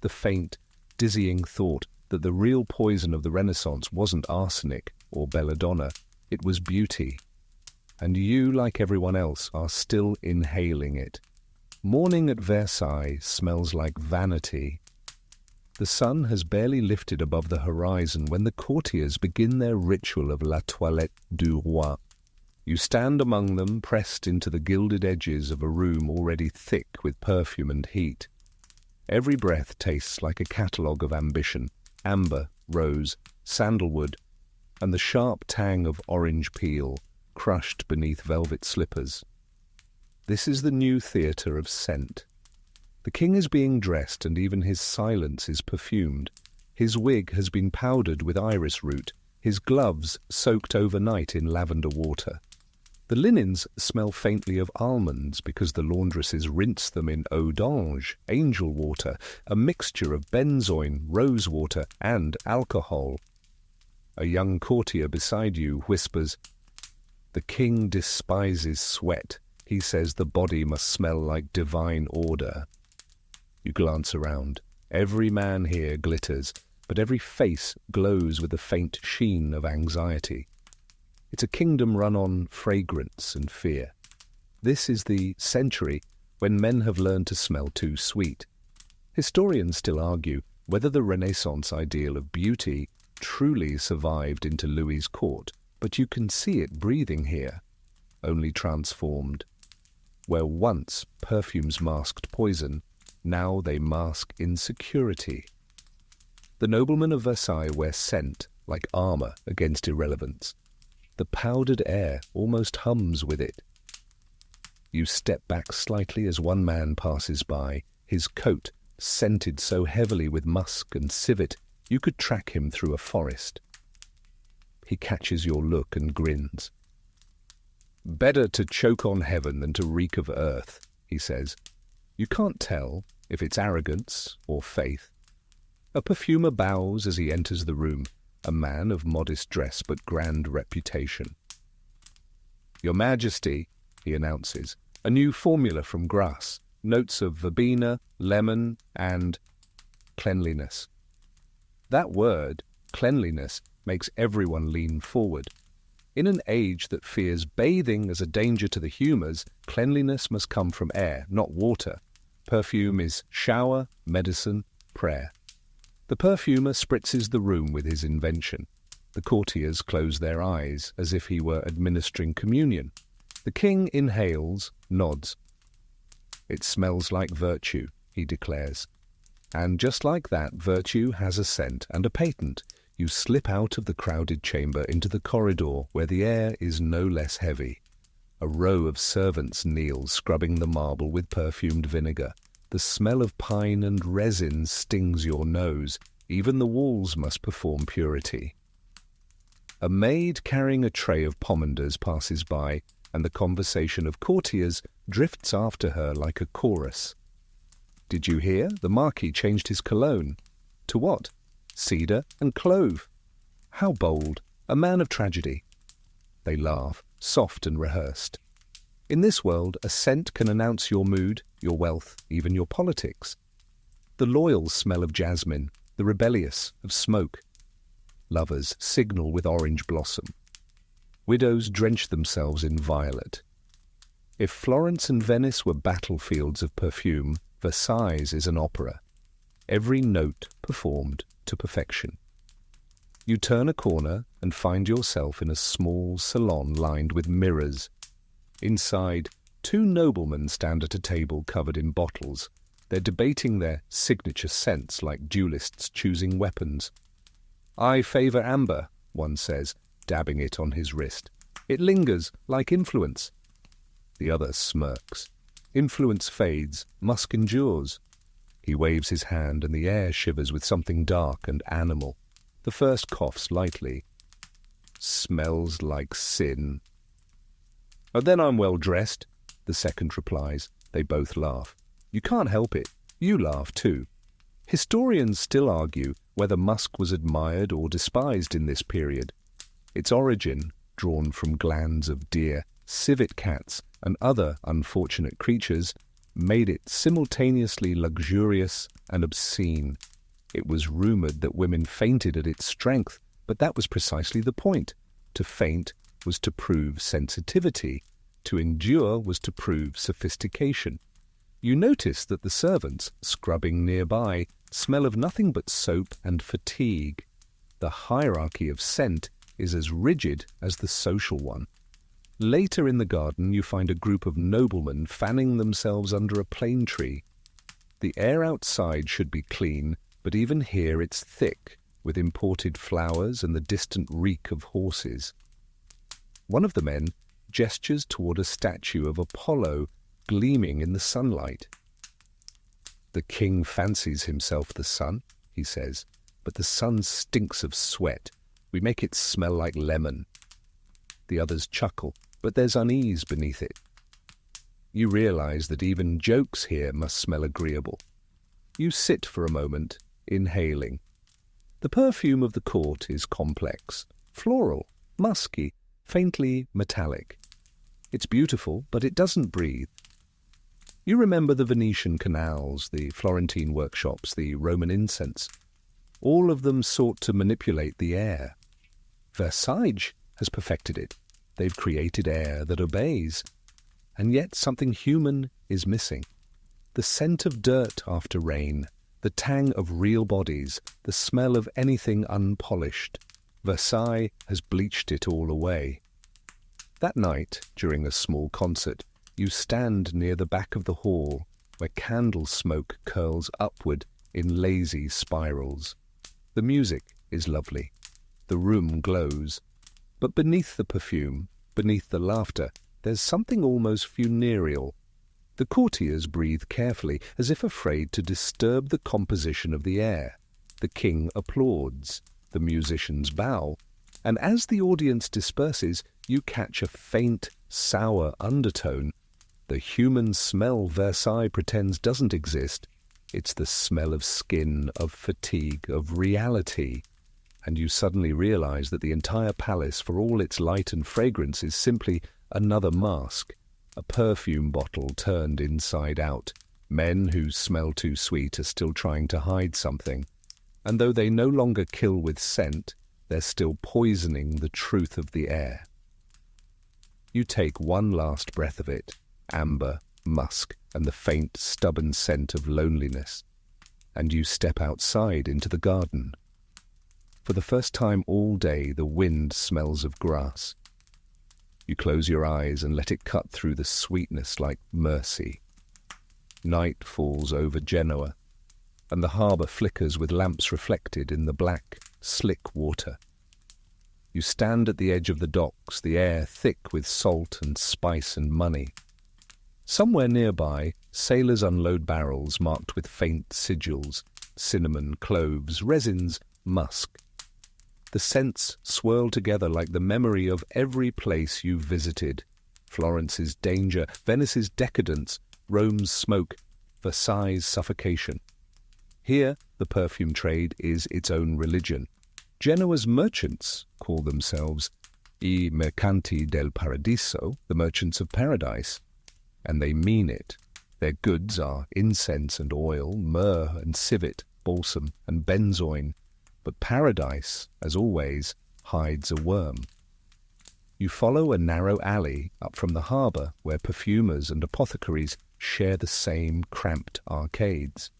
The faint, dizzying thought that the real poison of the Renaissance wasn't arsenic or belladonna, it was beauty. And you, like everyone else, are still inhaling it. Morning at Versailles smells like vanity. The sun has barely lifted above the horizon when the courtiers begin their ritual of la toilette du roi. You stand among them, pressed into the gilded edges of a room already thick with perfume and heat. Every breath tastes like a catalogue of ambition: amber, rose, sandalwood, and the sharp tang of orange peel, crushed beneath velvet slippers. This is the new theatre of scent. The king is being dressed, and even his silence is perfumed. His wig has been powdered with iris root, his gloves soaked overnight in lavender water. The linens smell faintly of almonds because the laundresses rinse them in eau d'ange, angel water, a mixture of benzoin, rose water, and alcohol. A young courtier beside you whispers, "The king despises sweat. He says the body must smell like divine order." You glance around. Every man here glitters, but every face glows with a faint sheen of anxiety. It's a kingdom run on fragrance and fear. This is the century when men have learned to smell too sweet. Historians still argue whether the Renaissance ideal of beauty truly survived into Louis's court, but you can see it breathing here, only transformed. Where once perfumes masked poison, now they mask insecurity. The noblemen of Versailles wear scent like armor against irrelevance. The powdered air almost hums with it. You step back slightly as one man passes by, his coat scented so heavily with musk and civet you could track him through a forest. He catches your look and grins. "Better to choke on heaven than to reek of earth," he says. You can't tell if it's arrogance or faith. A perfumer bows as he enters the room. a man of modest dress but grand reputation. "Your Majesty," he announces, "a new formula from Grasse, notes of verbena, lemon, and cleanliness." That word, cleanliness, makes everyone lean forward. In an age that fears bathing as a danger to the humours, cleanliness must come from air, not water. Perfume is shower, medicine, prayer. The perfumer spritzes the room with his invention. The courtiers close their eyes as if he were administering communion. The king inhales, nods. "It smells like virtue," he declares. And just like that, virtue has a scent and a patent. You slip out of the crowded chamber into the corridor where the air is no less heavy. A row of servants kneel, scrubbing the marble with perfumed vinegar. The smell of pine and resin stings your nose. Even the walls must perform purity. A maid carrying a tray of pomanders passes by, and the conversation of courtiers drifts after her like a chorus. "Did you hear? The Marquis changed his cologne." "To what?" "Cedar and clove." "How bold! A man of tragedy." They laugh, soft and rehearsed. In this world, a scent can announce your mood, your wealth, even your politics. The loyal smell of jasmine, the rebellious of smoke. Lovers signal with orange blossom. Widows drench themselves in violet. If Florence and Venice were battlefields of perfume, Versailles is an opera. Every note performed to perfection. You turn a corner and find yourself in a small salon lined with mirrors. Inside, two noblemen stand at a table covered in bottles. They're debating their signature scents like duelists choosing weapons. "I favour amber," one says, dabbing it on his wrist. "It lingers like influence." The other smirks. "Influence fades, musk endures." He waves his hand and the air shivers with something dark and animal. The first coughs lightly. "Smells like sin." "Oh, then I'm well dressed," the second replies. They both laugh. You can't help it. You laugh too. Historians still argue whether musk was admired or despised in this period. Its origin, drawn from glands of deer, civet cats, and other unfortunate creatures, made it simultaneously luxurious and obscene. It was rumoured that women fainted at its strength, but that was precisely the point. To faint was to prove sensitivity. To endure was to prove sophistication. You notice that the servants, scrubbing nearby, smell of nothing but soap and fatigue. The hierarchy of scent is as rigid as the social one. Later in the garden you find a group of noblemen fanning themselves under a plane tree. The air outside should be clean, but even here it's thick, with imported flowers and the distant reek of horses. One of the men gestures toward a statue of Apollo gleaming in the sunlight. "The king fancies himself the sun," he says, "but the sun stinks of sweat. We make it smell like lemon." The others chuckle, but there's unease beneath it. You realize that even jokes here must smell agreeable. You sit for a moment, inhaling. The perfume of the court is complex, floral, musky, faintly metallic. It's beautiful, but it doesn't breathe. You remember the Venetian canals, the Florentine workshops, the Roman incense. All of them sought to manipulate the air. Versailles has perfected it. They've created air that obeys. And yet something human is missing. The scent of dirt after rain, the tang of real bodies, the smell of anything unpolished. Versailles has bleached it all away. That night, during a small concert, you stand near the back of the hall, where candle smoke curls upward in lazy spirals. The music is lovely. The room glows. But beneath the perfume, beneath the laughter, there's something almost funereal. The courtiers breathe carefully, as if afraid to disturb the composition of the air. The king applauds. The musicians bow. And as the audience disperses, you catch a faint, sour undertone. The human smell Versailles pretends doesn't exist. It's the smell of skin, of fatigue, of reality. and you suddenly realize that the entire palace, for all its light and fragrance, is simply another mask, a perfume bottle turned inside out. Men who smell too sweet are still trying to hide something, and though they no longer kill with scent, they're still poisoning the truth of the air. You take one last breath of it, amber, musk, and the faint, stubborn scent of loneliness, and you step outside into the garden. For the first time all day, the wind smells of grass. You close your eyes and let it cut through the sweetness like mercy. Night falls over Genoa, and the harbour flickers with lamps reflected in the black, slick water. You stand at the edge of the docks, the air thick with salt and spice and money. Somewhere nearby, sailors unload barrels marked with faint sigils, cinnamon, cloves, resins, musk. The scents swirl together like the memory of every place you've visited. Florence's danger, Venice's decadence, Rome's smoke, Versailles' suffocation. Here, the perfume trade is its own religion. Genoa's merchants call themselves I Mercanti del Paradiso, the merchants of paradise, and they mean it. Their goods are incense and oil, myrrh and civet, balsam and benzoin, but paradise, as always, hides a worm. You follow a narrow alley up from the harbour where perfumers and apothecaries share the same cramped arcades.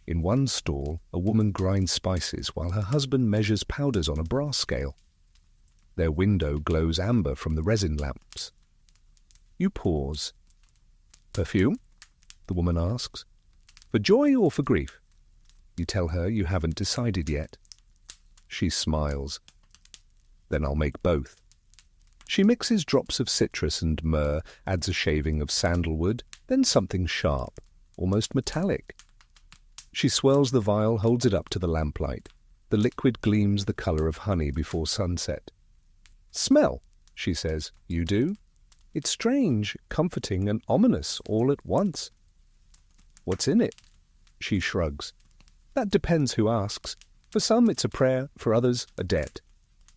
In one stall, a woman grinds spices while her husband measures powders on a brass scale. Their window glows amber from the resin lamps. You pause. "Perfume?" the woman asks. "For joy or for grief?" You tell her you haven't decided yet. She smiles. "Then I'll make both." She mixes drops of citrus and myrrh, adds a shaving of sandalwood, then something sharp, almost metallic. She swirls the vial, holds it up to the lamplight. The liquid gleams the colour of honey before sunset. "Smell," she says. "You do?" "It's strange, comforting and ominous all at once." "What's in it?" She shrugs. "That depends who asks. For some it's a prayer, for others a debt."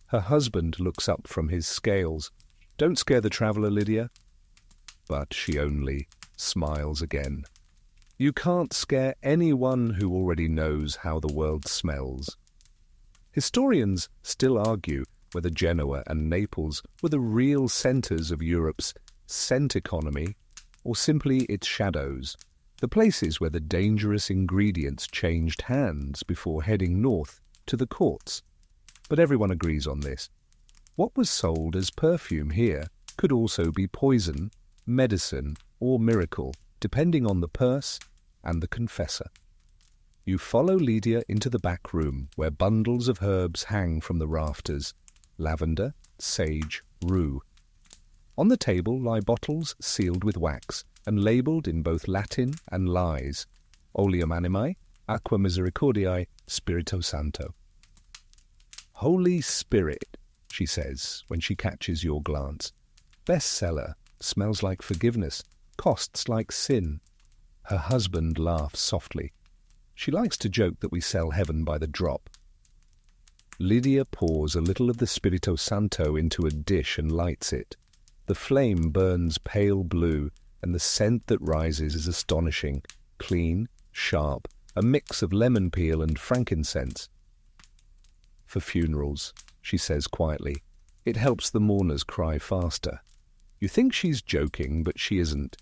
Her husband looks up from his scales. "Don't scare the traveller, Lydia." But she only smiles again. You can't scare anyone who already knows how the world smells. Historians still argue whether Genoa and Naples were the real centres of Europe's scent economy, or simply its shadows, the places where the dangerous ingredients changed hands before heading north to the courts. But everyone agrees on this. What was sold as perfume here could also be poison, medicine, or miracle, depending on the purse and the confessor. You follow Lydia into the back room, where bundles of herbs hang from the rafters: lavender, sage, rue. On the table lie bottles sealed with wax and labelled in both Latin and lies: Oleum animae, aqua misericordiae, Spirito Santo. "Holy Spirit," she says when she catches your glance. "Bestseller, smells like forgiveness, costs like sin." Her husband laughs softly. She likes to joke that we sell heaven by the drop. Lydia pours a little of the Spirito Santo into a dish and lights it. The flame burns pale blue, and the scent that rises is astonishing, clean, sharp, a mix of lemon peel and frankincense. "For funerals," she says quietly. "It helps the mourners cry faster." You think she's joking, but she isn't.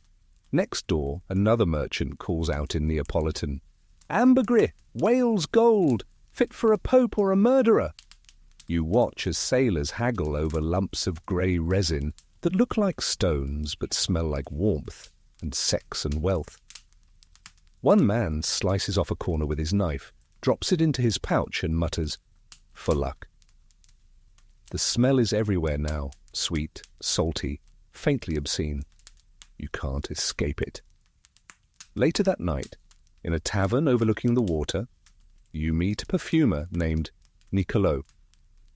Next door, another merchant calls out in Neapolitan, "Ambergris, Wales gold, fit for a pope or a murderer." You watch as sailors haggle over lumps of grey resin that look like stones but smell like warmth and sex and wealth. One man slices off a corner with his knife, drops it into his pouch and mutters, "For luck." The smell is everywhere now, sweet, salty, faintly obscene. You can't escape it. Later that night, in a tavern overlooking the water, you meet a perfumer named Niccolò.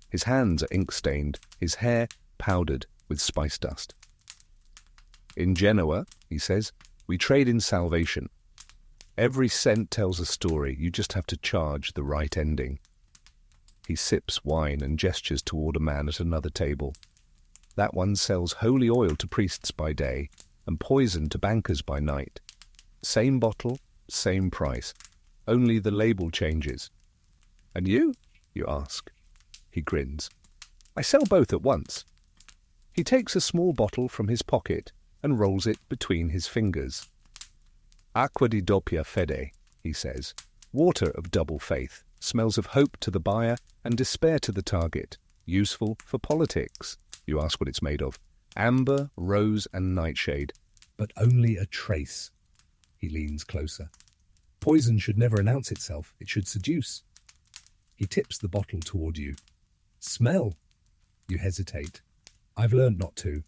His hands are ink-stained, his hair powdered with spice dust. "In Genoa," he says, "we trade in salvation. Every scent tells a story, you just have to charge the right ending." He sips wine and gestures toward a man at another table. That one sells holy oil to priests by day and poison to bankers by night. Same bottle, same price. Only the label changes. And you? You ask. He grins. I sell both at once. He takes a small bottle from his pocket and rolls it between his fingers. Acqua di doppia fede, he says. Water of double faith. Smells of hope to the buyer and despair to the target. Useful for politics. You ask what it's made of. Amber, rose and nightshade. But only a trace. He leans closer. Poison should never announce itself. It should seduce. He tips the bottle toward you. Smell. You hesitate. I've learned not to.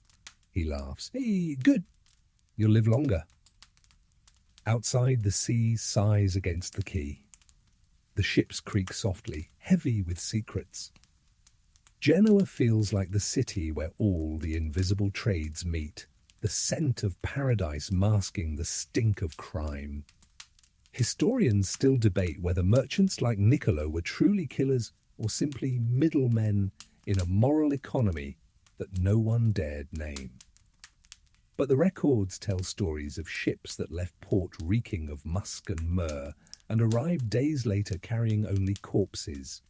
He laughs. Hey, good. You'll live longer. Outside, the sea sighs against the quay. The ships creak softly, heavy with secrets. Genoa feels like the city where all the invisible trades meet, the scent of paradise masking the stink of crime. Historians still debate whether merchants like Niccolo were truly killers or simply middlemen in a moral economy that no one dared name. But the records tell stories of ships that left port reeking of musk and myrrh and arrived days later carrying only corpses,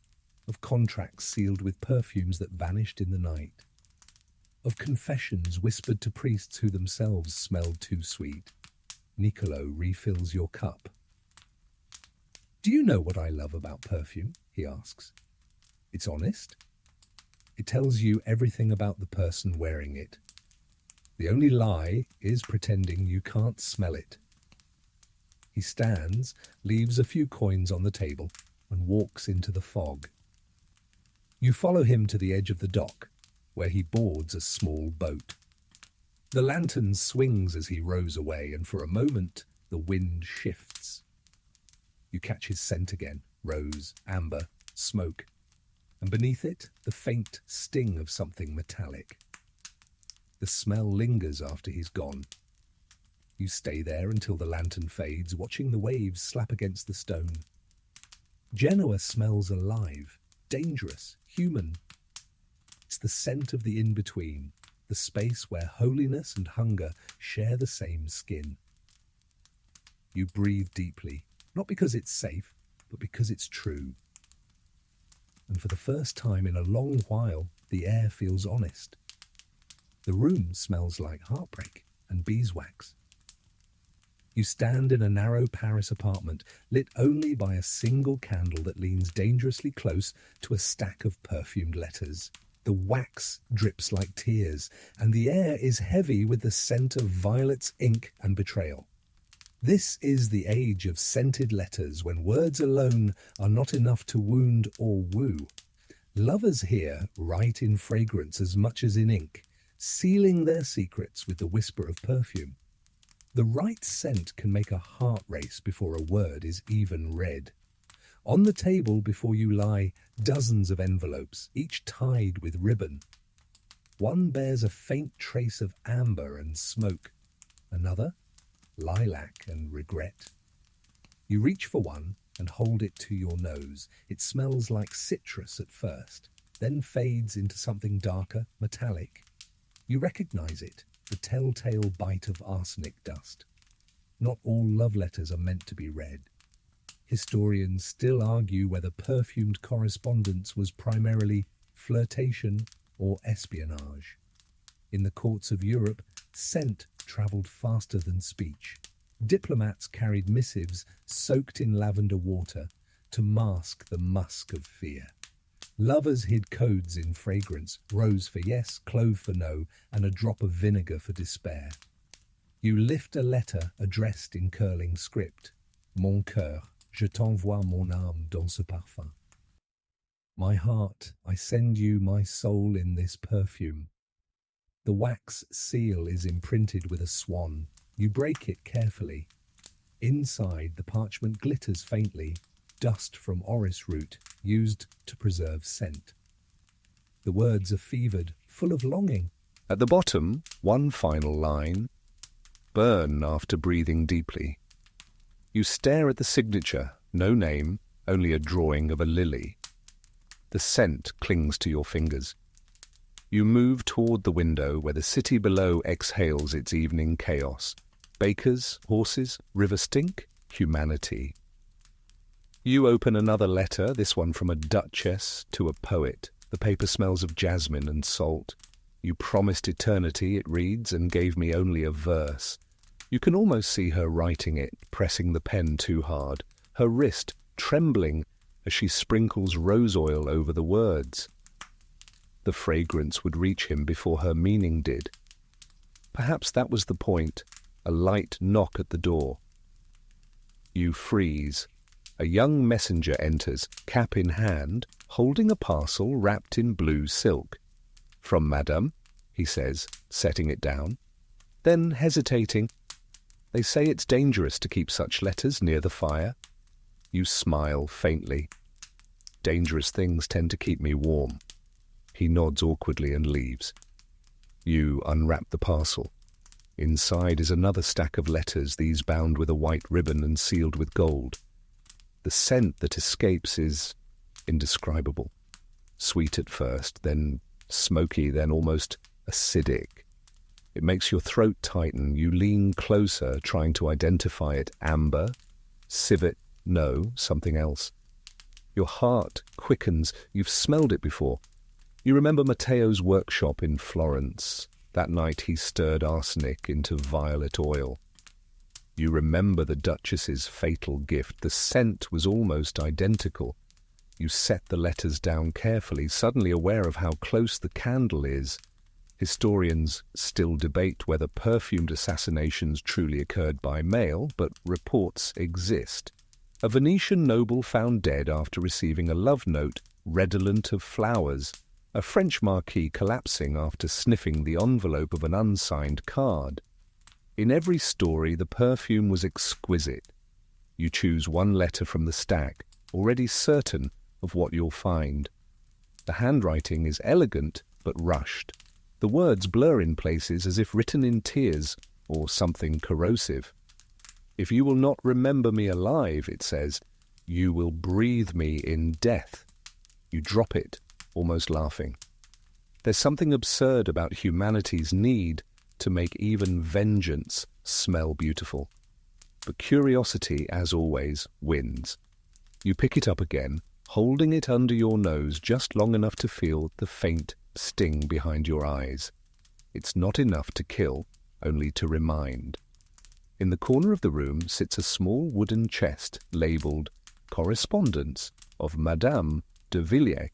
of contracts sealed with perfumes that vanished in the night, of confessions whispered to priests who themselves smelled too sweet. Niccolo refills your cup. Do you know what I love about perfume? He asks. It's honest. It tells you everything about the person wearing it. The only lie is pretending you can't smell it. He stands, leaves a few coins on the table, and walks into the fog. You follow him to the edge of the dock, where he boards a small boat. The lantern swings as he rows away, and for a moment the wind shifts. You catch his scent again, rose, amber, smoke, and beneath it the faint sting of something metallic. The smell lingers after he's gone. You stay there until the lantern fades, watching the waves slap against the stone. Genoa smells alive, dangerous, human. It's the scent of the in-between, the space where holiness and hunger share the same skin. You breathe deeply, not because it's safe, but because it's true. And for the first time in a long while, the air feels honest. The room smells like heartbreak and beeswax. You stand in a narrow Paris apartment, lit only by a single candle that leans dangerously close to a stack of perfumed letters. The wax drips like tears, and the air is heavy with the scent of violets, ink, and betrayal. This is the age of scented letters, when words alone are not enough to wound or woo. Lovers here write in fragrance as much as in ink, sealing their secrets with the whisper of perfume. The right scent can make a heart race before a word is even read. On the table before you lie dozens of envelopes, each tied with ribbon. One bears a faint trace of amber and smoke. Another, lilac and regret. You reach for one and hold it to your nose. It smells like citrus at first, then fades into something darker, metallic. You recognize it. The telltale bite of arsenic dust. Not all love letters are meant to be read. Historians still argue whether perfumed correspondence was primarily flirtation or espionage. In the courts of Europe, scent travelled faster than speech. Diplomats carried missives soaked in lavender water to mask the musk of fear. Lovers hid codes in fragrance, rose for yes, clove for no, and a drop of vinegar for despair. You lift a letter addressed in curling script. Mon cœur, je t'envoie mon âme dans ce parfum. My heart, I send you my soul in this perfume. The wax seal is imprinted with a swan. You break it carefully. Inside, the parchment glitters faintly, dust from orris root used to preserve scent. The words are fevered, full of longing. At the bottom, one final line. Burn after breathing deeply. You stare at the signature, no name, only a drawing of a lily. The scent clings to your fingers. You move toward the window where the city below exhales its evening chaos. Bakers, horses, river stink, humanity. You open another letter, this one from a duchess to a poet. The paper smells of jasmine and salt. You promised eternity, it reads, and gave me only a verse. You can almost see her writing it, pressing the pen too hard, her wrist trembling as she sprinkles rose oil over the words. The fragrance would reach him before her meaning did. Perhaps that was the point, a light knock at the door. You freeze. A young messenger enters, cap in hand, holding a parcel wrapped in blue silk. "From Madame," he says, setting it down. Then, hesitating, "They say it's dangerous to keep such letters near the fire." You smile faintly. "Dangerous things tend to keep me warm." He nods awkwardly and leaves. You unwrap the parcel. Inside is another stack of letters, these bound with a white ribbon and sealed with gold. The scent that escapes is indescribable. Sweet at first, then smoky, then almost acidic. It makes your throat tighten. You lean closer, trying to identify it. Amber? Civet? No, something else. Your heart quickens. You've smelled it before. You remember Matteo's workshop in Florence. That night he stirred arsenic into violet oil. You remember the Duchess's fatal gift. The scent was almost identical. You set the letters down carefully, suddenly aware of how close the candle is. Historians still debate whether perfumed assassinations truly occurred by mail, but reports exist. A Venetian noble found dead after receiving a love note redolent of flowers. A French marquis collapsing after sniffing the envelope of an unsigned card. In every story, the perfume was exquisite. You choose one letter from the stack, already certain of what you'll find. The handwriting is elegant but rushed. The words blur in places as if written in tears or something corrosive. "If you will not remember me alive," it says, "you will breathe me in death." You drop it, almost laughing. There's something absurd about humanity's need to make even vengeance smell beautiful. But curiosity, as always, wins. You pick it up again, holding it under your nose just long enough to feel the faint sting behind your eyes. It's not enough to kill, only to remind. In the corner of the room sits a small wooden chest labelled "Correspondence of Madame de Villiers."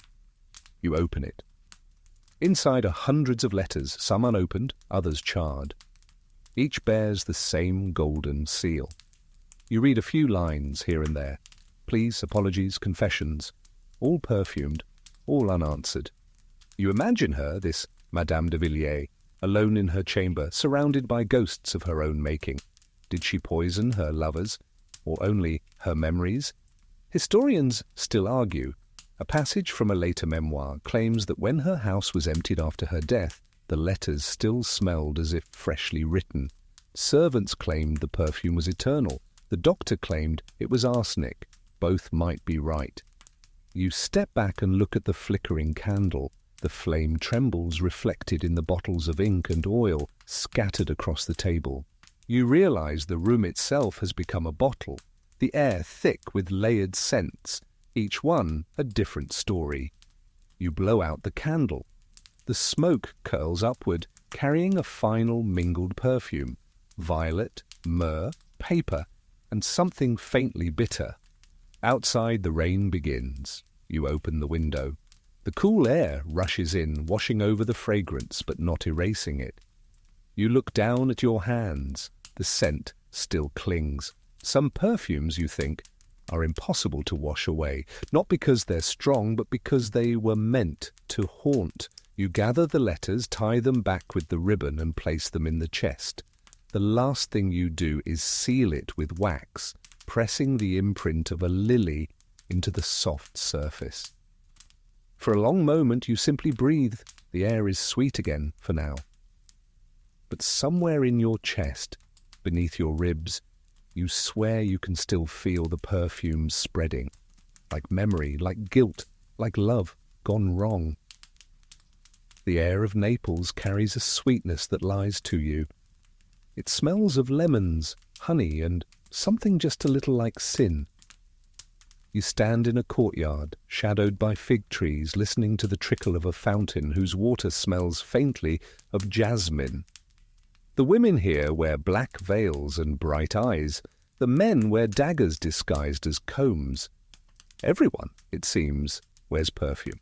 You open it. Inside are hundreds of letters, some unopened, others charred. Each bears the same golden seal. You read a few lines here and there. Pleas, apologies, confessions. All perfumed, all unanswered. You imagine her, this Madame de Villiers, alone in her chamber, surrounded by ghosts of her own making. Did she poison her lovers, or only her memories? Historians still argue. A passage from a later memoir claims that when her house was emptied after her death, the letters still smelled as if freshly written. Servants claimed the perfume was eternal. The doctor claimed it was arsenic. Both might be right. You step back and look at the flickering candle. The flame trembles, reflected in the bottles of ink and oil scattered across the table. You realize the room itself has become a bottle, the air thick with layered scents, each one a different story. You blow out the candle. The smoke curls upward, carrying a final mingled perfume. Violet, myrrh, paper, and something faintly bitter. Outside, the rain begins. You open the window. The cool air rushes in, washing over the fragrance but not erasing it. You look down at your hands. The scent still clings. Some perfumes, you think, are impossible to wash away, not because they're strong, but because they were meant to haunt. You gather the letters, tie them back with the ribbon, and place them in the chest. The last thing you do is seal it with wax, pressing the imprint of a lily into the soft surface. For a long moment you simply breathe. The air is sweet again for now. But somewhere in your chest, beneath your ribs, you swear you can still feel the perfume spreading, like memory, like guilt, like love. gone wrong. The air of Naples carries a sweetness that lies to you. It smells of lemons, honey, and something just a little like sin. You stand in a courtyard, shadowed by fig trees, listening to the trickle of a fountain whose water smells faintly of jasmine. The women here wear black veils and bright eyes. The men wear daggers disguised as combs. Everyone, it seems, wears perfume.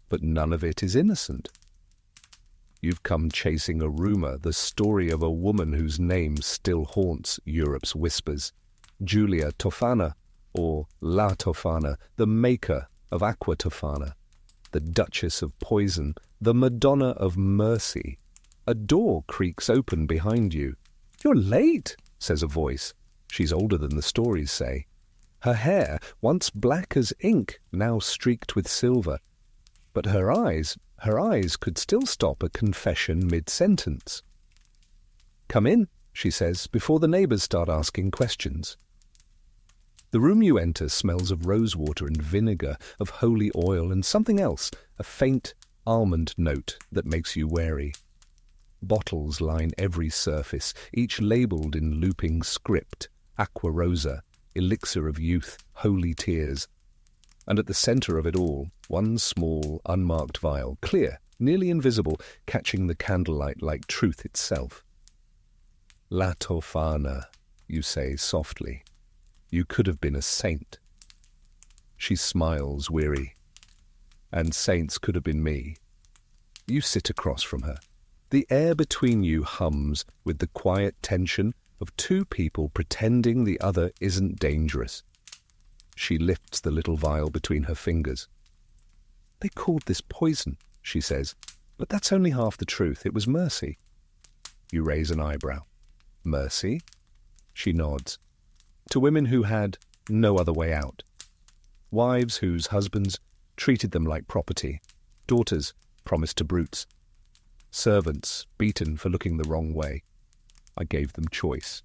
But none of it is innocent. You've come chasing a rumor, the story of a woman whose name still haunts Europe's whispers. Giulia Tofana, or La Tofana, the maker of Aqua Tofana, the Duchess of Poison, the Madonna of Mercy. A door creaks open behind you. "You're late," says a voice. She's older than the stories say. Her hair, once black as ink, now streaked with silver. But her eyes could still stop a confession mid-sentence. "Come in," she says, before the neighbors start asking questions. The room you enter smells of rosewater and vinegar, of holy oil and something else, a faint almond note that makes you wary. Bottles line every surface, each labelled in looping script: Aqua Rosa, elixir of youth, holy tears. And at the centre of it all, one small, unmarked vial, clear, nearly invisible, catching the candlelight like truth itself. "La Tofana," you say softly. "You could have been a saint." She smiles, weary. "And saints could have been me." You sit across from her. The air between you hums with the quiet tension of two people pretending the other isn't dangerous. She lifts the little vial between her fingers. "They called this poison," she says, "but that's only half the truth. It was mercy." You raise an eyebrow. "Mercy?" She nods. To women who had no other way out. Wives whose husbands treated them like property. Daughters promised to brutes. Servants beaten for looking the wrong way. I gave them choice.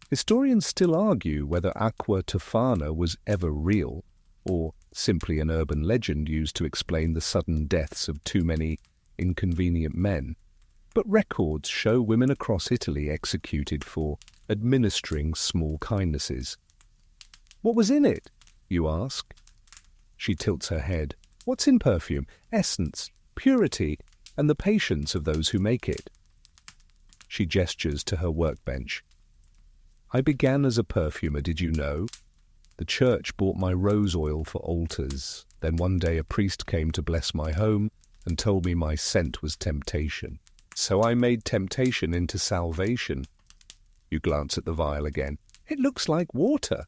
Historians still argue whether Aqua Tofana was ever real, or simply an urban legend used to explain the sudden deaths of too many inconvenient men. But records show women across Italy executed for administering small kindnesses. "What was in it?" you ask. She tilts her head. "What's in perfume? Essence, purity, and the patience of those who make it." She gestures to her workbench. "I began as a perfumer, did you know? The church bought my rose oil for altars. Then one day a priest came to bless my home and told me my scent was temptation. So I made temptation into salvation." You glance at the vial again. "It looks like water."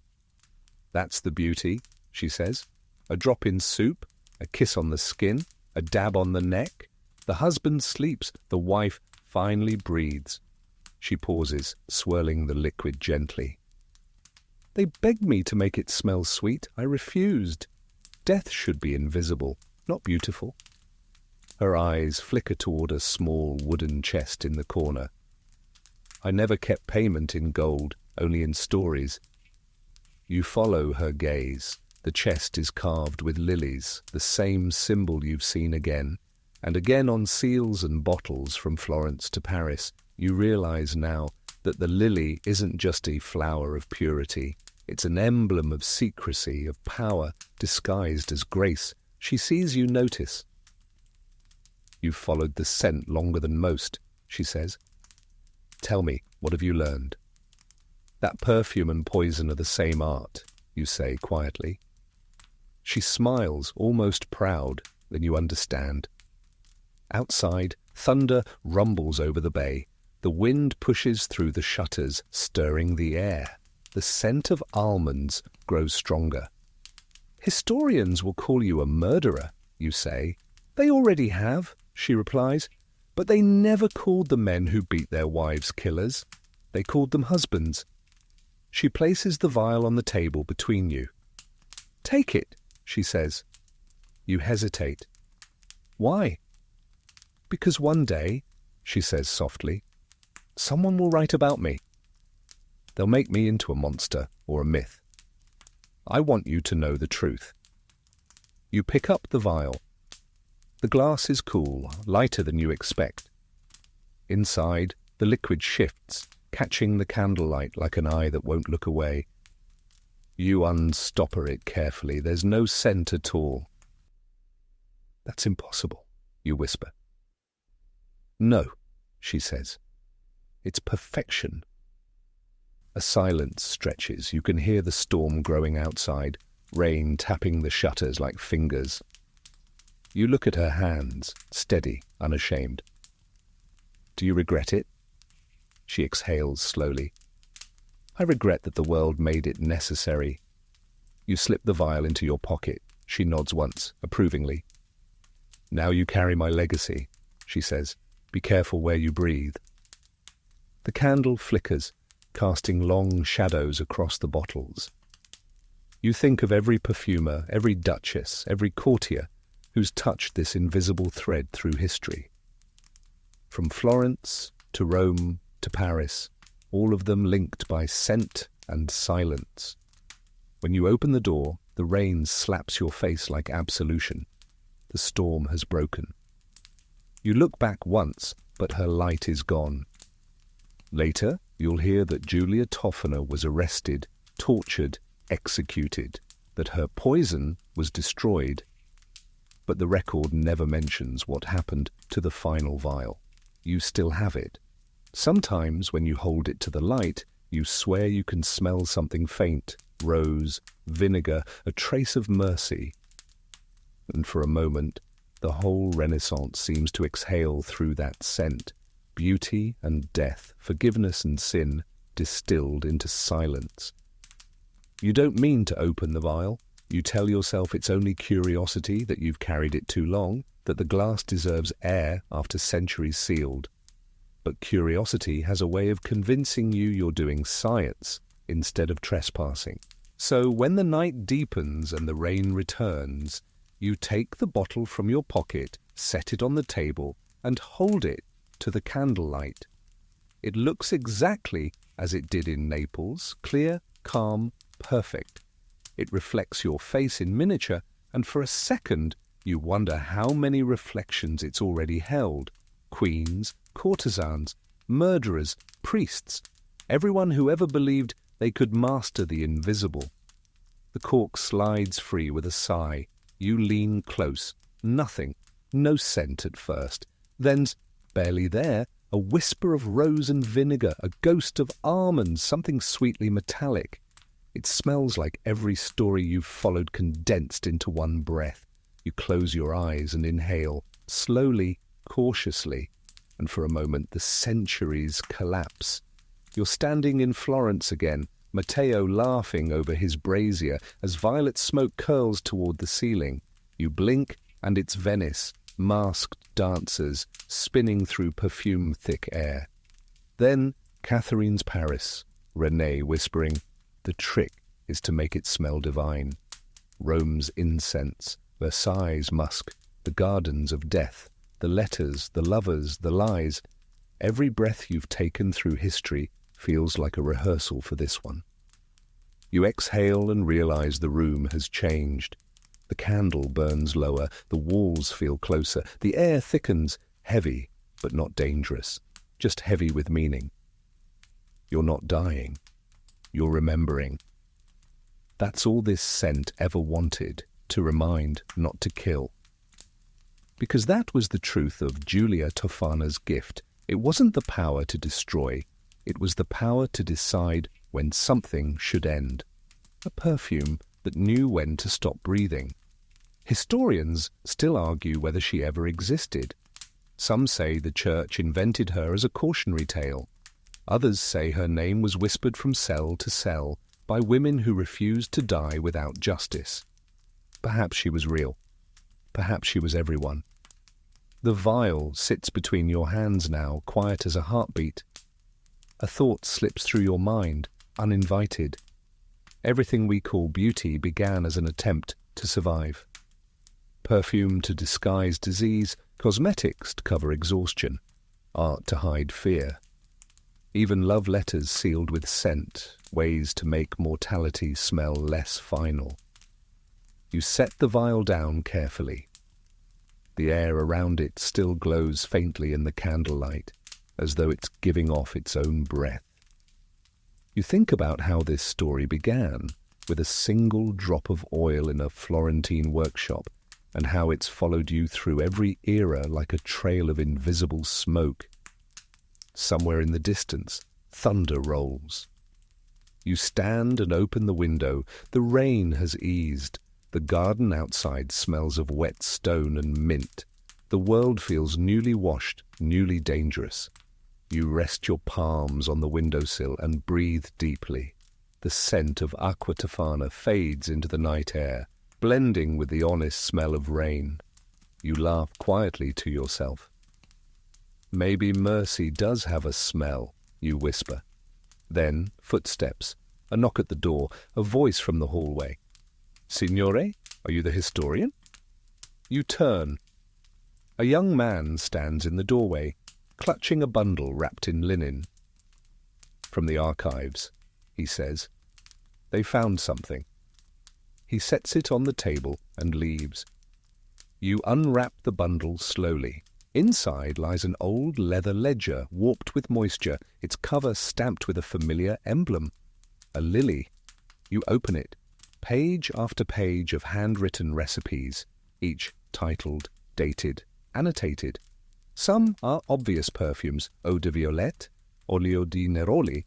"That's the beauty," she says. "A drop in soup, a kiss on the skin, a dab on the neck. The husband sleeps, the wife finally breathes." She pauses, swirling the liquid gently. "They begged me to make it smell sweet. I refused. Death should be invisible, not beautiful." Her eyes flicker toward a small wooden chest in the corner. "I never kept payment in gold, only in stories." You follow her gaze. The chest is carved with lilies, the same symbol you've seen again and again on seals and bottles from Florence to Paris. You realize now that the lily isn't just a flower of purity. It's an emblem of secrecy, of power, disguised as grace. She sees you notice. "You've followed the scent longer than most," she says. "Tell me, what have you learned?" "That perfume and poison are the same art," you say quietly. She smiles, almost proud. Then you understand. Outside, thunder rumbles over the bay. The wind pushes through the shutters, stirring the air. The scent of almonds grows stronger. "Historians will call you a murderer," you say. "They already have," she replies. "But they never called the men who beat their wives killers. They called them husbands." She places the vial on the table between you. "Take it," she says. You hesitate. "Why?" "Because one day," she says softly, "someone will write about me. They'll make me into a monster or a myth. I want you to know the truth." You pick up the vial. The glass is cool, lighter than you expect. Inside, the liquid shifts, catching the candlelight like an eye that won't look away. You unstopper it carefully. There's no scent at all. "That's impossible," you whisper. "No," she says. "It's perfection." A silence stretches. You can hear the storm growing outside, rain tapping the shutters like fingers. You look at her hands, steady, unashamed. "Do you regret it?" She exhales slowly. "I regret that the world made it necessary." You slip the vial into your pocket. She nods once, approvingly. "Now you carry my legacy," she says. "Be careful where you breathe." The candle flickers, casting long shadows across the bottles. You think of every perfumer, every duchess, every courtier who's touched this invisible thread through history. From Florence to Rome to Paris, all of them linked by scent and silence. When you open the door, the rain slaps your face like absolution. The storm has broken. You look back once, but her light is gone. Later, you'll hear that Julia Toffner was arrested, tortured, executed, that her poison was destroyed. But the record never mentions what happened to the final vial. You still have it. Sometimes, when you hold it to the light, you swear you can smell something faint, rose, vinegar, a trace of mercy. And for a moment, the whole Renaissance seems to exhale through that scent. Beauty and death, forgiveness and sin, distilled into silence. You don't mean to open the vial. You tell yourself it's only curiosity, that you've carried it too long, that the glass deserves air after centuries sealed. But curiosity has a way of convincing you you're doing science instead of trespassing. So when the night deepens and the rain returns, you take the bottle from your pocket, set it on the table, and hold it to the candlelight. It looks exactly as it did in Naples, clear, calm, perfect. It reflects your face in miniature, and for a second you wonder how many reflections it's already held. Queens, courtesans, murderers, priests, everyone who ever believed they could master the invisible. The cork slides free with a sigh. You lean close. Nothing. No scent at first. Then's barely there, a whisper of rose and vinegar, a ghost of almonds, something sweetly metallic. It smells like every story you've followed condensed into one breath. You close your eyes and inhale, slowly, cautiously, and for a moment the centuries collapse. You're standing in Florence again, Matteo laughing over his brazier as violet smoke curls toward the ceiling. You blink, and it's Venice, masked dancers spinning through perfume-thick air. Then Catherine's Paris, Renee whispering, "The trick is to make it smell divine." Rome's incense, Versailles' musk, the gardens of death, the letters, the lovers, the lies. Every breath you've taken through history feels like a rehearsal for this one. You exhale and realize the room has changed. The candle burns lower, the walls feel closer, the air thickens, heavy but not dangerous, just heavy with meaning. You're not dying. You're remembering. That's all this scent ever wanted, to remind, not to kill. Because that was the truth of Julia Toffana's gift. It wasn't the power to destroy. It was the power to decide when something should end. A perfume that knew when to stop breathing. Historians still argue whether she ever existed. Some say the church invented her as a cautionary tale. Others say her name was whispered from cell to cell by women who refused to die without justice. Perhaps she was real. Perhaps she was everyone. The vial sits between your hands now, quiet as a heartbeat. A thought slips through your mind, uninvited. Everything we call beauty began as an attempt to survive. Perfume to disguise disease, cosmetics to cover exhaustion, art to hide fear. Even love letters sealed with scent, ways to make mortality smell less final. You set the vial down carefully. The air around it still glows faintly in the candlelight, as though it's giving off its own breath. You think about how this story began, with a single drop of oil in a Florentine workshop, and how it's followed you through every era like a trail of invisible smoke. Somewhere in the distance, thunder rolls. You stand and open the window. The rain has eased. The garden outside smells of wet stone and mint. The world feels newly washed, newly dangerous. You rest your palms on the windowsill and breathe deeply. The scent of aqua tofana fades into the night air, blending with the honest smell of rain. You laugh quietly to yourself. Maybe mercy does have a smell, you whisper. Then, footsteps, a knock at the door, a voice from the hallway. Signore, are you the historian? You turn. A young man stands in the doorway, clutching a bundle wrapped in linen. From the archives, he says. They found something. He sets it on the table and leaves. You unwrap the bundle slowly. Inside lies an old leather ledger, warped with moisture, its cover stamped with a familiar emblem. A lily. You open it. Page after page of handwritten recipes, each titled, dated, annotated. Some are obvious perfumes, eau de violette, olio di neroli.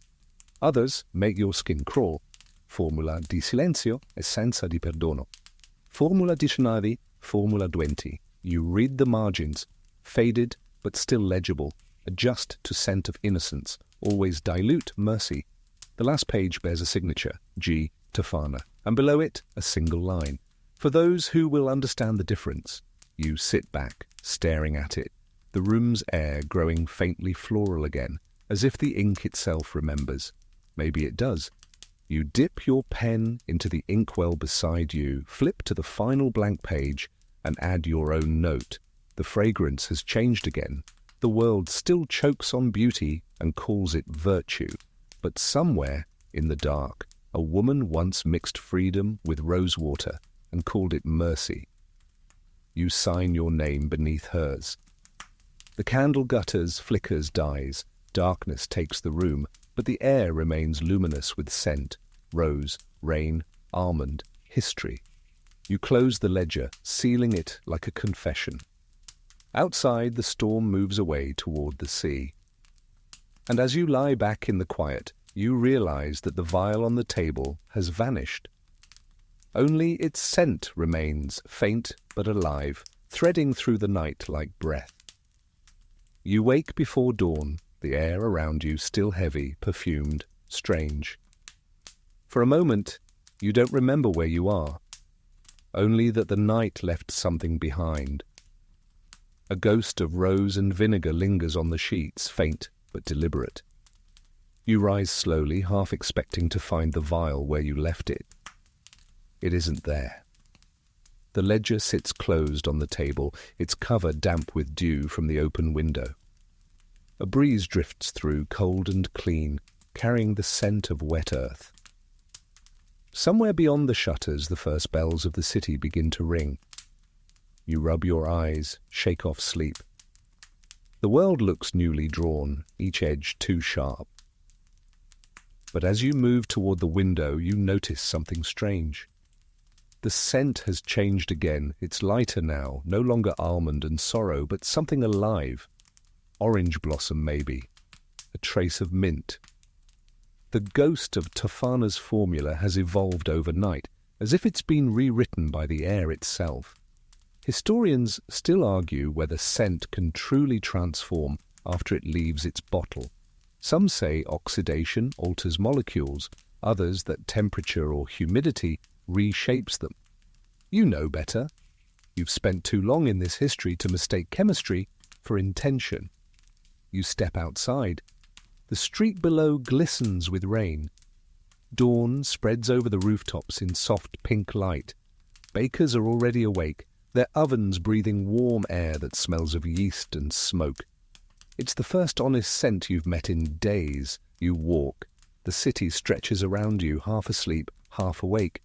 Others make your skin crawl. Formula di silenzio, essenza di perdono. Formula 19, Formula 20. You read the margins, faded but still legible, adjust to scent of innocence, always dilute mercy. The last page bears a signature, G. Tofana, and below it a single line. For those who will understand the difference, you sit back, staring at it, the room's air growing faintly floral again, as if the ink itself remembers. Maybe it does. You dip your pen into the inkwell beside you, flip to the final blank page, and add your own note. The fragrance has changed again. The world still chokes on beauty and calls it virtue. But somewhere, in the dark, a woman once mixed freedom with rosewater and called it mercy. You sign your name beneath hers. The candle gutters, flickers, dies. Darkness takes the room, but the air remains luminous with scent, rose, rain, almond, history. You close the ledger, sealing it like a confession. Outside, the storm moves away toward the sea. And as you lie back in the quiet, you realize that the vial on the table has vanished. Only its scent remains, faint but alive, threading through the night like breath. You wake before dawn, the air around you still heavy, perfumed, strange. For a moment, you don't remember where you are, only that the night left something behind. A ghost of rose and vinegar lingers on the sheets, faint but deliberate. You rise slowly, half expecting to find the vial where you left it. It isn't there. The ledger sits closed on the table, its cover damp with dew from the open window. A breeze drifts through, cold and clean, carrying the scent of wet earth. Somewhere beyond the shutters, the first bells of the city begin to ring. You rub your eyes, shake off sleep. The world looks newly drawn, each edge too sharp. But as you move toward the window, you notice something strange. The scent has changed again. It's lighter now, no longer almond and sorrow, but something alive. Orange blossom, maybe. A trace of mint. The ghost of Tofana's formula has evolved overnight, as if it's been rewritten by the air itself. Historians still argue whether scent can truly transform after it leaves its bottle. Some say oxidation alters molecules, others that temperature or humidity reshapes them. You know better. You've spent too long in this history to mistake chemistry for intention. You step outside. The street below glistens with rain. Dawn spreads over the rooftops in soft pink light. Bakers are already awake, their ovens breathing warm air that smells of yeast and smoke. It's the first honest scent you've met in days. You walk. The city stretches around you, half asleep, half awake.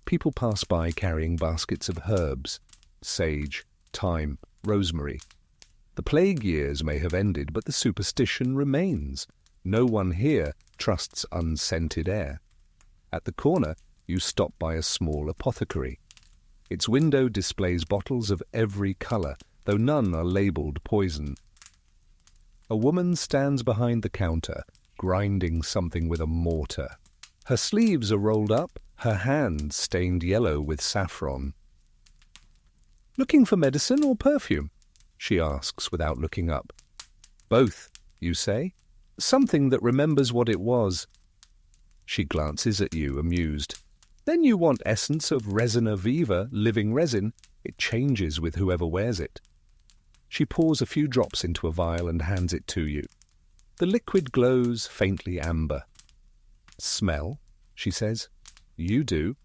People pass by carrying baskets of herbs, sage, thyme, rosemary. The plague years may have ended, but the superstition remains. No one here trusts unscented air. At the corner, you stop by a small apothecary. Its window displays bottles of every colour, though none are labelled poison. A woman stands behind the counter, grinding something with a mortar. Her sleeves are rolled up, her hands stained yellow with saffron. "Looking for medicine or perfume?" she asks without looking up. "Both," you say. "Something that remembers what it was." She glances at you, amused. "Then you want essence of resina viva, living resin. It changes with whoever wears it." She pours a few drops into a vial and hands it to you. The liquid glows faintly amber. "Smell," she says. "You do.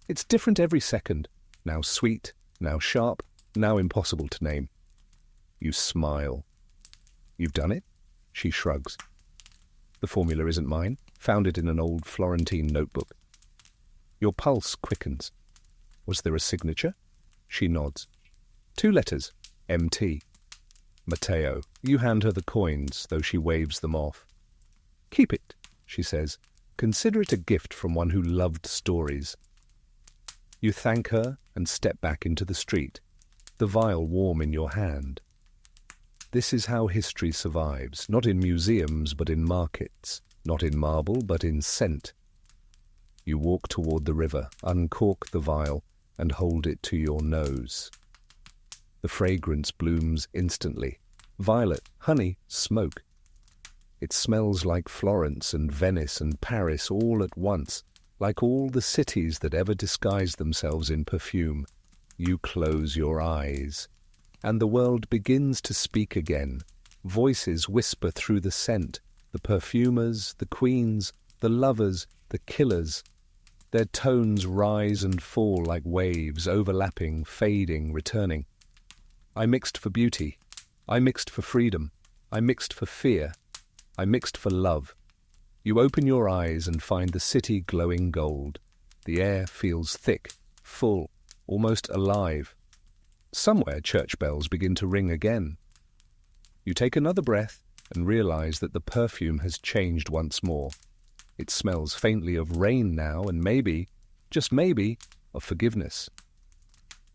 It's different every second, now sweet, now sharp, now impossible to name." You smile. "You've done it?" She shrugs. "The formula isn't mine. Found it in an old Florentine notebook." Your pulse quickens. "Was there a signature?" She nods. "2 letters, MT. Matteo." You hand her the coins, though she waves them off. "Keep it," she says. "Consider it a gift from one who loved stories." You thank her and step back into the street, the vial warm in your hand. This is how history survives, not in museums but in markets, not in marble but in scent. You walk toward the river, uncork the vial, and hold it to your nose. The fragrance blooms instantly. Violet, honey, smoke. It smells like Florence and Venice and Paris all at once, like all the cities that ever disguised themselves in perfume. You close your eyes, and the world begins to speak again. Voices whisper through the scent, the perfumers, the queens, the lovers, the killers. Their tones rise and fall like waves, overlapping, fading, returning. I mixed for beauty. I mixed for freedom. I mixed for fear. I mixed for love. You open your eyes and find the city glowing gold. The air feels thick, full, almost alive. Somewhere church bells begin to ring again. You take another breath and realize that the perfume has changed once more. It smells faintly of rain now and maybe, just maybe, of forgiveness.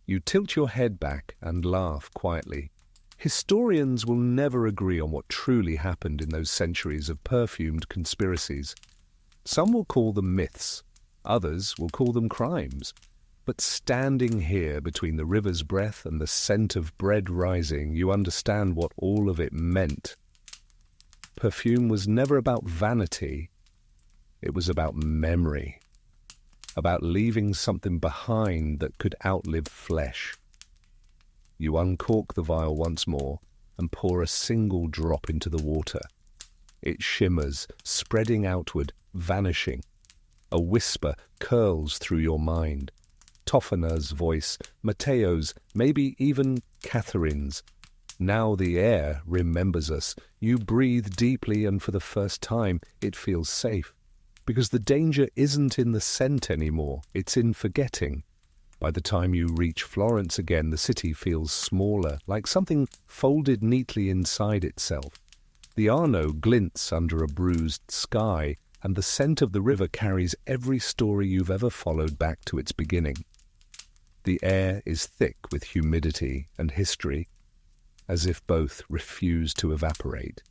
You tilt your head back and laugh quietly. Historians will never agree on what truly happened in those centuries of perfumed conspiracies. Some will call them myths, others will call them crimes. But standing here between the river's breath and the scent of bread rising, you understand what all of it meant. Perfume was never about vanity. It was about memory, about leaving something behind that could outlive flesh. You uncork the vial once more and pour a single drop into the water. It shimmers, spreading outward, vanishing. A whisper curls through your mind. Toffana's voice, Matteo's, maybe even Catherine's. Now the air remembers us. You breathe deeply and for the first time it feels safe. Because the danger isn't in the scent anymore, it's in forgetting. By the time you reach Florence again, the city feels smaller, like something folded neatly inside itself. The Arno glints under a bruised sky, and the scent of the river carries every story you've ever followed back to its beginning. The air is thick with humidity and history, as if both refuse to evaporate.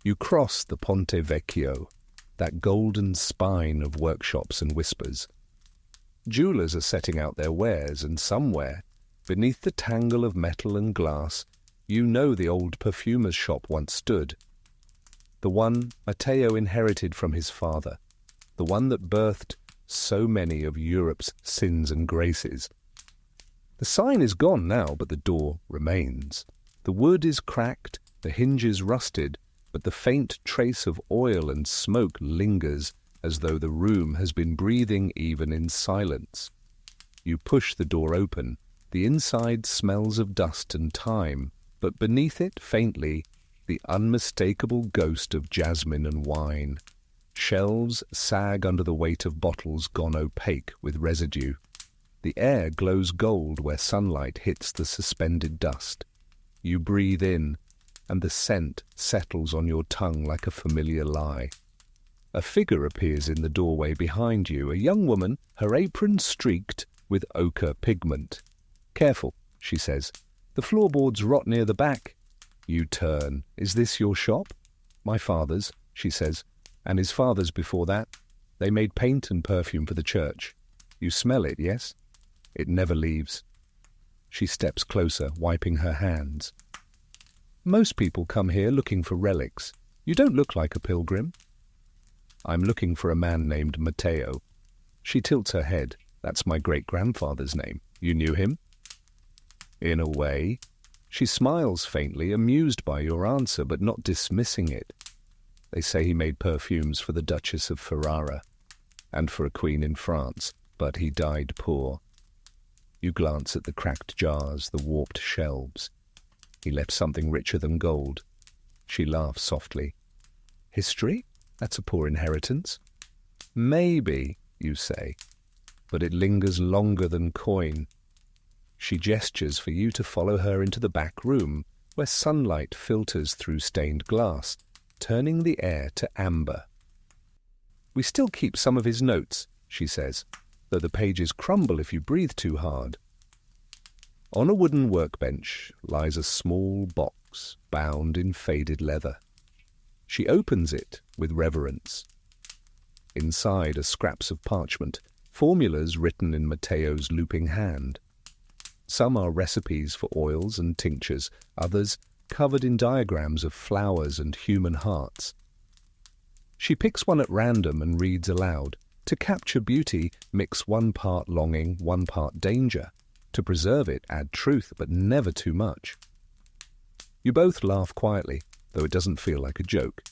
You cross the Ponte Vecchio, that golden spine of workshops and whispers. Jewelers are setting out their wares, and somewhere, beneath the tangle of metal and glass, you know the old perfumer's shop once stood. The one Matteo inherited from his father, the one that birthed so many of Europe's sins and graces. The sign is gone now, but the door remains. The wood is cracked, the hinges rusted, but the faint trace of oil and smoke lingers, as though the room has been breathing even in silence. You push the door open. The inside smells of dust and time, but beneath it, faintly, the unmistakable ghost of jasmine and wine. Shelves sag under the weight of bottles gone opaque with residue. The air glows gold where sunlight hits the suspended dust. You breathe in, and the scent settles on your tongue like a familiar lie. A figure appears in the doorway behind you, a young woman, her apron streaked with ochre pigment. "Careful," she says. "The floorboards rot near the back." You turn. "Is this your shop?" "My father's," she says, "and his father's before that. They made paint and perfume for the church. You smell it, yes?" It never leaves. She steps closer, wiping her hands. "Most people come here looking for relics. You don't look like a pilgrim." "I'm looking for a man named Matteo." She tilts her head. "That's my great-grandfather's name. You knew him?" "In a way." She smiles faintly, amused by your answer, but not dismissing it. "They say he made perfumes for the Duchess of Ferrara and for a queen in France, but he died poor." You glance at the cracked jars, the warped shelves. "He left something richer than gold." She laughs softly. "History? That's a poor inheritance." "Maybe," you say, "but it lingers longer than coin." She gestures for you to follow her into the back room, where sunlight filters through stained glass, turning the air to amber. "We still keep some of his notes," she says, "though the pages crumble if you breathe too hard." On a wooden workbench lies a small box bound in faded leather. She opens it with reverence. Inside are scraps of parchment, formulas written in Matteo's looping hand. Some are recipes for oils and tinctures, others covered in diagrams of flowers and human hearts. She picks one at random and reads aloud. "To capture beauty, mix 1 part longing, 1 part danger. To preserve it, add truth, but never too much." You both laugh quietly, though it doesn't feel like a joke.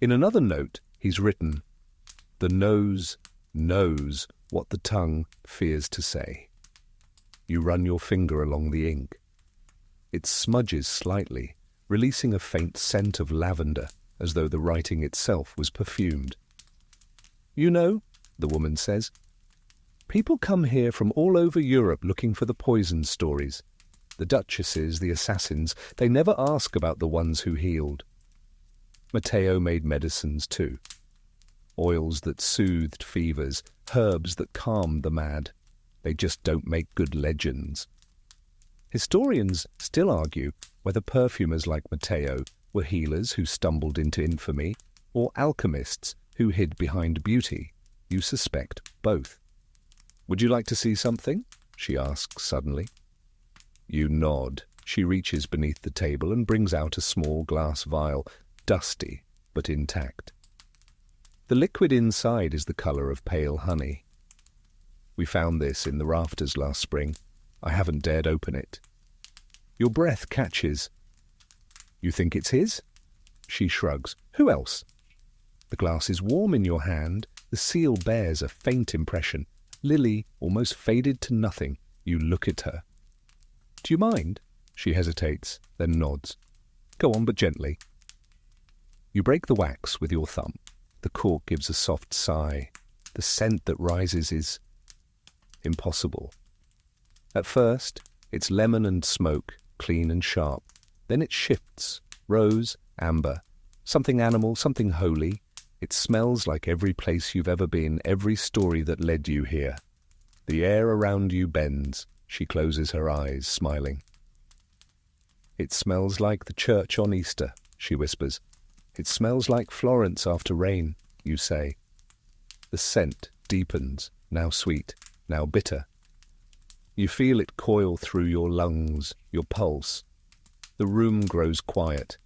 In another note, he's written, "The nose knows what the tongue fears to say." You run your finger along the ink. It smudges slightly, releasing a faint scent of lavender, as though the writing itself was perfumed. "You know," the woman says, "people come here from all over Europe looking for the poison stories. The duchesses, the assassins, they never ask about the ones who healed. Matteo made medicines too. Oils that soothed fevers, herbs that calmed the mad. They just don't make good legends." Historians still argue whether perfumers like Matteo were healers who stumbled into infamy or alchemists who hid behind beauty. You suspect both. "Would you like to see something?" she asks suddenly. You nod. She reaches beneath the table and brings out a small glass vial, dusty but intact. The liquid inside is the color of pale honey. "We found this in the rafters last spring. I haven't dared open it." Your breath catches. "You think it's his?" She shrugs. "Who else?" The glass is warm in your hand. The seal bears a faint impression. Lily, almost faded to nothing. You look at her. "Do you mind?" She hesitates, then nods. "Go on, but gently." You break the wax with your thumb. The cork gives a soft sigh. The scent that rises is impossible. At first, it's lemon and smoke, clean and sharp. Then it shifts, rose, amber, something animal, something holy. It smells like every place you've ever been, every story that led you here. The air around you bends. She closes her eyes, smiling. "It smells like the church on Easter," she whispers. "It smells like Florence after rain," you say. The scent deepens, now sweet, now bitter. You feel it coil through your lungs, your pulse. The room grows quiet.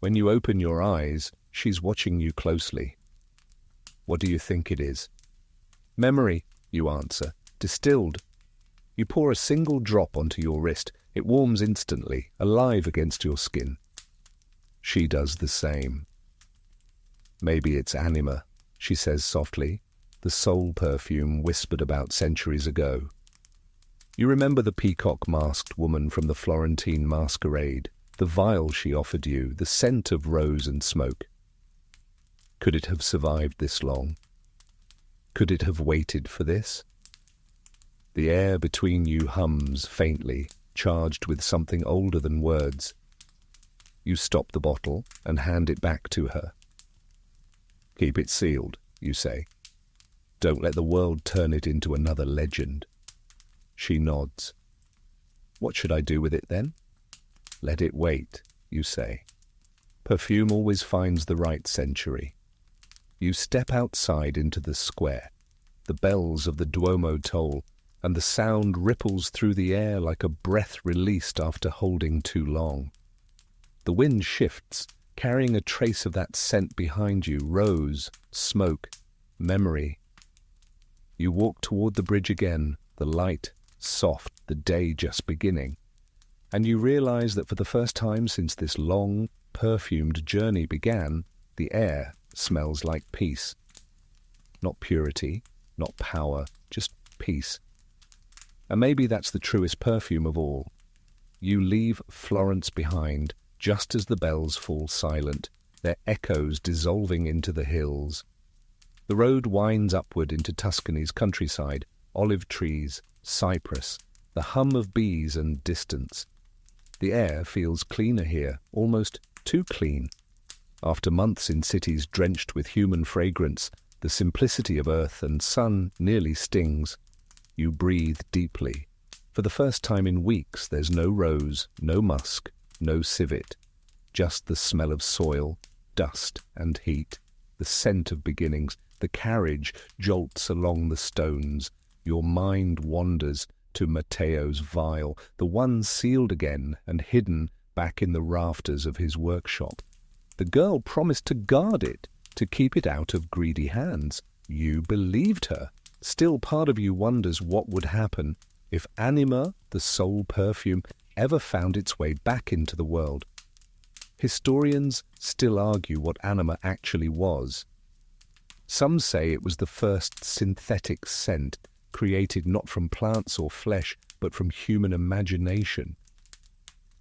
When you open your eyes, she's watching you closely. "What do you think it is?" "Memory," you answer, "distilled." You pour a single drop onto your wrist. It warms instantly, alive against your skin. She does the same. "Maybe it's anima," she says softly, "the soul perfume whispered about centuries ago." You remember the peacock-masked woman from the Florentine masquerade, the vial she offered you, the scent of rose and smoke. Could it have survived this long? Could it have waited for this? The air between you hums faintly, charged with something older than words. You stop the bottle and hand it back to her. "Keep it sealed," you say. "Don't let the world turn it into another legend." She nods. "What should I do with it then?" "Let it wait," you say. Perfume always finds the right century. You step outside into the square. The bells of the Duomo toll, and the sound ripples through the air like a breath released after holding too long. The wind shifts, carrying a trace of that scent behind you, rose, smoke, memory. You walk toward the bridge again, the light, soft, the day just beginning. And you realize that for the first time since this long, perfumed journey began, the air smells like peace. Not purity, not power, just peace. And maybe that's the truest perfume of all. You leave Florence behind, just as the bells fall silent, their echoes dissolving into the hills. The road winds upward into Tuscany's countryside, olive trees, cypress, the hum of bees and distance. The air feels cleaner here, almost too clean. After months in cities drenched with human fragrance, the simplicity of earth and sun nearly stings. You breathe deeply. For the first time in weeks, there's no rose, no musk, no civet. Just the smell of soil, dust and heat, the scent of beginnings. The carriage jolts along the stones. Your mind wanders to Matteo's vial, the one sealed again and hidden back in the rafters of his workshop. The girl promised to guard it, to keep it out of greedy hands. You believed her. Still, part of you wonders what would happen if Anima, the soul perfume, ever found its way back into the world. Historians still argue what Anima actually was. Some say it was the first synthetic scent, created not from plants or flesh, but from human imagination.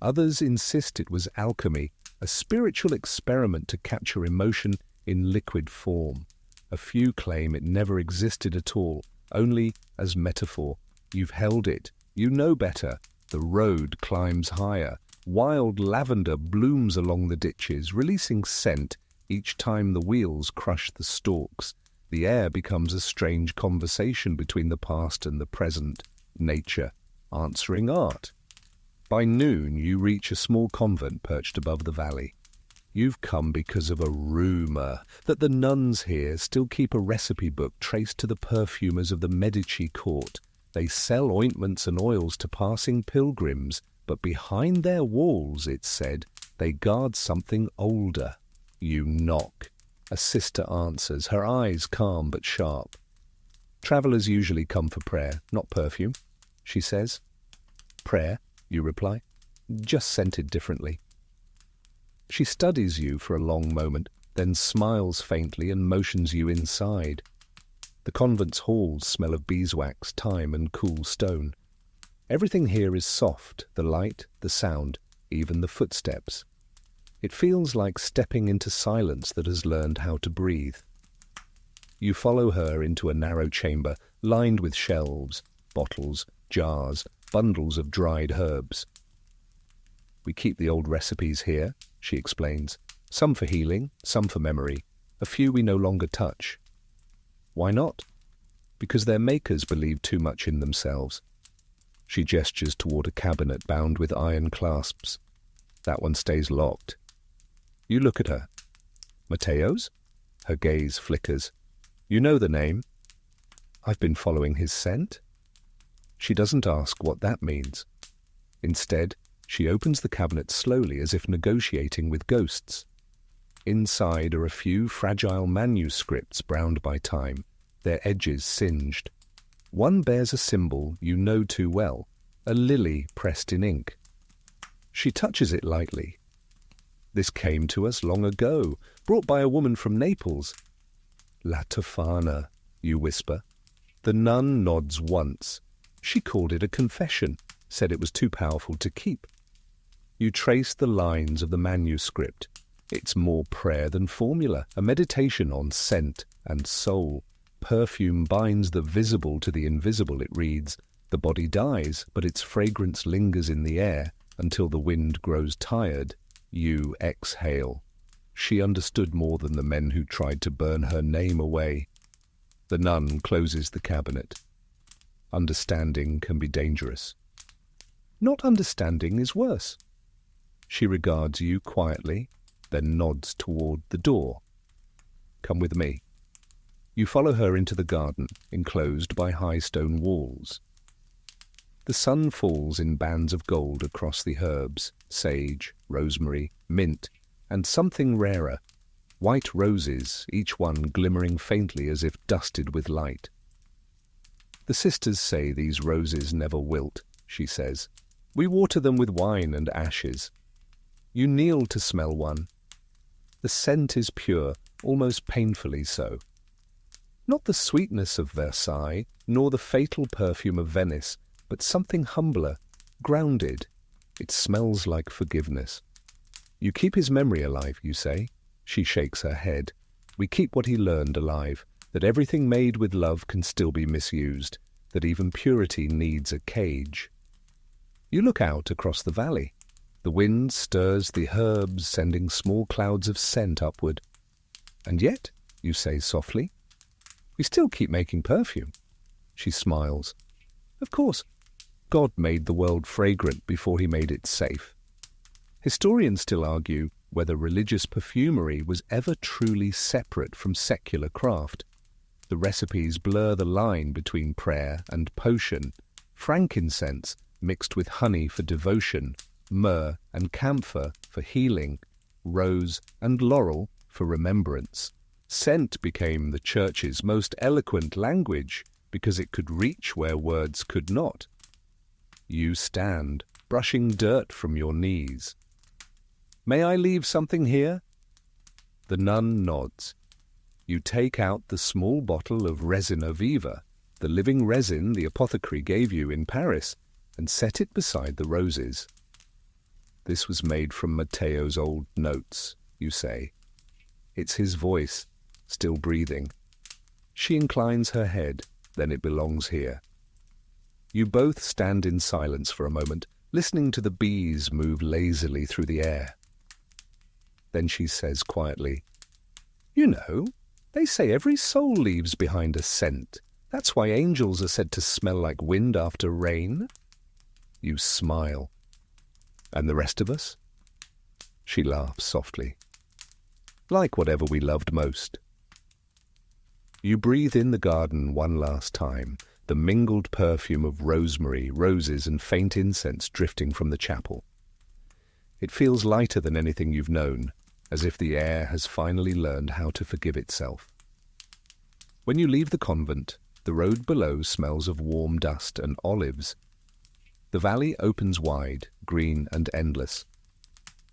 Others insist it was alchemy, a spiritual experiment to capture emotion in liquid form. A few claim it never existed at all, only as metaphor. You've held it. You know better. The road climbs higher. Wild lavender blooms along the ditches, releasing scent each time the wheels crush the stalks. The air becomes a strange conversation between the past and the present, nature answering art. By noon, you reach a small convent perched above the valley. You've come because of a rumor that the nuns here still keep a recipe book traced to the perfumers of the Medici court. They sell ointments and oils to passing pilgrims, but behind their walls, it's said, they guard something older. You knock. A sister answers, her eyes calm but sharp. "Travelers usually come for prayer, not perfume," she says. "Prayer?" you reply. "Just scented differently." She studies you for a long moment, then smiles faintly and motions you inside. The convent's halls smell of beeswax, thyme, and cool stone. Everything here is soft, the light, the sound, even the footsteps. It feels like stepping into silence that has learned how to breathe. You follow her into a narrow chamber lined with shelves, bottles, jars, bundles of dried herbs. "We keep the old recipes here," she explains. "Some for healing, some for memory. A few we no longer touch." "Why not?" "Because their makers believe too much in themselves." She gestures toward a cabinet bound with iron clasps. "That one stays locked." You look at her. "Matteo's?" Her gaze flickers. "You know the name." "I've been following his scent." She doesn't ask what that means. Instead, she opens the cabinet slowly as if negotiating with ghosts. Inside are a few fragile manuscripts browned by time, their edges singed. One bears a symbol you know too well, a lily pressed in ink. She touches it lightly. "This came to us long ago, brought by a woman from Naples." "La Tofana," you whisper. The nun nods once. She called it a confession, said it was too powerful to keep. You trace the lines of the manuscript. It's more prayer than formula, a meditation on scent and soul. Perfume binds the visible to the invisible, it reads. The body dies, but its fragrance lingers in the air until the wind grows tired. You exhale. She understood more than the men who tried to burn her name away. The nun closes the cabinet. Understanding can be dangerous. Not understanding is worse. She regards you quietly, then nods toward the door. Come with me. You follow her into the garden, enclosed by high stone walls. The sun falls in bands of gold across the herbs, sage, rosemary, mint, and something rarer, white roses, each one glimmering faintly as if dusted with light. The sisters say these roses never wilt, she says. We water them with wine and ashes. You kneel to smell one. The scent is pure, almost painfully so. Not the sweetness of Versailles, nor the fatal perfume of Venice, but something humbler, grounded. It smells like forgiveness. You keep his memory alive, you say. She shakes her head. We keep what he learned alive, that everything made with love can still be misused, that even purity needs a cage. You look out across the valley. The wind stirs the herbs, sending small clouds of scent upward. And yet, you say softly, we still keep making perfume. She smiles. Of course, God made the world fragrant before he made it safe. Historians still argue whether religious perfumery was ever truly separate from secular craft. The recipes blur the line between prayer and potion, frankincense mixed with honey for devotion, myrrh and camphor for healing, rose and laurel for remembrance. Scent became the church's most eloquent language because it could reach where words could not. You stand, brushing dirt from your knees. May I leave something here? The nun nods. You take out the small bottle of resina viva, the living resin the apothecary gave you in Paris, and set it beside the roses. This was made from Matteo's old notes, you say. It's his voice, still breathing. She inclines her head, then it belongs here. You both stand in silence for a moment, listening to the bees move lazily through the air. Then she says quietly, You know, they say every soul leaves behind a scent. That's why angels are said to smell like wind after rain. You smile. And the rest of us? She laughs softly. Like whatever we loved most. You breathe in the garden one last time, the mingled perfume of rosemary, roses, and faint incense drifting from the chapel. It feels lighter than anything you've known, as if the air has finally learned how to forgive itself. When you leave the convent, the road below smells of warm dust and olives. The valley opens wide, green and endless.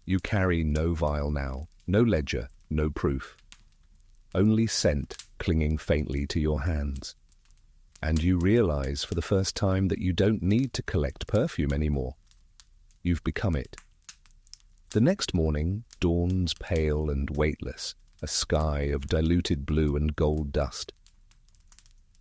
You carry no vial now, no ledger, no proof. Only scent clinging faintly to your hands. And you realize for the first time that you don't need to collect perfume anymore. You've become it. The next morning dawns pale and weightless, a sky of diluted blue and gold dust.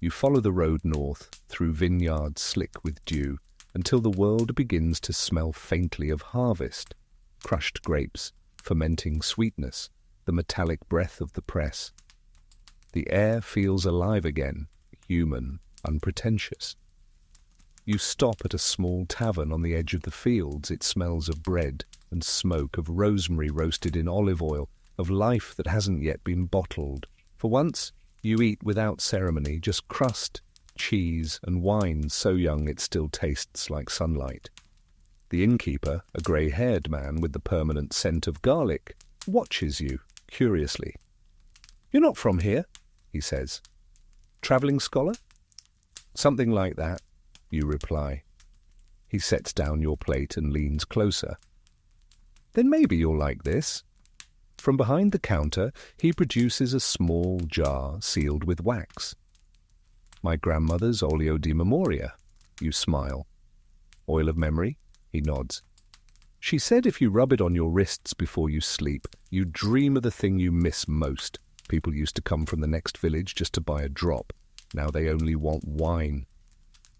You follow the road north, through vineyards slick with dew, until the world begins to smell faintly of harvest, crushed grapes, fermenting sweetness, the metallic breath of the press. The air feels alive again, human, unpretentious. You stop at a small tavern on the edge of the fields. It smells of bread and smoke, of rosemary roasted in olive oil, of life that hasn't yet been bottled. For once, you eat without ceremony, just crust, cheese, and wine so young it still tastes like sunlight. The innkeeper, a grey-haired man with the permanent scent of garlic, watches you curiously. "You're not from here," he says. "Travelling scholar?" "Something like that," you reply. He sets down your plate and leans closer. "Then maybe you'll like this." From behind the counter, he produces a small jar sealed with wax. "My grandmother's oleo di memoria," you smile. "Oil of memory?" He nods. She said if you rub it on your wrists before you sleep, you dream of the thing you miss most. People used to come from the next village just to buy a drop. Now they only want wine.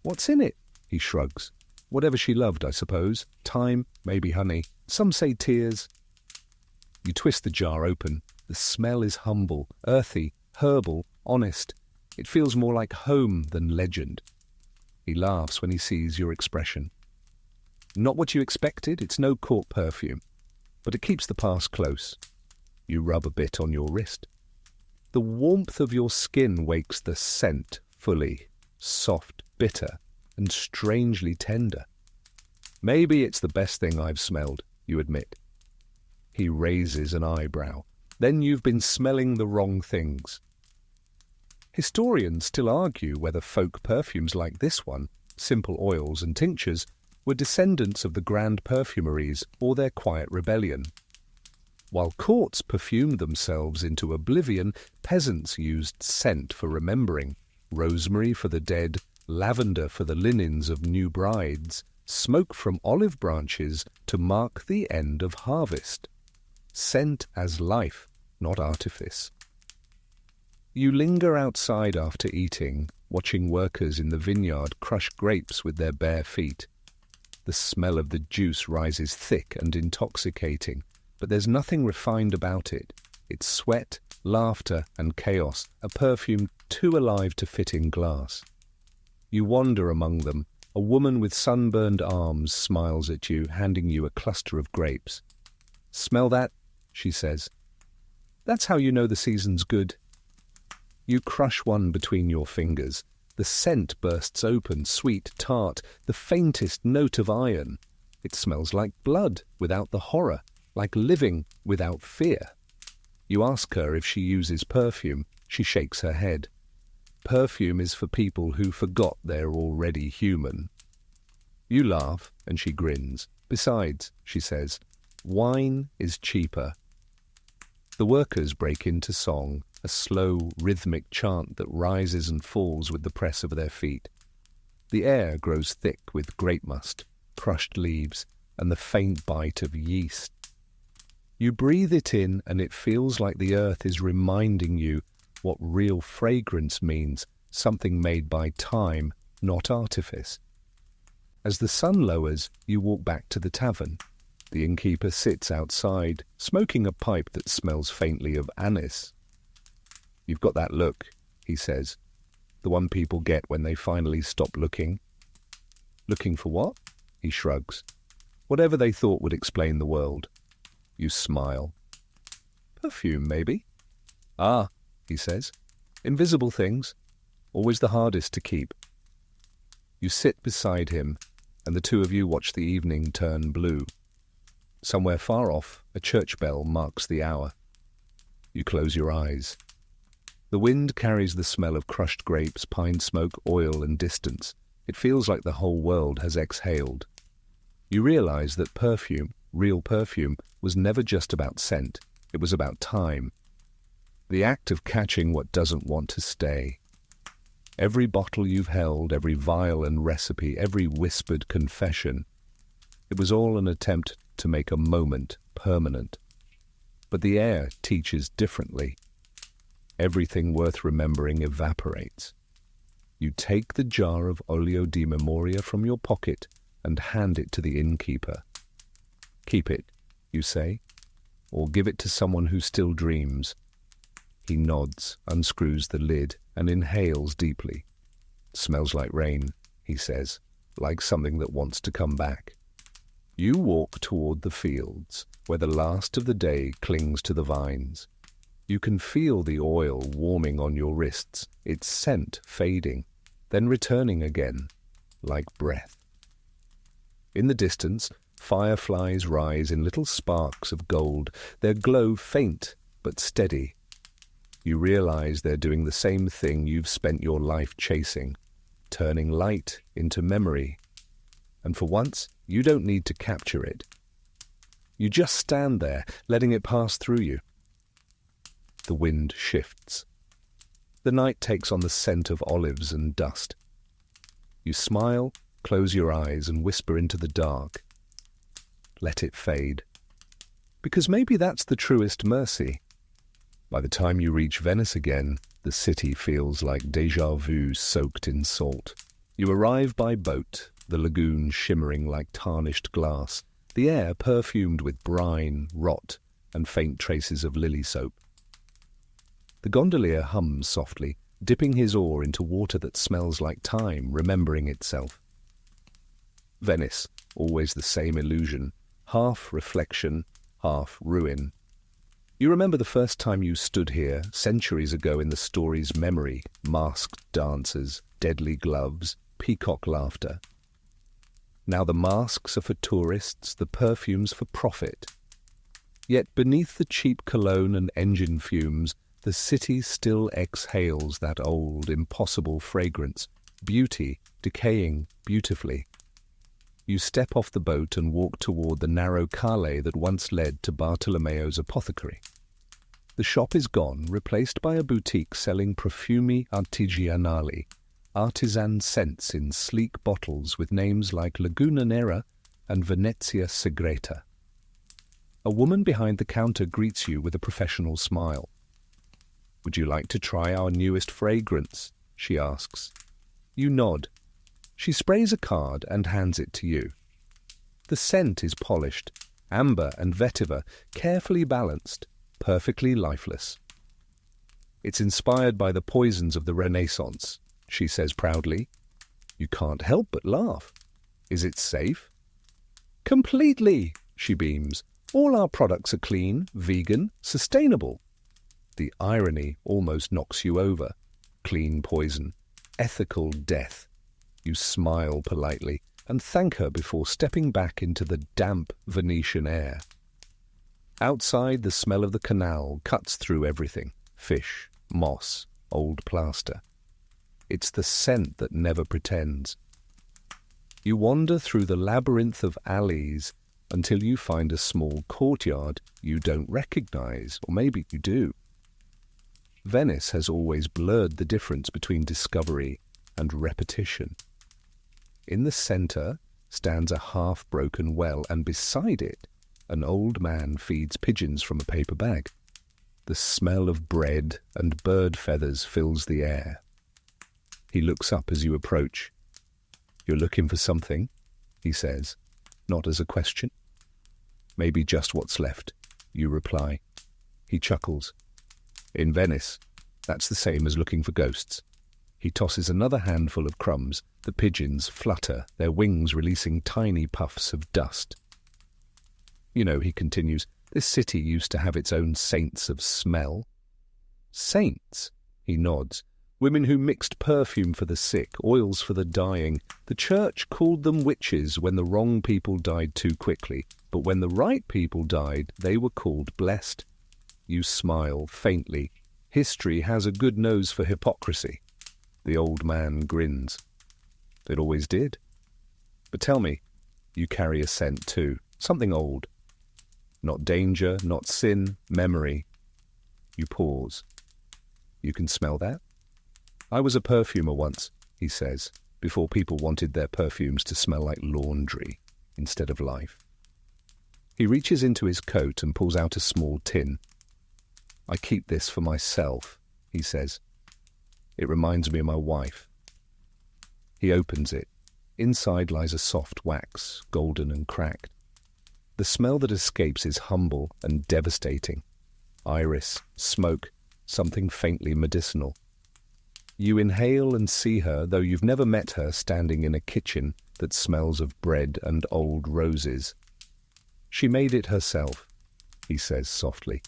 What's in it? He shrugs. Whatever she loved, I suppose. Time, maybe honey. Some say tears. You twist the jar open. The smell is humble, earthy, herbal, honest. It feels more like home than legend. He laughs when he sees your expression. Not what you expected, it's no court perfume, but it keeps the past close. You rub a bit on your wrist. The warmth of your skin wakes the scent fully, soft, bitter, and strangely tender. Maybe it's the best thing I've smelled, you admit. He raises an eyebrow. Then you've been smelling the wrong things. Historians still argue whether folk perfumes like this one, simple oils and tinctures, were descendants of the grand perfumeries or their quiet rebellion. While courts perfumed themselves into oblivion, peasants used scent for remembering, rosemary for the dead, lavender for the linens of new brides, smoke from olive branches to mark the end of harvest. Scent as life, not artifice. You linger outside after eating, watching workers in the vineyard crush grapes with their bare feet. The smell of the juice rises thick and intoxicating, but there's nothing refined about it. It's sweat, laughter, and chaos, a perfume too alive to fit in glass. You wander among them. A woman with sunburned arms smiles at you, handing you a cluster of grapes. "Smell that?" she says. "That's how you know the season's good." You crush one between your fingers. The scent bursts open, sweet, tart, the faintest note of iron. It smells like blood without the horror, like living without fear. You ask her if she uses perfume. She shakes her head. Perfume is for people who forgot they're already human. You laugh, and she grins. Besides, she says, wine is cheaper. The workers break into song, a slow, rhythmic chant that rises and falls with the press of their feet. The air grows thick with grape must, crushed leaves, and the faint bite of yeast. You breathe it in, and it feels like the earth is reminding you what real fragrance means, something made by time, not artifice. As the sun lowers, you walk back to the tavern. The innkeeper sits outside, smoking a pipe that smells faintly of anise. "You've got that look," he says, "the one people get when they finally stop looking." "Looking for what?" He shrugs. "Whatever they thought would explain the world." You smile. "Perfume, maybe?" "Ah," he says, "invisible things, always the hardest to keep." You sit beside him, and the two of you watch the evening turn blue. Somewhere far off, a church bell marks the hour. You close your eyes. The wind carries the smell of crushed grapes, pine smoke, oil, and distance. It feels like the whole world has exhaled. You realize that perfume, real perfume, was never just about scent. It was about time. The act of catching what doesn't want to stay. Every bottle you've held, every vial and recipe, every whispered confession, it was all an attempt to make a moment permanent. But the air teaches differently. Everything worth remembering evaporates. You take the jar of olio di memoria from your pocket and hand it to the innkeeper. "Keep it," you say, "or give it to someone who still dreams." He nods, unscrews the lid, and inhales deeply. "Smells like rain," he says, "like something that wants to come back." You walk toward the fields, where the last of the day clings to the vines. You can feel the oil warming on your wrists, its scent fading, then returning again, like breath. In the distance, fireflies rise in little sparks of gold, their glow faint but steady. You realize they're doing the same thing you've spent your life chasing, turning light into memory. And for once, you don't need to capture it. You just stand there, letting it pass through you. The wind shifts. The night takes on the scent of olives and dust. You smile, close your eyes, and whisper into the dark. let it fade. Because maybe that's the truest mercy. By the time you reach Venice again, the city feels like déjà vu soaked in salt. You arrive by boat, the lagoon shimmering like tarnished glass, the air perfumed with brine, rot, and faint traces of lily soap. The gondolier hums softly, dipping his oar into water that smells like time remembering itself. Venice, always the same illusion, half reflection, half ruin. You remember the first time you stood here, centuries ago in the story's memory, masked dancers, deadly gloves, peacock laughter. Now the masks are for tourists, the perfumes for profit. Yet beneath the cheap cologne and engine fumes, the city still exhales that old, impossible fragrance, beauty decaying beautifully. You step off the boat and walk toward the narrow calle that once led to Bartolomeo's apothecary. The shop is gone, replaced by a boutique selling profumi artigianali, artisan scents in sleek bottles with names like Laguna Nera and Venezia Segreta. A woman behind the counter greets you with a professional smile. "Would you like to try our newest fragrance?" she asks. You nod. She sprays a card and hands it to you. The scent is polished, amber and vetiver, carefully balanced, perfectly lifeless. "It's inspired by the poisons of the Renaissance," she says proudly. You can't help but laugh. "Is it safe?" "Completely," she beams. "All our products are clean, vegan, sustainable." The irony almost knocks you over. Clean poison, ethical death. You smile politely and thank her before stepping back into the damp Venetian air. Outside, the smell of the canal cuts through everything. Fish, moss, old plaster. It's the scent that never pretends. You wander through the labyrinth of alleys until you find a small courtyard you don't recognize, or maybe you do. Venice has always blurred the difference between discovery and repetition. In the center stands a half-broken well, and beside it, an old man feeds pigeons from a paper bag. The smell of bread and bird feathers fills the air. He looks up as you approach. "You're looking for something?" he says, not as a question. "Maybe just what's left," you reply. He chuckles. "In Venice, that's the same as looking for ghosts." He tosses another handful of crumbs. The pigeons flutter, their wings releasing tiny puffs of dust. "You know," he continues, "this city used to have its own saints of smell." "Saints?" He nods. "Women who mixed perfume for the sick, oils for the dying. The church called them witches when the wrong people died too quickly, but when the right people died, they were called blessed." You smile faintly. "History has a good nose for hypocrisy." The old man grins. "It always did. But tell me, you carry a scent too, something old. Not danger, not sin, memory." You pause. "You can smell that?" "I was a perfumer once," he says, "before people wanted their perfumes to smell like laundry instead of life." He reaches into his coat and pulls out a small tin. "I keep this for myself," he says. "It reminds me of my wife." He opens it. Inside lies a soft wax, golden and cracked. The smell that escapes is humble and devastating. Iris, smoke, something faintly medicinal. You inhale and see her, though you've never met her, standing in a kitchen that smells of bread and old roses. "She made it herself," he says softly.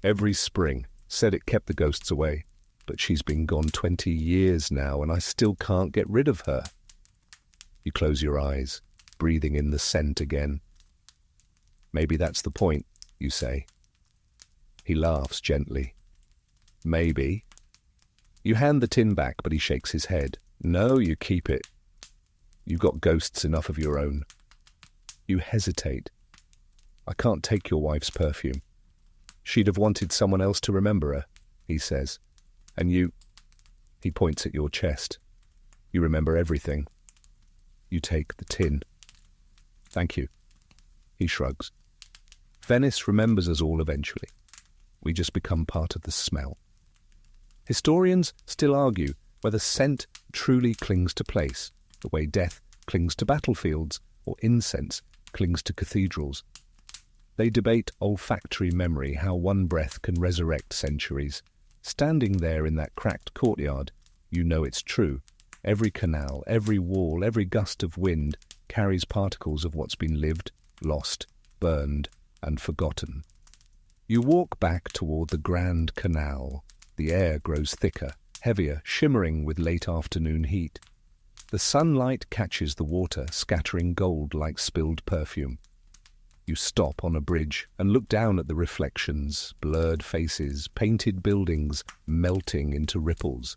"Every spring, said it kept the ghosts away. But she's been gone 20 years now, and I still can't get rid of her." You close your eyes, breathing in the scent again. "Maybe that's the point," you say. He laughs gently. "Maybe." You hand the tin back, but he shakes his head. "No, you keep it. You've got ghosts enough of your own." You hesitate. "I can't take your wife's perfume. She'd have wanted someone else to remember her," he says. "And you..." He points at your chest. "You remember everything." You take the tin. "Thank you." He shrugs. Venice remembers us all eventually. We just become part of the smell. Historians still argue whether scent truly clings to place, the way death clings to battlefields or incense clings to cathedrals. They debate olfactory memory, how one breath can resurrect centuries. Standing there in that cracked courtyard, you know it's true. Every canal, every wall, every gust of wind carries particles of what's been lived, lost, burned, and forgotten. You walk back toward the Grand Canal. The air grows thicker, heavier, shimmering with late afternoon heat. The sunlight catches the water, scattering gold like spilled perfume. You stop on a bridge and look down at the reflections, blurred faces, painted buildings melting into ripples.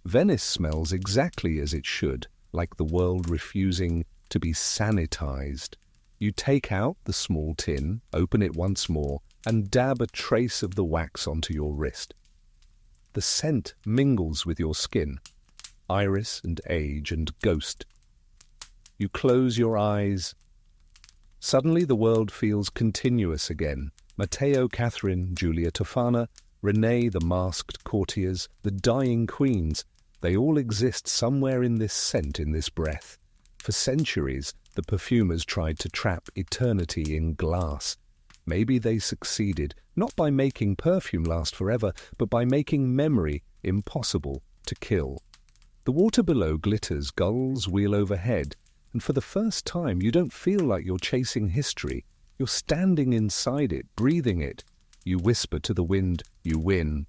Venice smells exactly as it should, like the world refusing to be sanitized. You take out the small tin, open it once more, and dab a trace of the wax onto your wrist. The scent mingles with your skin, iris and age and ghost. You close your eyes. Suddenly the world feels continuous again. Matteo, Catherine, Julia Tofana, Renee, the masked courtiers, the dying queens, they all exist somewhere in this scent, in this breath. For centuries, the perfumers tried to trap eternity in glass. Maybe they succeeded, not by making perfume last forever, but by making memory impossible to kill. The water below glitters, gulls wheel overhead, and for the first time you don't feel like you're chasing history. You're standing inside it, breathing it. You whisper to the wind, you win.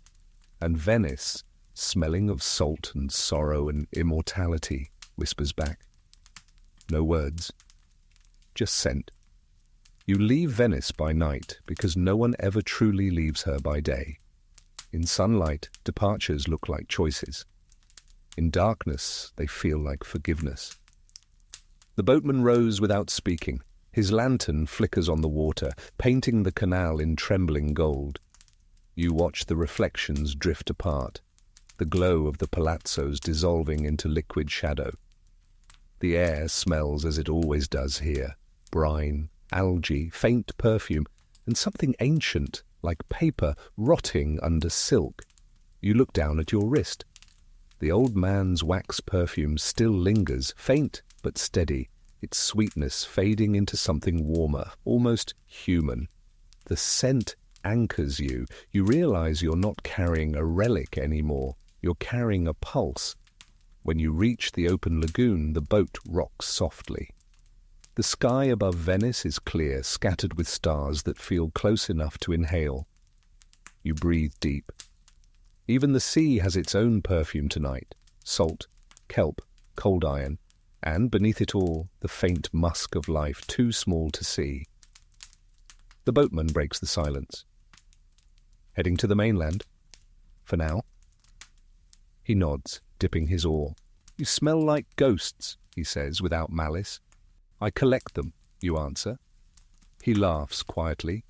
And Venice, smelling of salt and sorrow and immortality, whispers back. No words, just scent. You leave Venice by night because no one ever truly leaves her by day. In sunlight, departures look like choices. In darkness, they feel like forgiveness. The boatman rows without speaking. His lantern flickers on the water, painting the canal in trembling gold. You watch the reflections drift apart, the glow of the palazzos dissolving into liquid shadow. The air smells as it always does here, brine, algae, faint perfume, and something ancient, like paper, rotting under silk. You look down at your wrist. The old man's wax perfume still lingers, faint but steady, its sweetness fading into something warmer, almost human. The scent anchors you. You realize you're not carrying a relic anymore. You're carrying a pulse. When you reach the open lagoon, the boat rocks softly. The sky above Venice is clear, scattered with stars that feel close enough to inhale. You breathe deep. Even the sea has its own perfume tonight. Salt, kelp, cold iron, and beneath it all, the faint musk of life, too small to see. The boatman breaks the silence. Heading to the mainland? For now? He nods, dipping his oar. You smell like ghosts, he says, without malice. I collect them, you answer. He laughs quietly.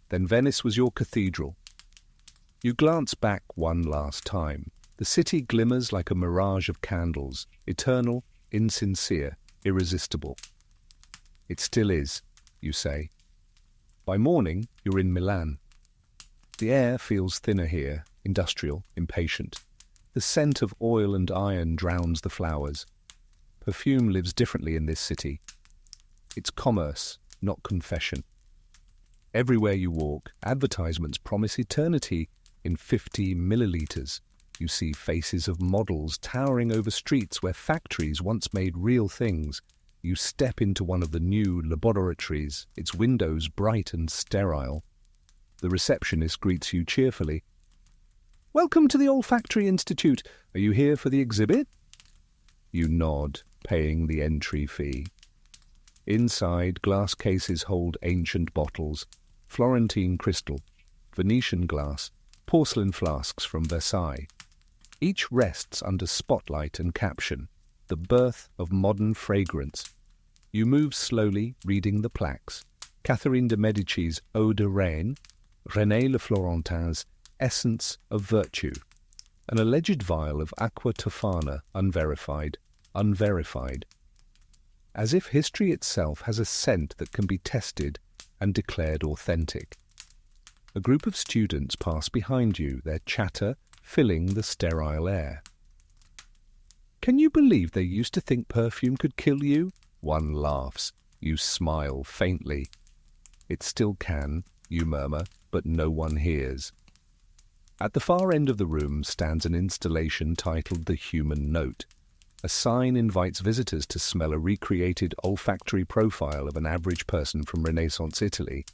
Then Venice was your cathedral. You glance back one last time. The city glimmers like a mirage of candles, eternal, insincere, irresistible. It still is, you say. By morning, you're in Milan. The air feels thinner here, industrial, impatient. The scent of oil and iron drowns the flowers. Perfume lives differently in this city. It's commerce, not confession. Everywhere you walk, advertisements promise eternity in 50 milliliters. You see faces of models towering over streets where factories once made real things. You step into one of the new laboratories, its windows bright and sterile. The receptionist greets you cheerfully. "Welcome to the Olfactory Institute. Are you here for the exhibit?" You nod, paying the entry fee. Inside, glass cases hold ancient bottles, Florentine crystal, Venetian glass, porcelain flasks from Versailles. Each rests under spotlight and caption, "The Birth of Modern Fragrance." You move slowly, reading the plaques. Catherine de Medici's Eau de Reine, René Le Florentin's Essence of Virtue, an alleged vial of Aqua Tofana, unverified. as if history itself has a scent that can be tested and declared authentic. A group of students pass behind you, their chatter filling the sterile air. "Can you believe they used to think perfume could kill you?" One laughs. You smile faintly. "It still can," you murmur, but no one hears. At the far end of the room stands an installation titled The Human Note. A sign invites visitors to smell a recreated olfactory profile of an average person from Renaissance Italy.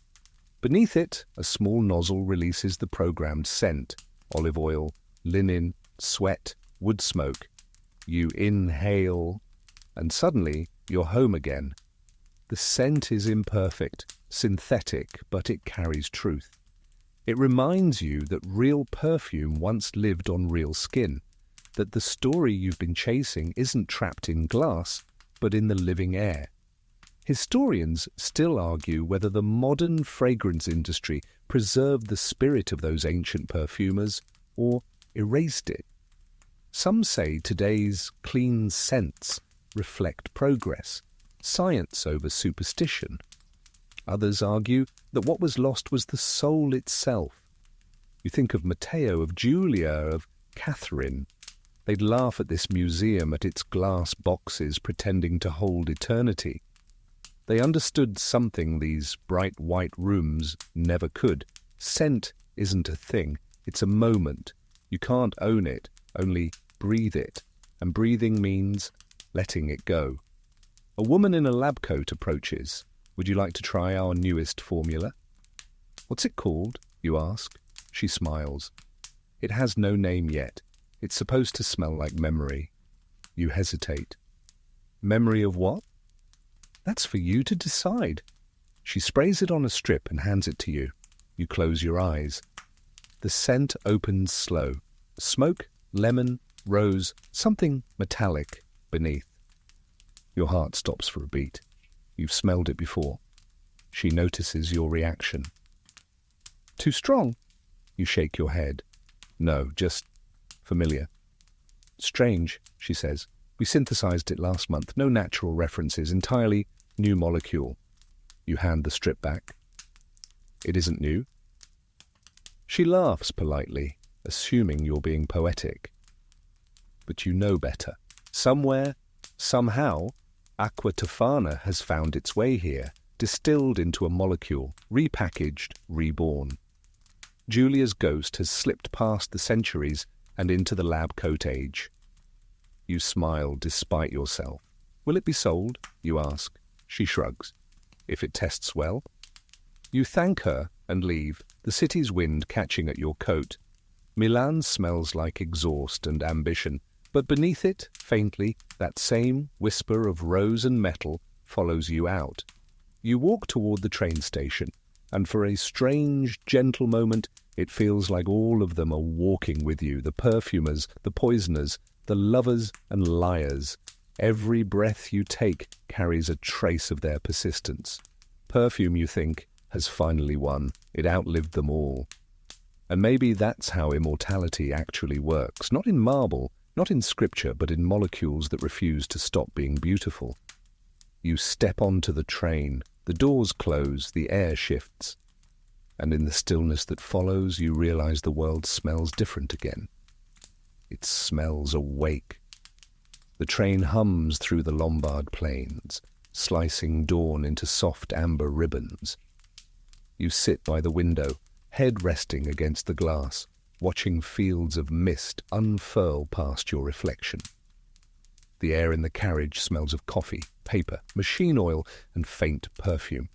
Beneath it, a small nozzle releases the programmed scent: olive oil, linen, sweat, wood smoke. You inhale, and suddenly you're home again. The scent is imperfect, synthetic, but it carries truth. It reminds you that real perfume once lived on real skin, that the story you've been chasing isn't trapped in glass, but in the living air. Historians still argue whether the modern fragrance industry preserved the spirit of those ancient perfumers or erased it. Some say today's clean scents reflect progress, science over superstition. Others argue that what was lost was the soul itself. You think of Matteo, of Julia, of Catherine. They'd laugh at this museum, at its glass boxes pretending to hold eternity. They understood something these bright white rooms never could. Scent isn't a thing, it's a moment. You can't own it, only breathe it. And breathing means letting it go. A woman in a lab coat approaches. "Would you like to try our newest formula?" "What's it called?" you ask. She smiles. "It has no name yet. It's supposed to smell like memory." You hesitate. "Memory of what?" "That's for you to decide." She sprays it on a strip and hands it to you. You close your eyes. The scent opens slow. Smoke, lemon, rose, something metallic beneath. Your heart stops for a beat. You've smelled it before. She notices your reaction. "Too strong?" You shake your head. "No, just familiar." "Strange," she says. "We synthesized it last month. No natural references. Entirely new molecule." You hand the strip back. "It isn't new?" She laughs politely, assuming you're being poetic. But you know better. Somewhere, somehow, Aqua Tofana has found its way here, distilled into a molecule, repackaged, reborn. Julia's ghost has slipped past the centuries and into the lab coat age. You smile despite yourself. "Will it be sold?" you ask. She shrugs. "If it tests well." You thank her and leave, the city's wind catching at your coat. Milan smells like exhaust and ambition, but beneath it, faintly, that same whisper of rose and metal follows you out. You walk toward the train station, and for a strange, gentle moment, it feels like all of them are walking with you, the perfumers, the poisoners, the lovers and liars. Every breath you take carries a trace of their persistence. Perfume, you think, has finally won. It outlived them all. And maybe that's how immortality actually works, not in marble, not in scripture, but in molecules that refuse to stop being beautiful. You step onto the train, the doors close, the air shifts, and in the stillness that follows, you realize the world smells different again. It smells awake. The train hums through the Lombard plains, slicing dawn into soft amber ribbons. You sit by the window, head resting against the glass, watching fields of mist unfurl past your reflection. The air in the carriage smells of coffee, paper, machine oil, and faint perfume,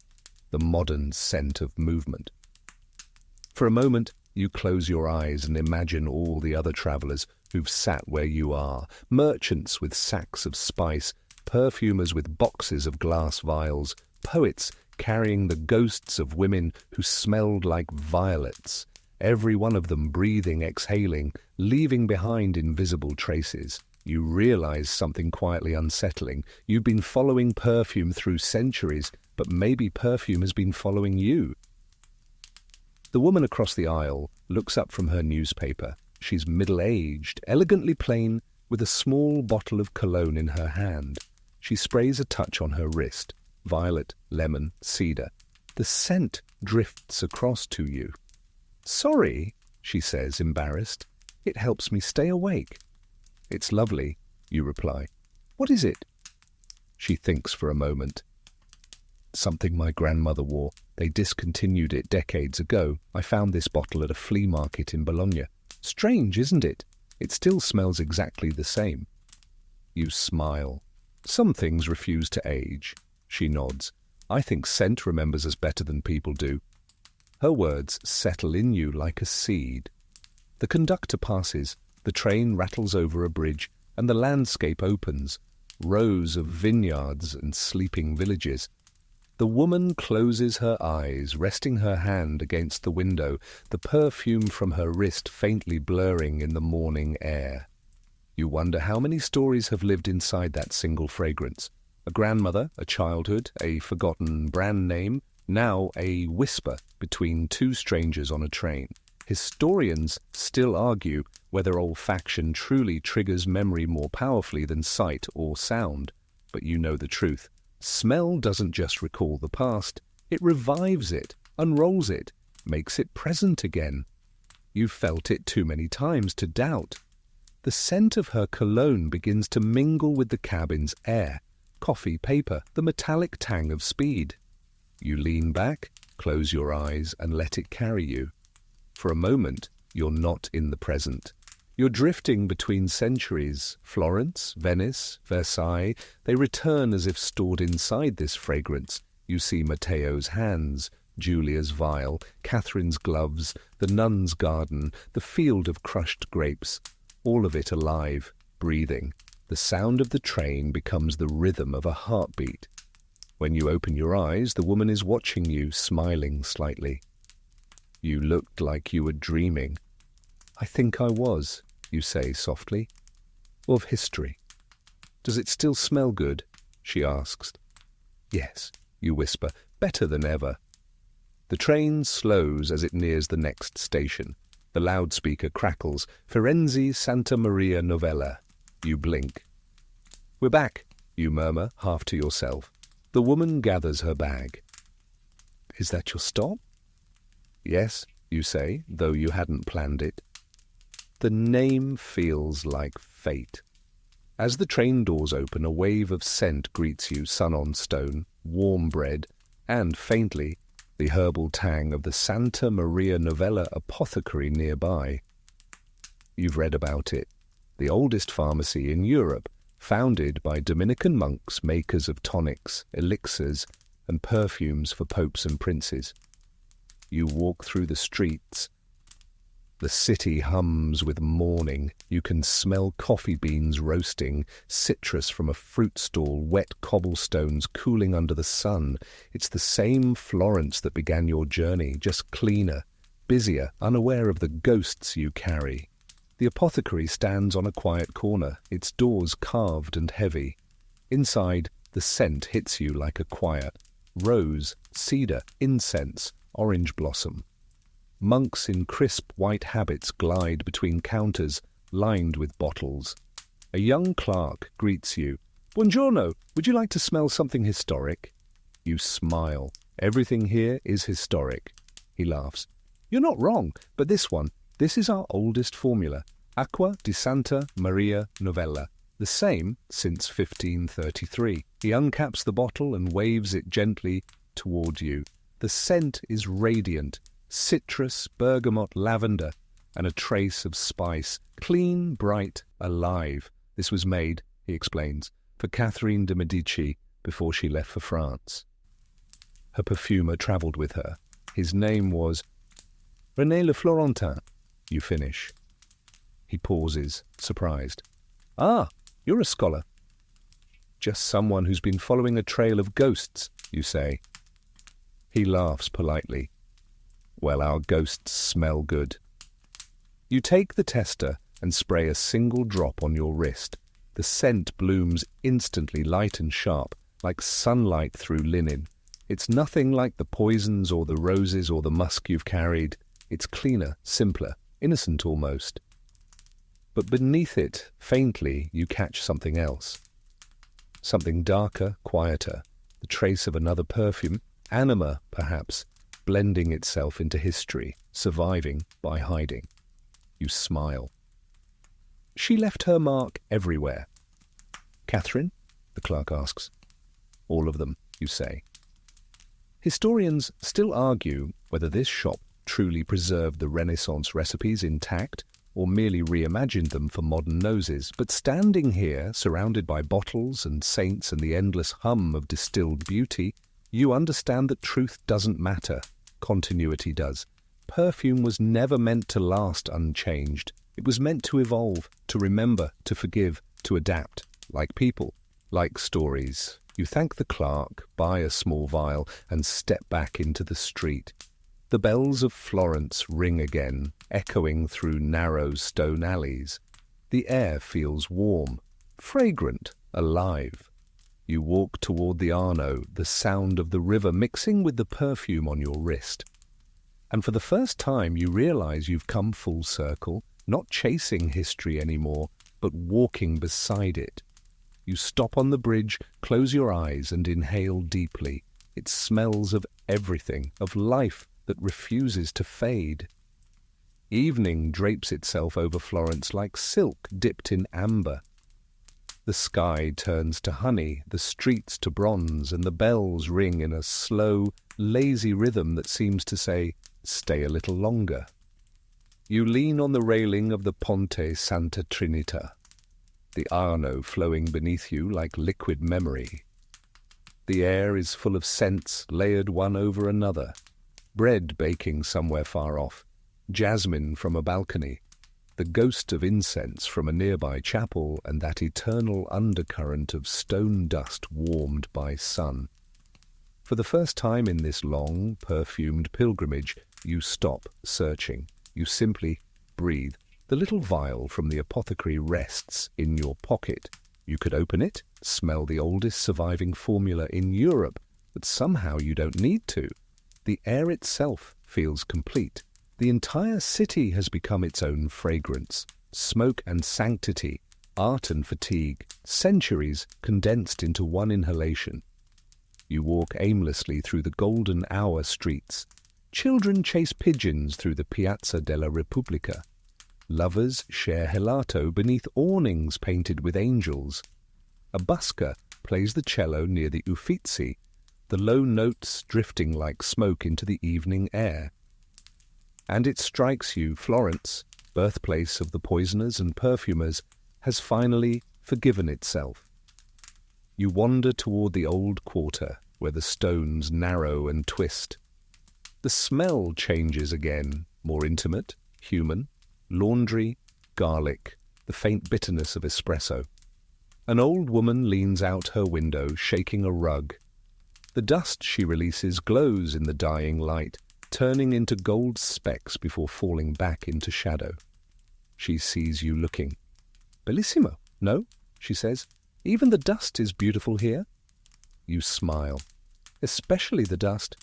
the modern scent of movement. For a moment, you close your eyes and imagine all the other travelers who've sat where you are, merchants with sacks of spice, perfumers with boxes of glass vials, poets carrying the ghosts of women who smelled like violets, every one of them breathing, exhaling, leaving behind invisible traces. You realize something quietly unsettling. You've been following perfume through centuries, but maybe perfume has been following you. The woman across the aisle looks up from her newspaper. She's middle-aged, elegantly plain, with a small bottle of cologne in her hand. She sprays a touch on her wrist. Violet, lemon, cedar. The scent drifts across to you. "Sorry," she says, embarrassed. "It helps me stay awake." "It's lovely," you reply. "What is it?" She thinks for a moment. "Something my grandmother wore. They discontinued it decades ago. I found this bottle at a flea market in Bologna. Strange, isn't it? It still smells exactly the same." You smile. "Some things refuse to age." She nods. "I think scent remembers us better than people do." Her words settle in you like a seed. The conductor passes, the train rattles over a bridge, and the landscape opens. Rows of vineyards and sleeping villages. The woman closes her eyes, resting her hand against the window, the perfume from her wrist faintly blurring in the morning air. You wonder how many stories have lived inside that single fragrance. A grandmother, a childhood, a forgotten brand name, now a whisper between two strangers on a train. Historians still argue whether olfaction truly triggers memory more powerfully than sight or sound. But you know the truth. Smell doesn't just recall the past, it revives it, unrolls it, makes it present again. You've felt it too many times to doubt. The scent of her cologne begins to mingle with the cabin's air, coffee, paper, the metallic tang of speed. You lean back, close your eyes, and let it carry you. For a moment, you're not in the present. You're drifting between centuries. Florence, Venice, Versailles, they return as if stored inside this fragrance. You see Matteo's hands, Julia's vial, Catherine's gloves, the nun's garden, the field of crushed grapes, all of it alive, breathing. The sound of the train becomes the rhythm of a heartbeat. When you open your eyes, the woman is watching you, smiling slightly. You looked like you were dreaming. "I think I was," you say softly. "Of history." "Does it still smell good?" she asks. "Yes," you whisper, "better than ever." The train slows as it nears the next station. The loudspeaker crackles. "Firenze, Santa Maria Novella." You blink. "We're back," you murmur, half to yourself. The woman gathers her bag. "Is that your stop?" "Yes," you say, though you hadn't planned it. The name feels like fate. As the train doors open, a wave of scent greets you, sun on stone, warm bread, and, faintly, the herbal tang of the Santa Maria Novella apothecary nearby. You've read about it. The oldest pharmacy in Europe, founded by Dominican monks, makers of tonics, elixirs, and perfumes for popes and princes. You walk through the streets. The city hums with morning. You can smell coffee beans roasting, citrus from a fruit stall, wet cobblestones cooling under the sun. It's the same Florence that began your journey, just cleaner, busier, unaware of the ghosts you carry. The apothecary stands on a quiet corner, its doors carved and heavy. Inside, the scent hits you like a quiet. Rose, cedar, incense, orange blossom. Monks in crisp white habits glide between counters lined with bottles. A young clerk greets you. "Buongiorno, would you like to smell something historic?" You smile. "Everything here is historic." He laughs. "You're not wrong, but this is our oldest formula. Acqua di Santa Maria Novella. The same since 1533. He uncaps the bottle and waves it gently toward you. The scent is radiant. Citrus, bergamot, lavender, and a trace of spice. Clean, bright, alive. This was made, he explains, for Catherine de' Medici before she left for France. Her perfumer travelled with her. His name was René Le Florentin. You finish. He pauses, surprised. "Ah, you're a scholar." "Just someone who's been following a trail of ghosts," you say. He laughs politely. "Well, our ghosts smell good." You take the tester and spray a single drop on your wrist. The scent blooms instantly, light and sharp, like sunlight through linen. It's nothing like the poisons or the roses or the musk you've carried. It's cleaner, simpler, innocent almost. But beneath it, faintly, you catch something else. Something darker, quieter, the trace of another perfume, anima perhaps, blending itself into history, surviving by hiding. You smile. She left her mark everywhere. Catherine? The clerk asks. All of them, you say. Historians still argue whether this shop truly preserved the Renaissance recipes intact or merely reimagined them for modern noses, but standing here, surrounded by bottles and saints and the endless hum of distilled beauty, you understand that truth doesn't matter, continuity does. Perfume was never meant to last unchanged. It was meant to evolve, to remember, to forgive, to adapt, like people, like stories. You thank the clerk, buy a small vial, and step back into the street. The bells of Florence ring again, echoing through narrow stone alleys. The air feels warm, fragrant, alive. You walk toward the Arno, the sound of the river mixing with the perfume on your wrist. And for the first time you realize you've come full circle, not chasing history anymore, but walking beside it. You stop on the bridge, close your eyes and inhale deeply. It smells of everything, of life that refuses to fade. Evening drapes itself over Florence like silk dipped in amber. The sky turns to honey, the streets to bronze, and the bells ring in a slow, lazy rhythm that seems to say, "Stay a little longer." You lean on the railing of the Ponte Santa Trinita, the Arno flowing beneath you like liquid memory. The air is full of scents layered one over another. Bread baking somewhere far off, jasmine from a balcony, the ghost of incense from a nearby chapel, and that eternal undercurrent of stone dust warmed by sun. For the first time in this long, perfumed pilgrimage, you stop searching. You simply breathe. The little vial from the apothecary rests in your pocket. You could open it, smell the oldest surviving formula in Europe, but somehow you don't need to. The air itself feels complete. The entire city has become its own fragrance. Smoke and sanctity, art and fatigue, centuries condensed into one inhalation. You walk aimlessly through the golden hour streets. Children chase pigeons through the Piazza della Repubblica. Lovers share gelato beneath awnings painted with angels. A busker plays the cello near the Uffizi, the low notes drifting like smoke into the evening air. And it strikes you, Florence, birthplace of the poisoners and perfumers, has finally forgiven itself. You wander toward the old quarter, where the stones narrow and twist. The smell changes again, more intimate, human, laundry, garlic, the faint bitterness of espresso. An old woman leans out her window, shaking a rug. The dust she releases glows in the dying light, turning into gold specks before falling back into shadow. She sees you looking. "Bellissimo, no?" she says. "Even the dust is beautiful here." You smile. "Especially the dust."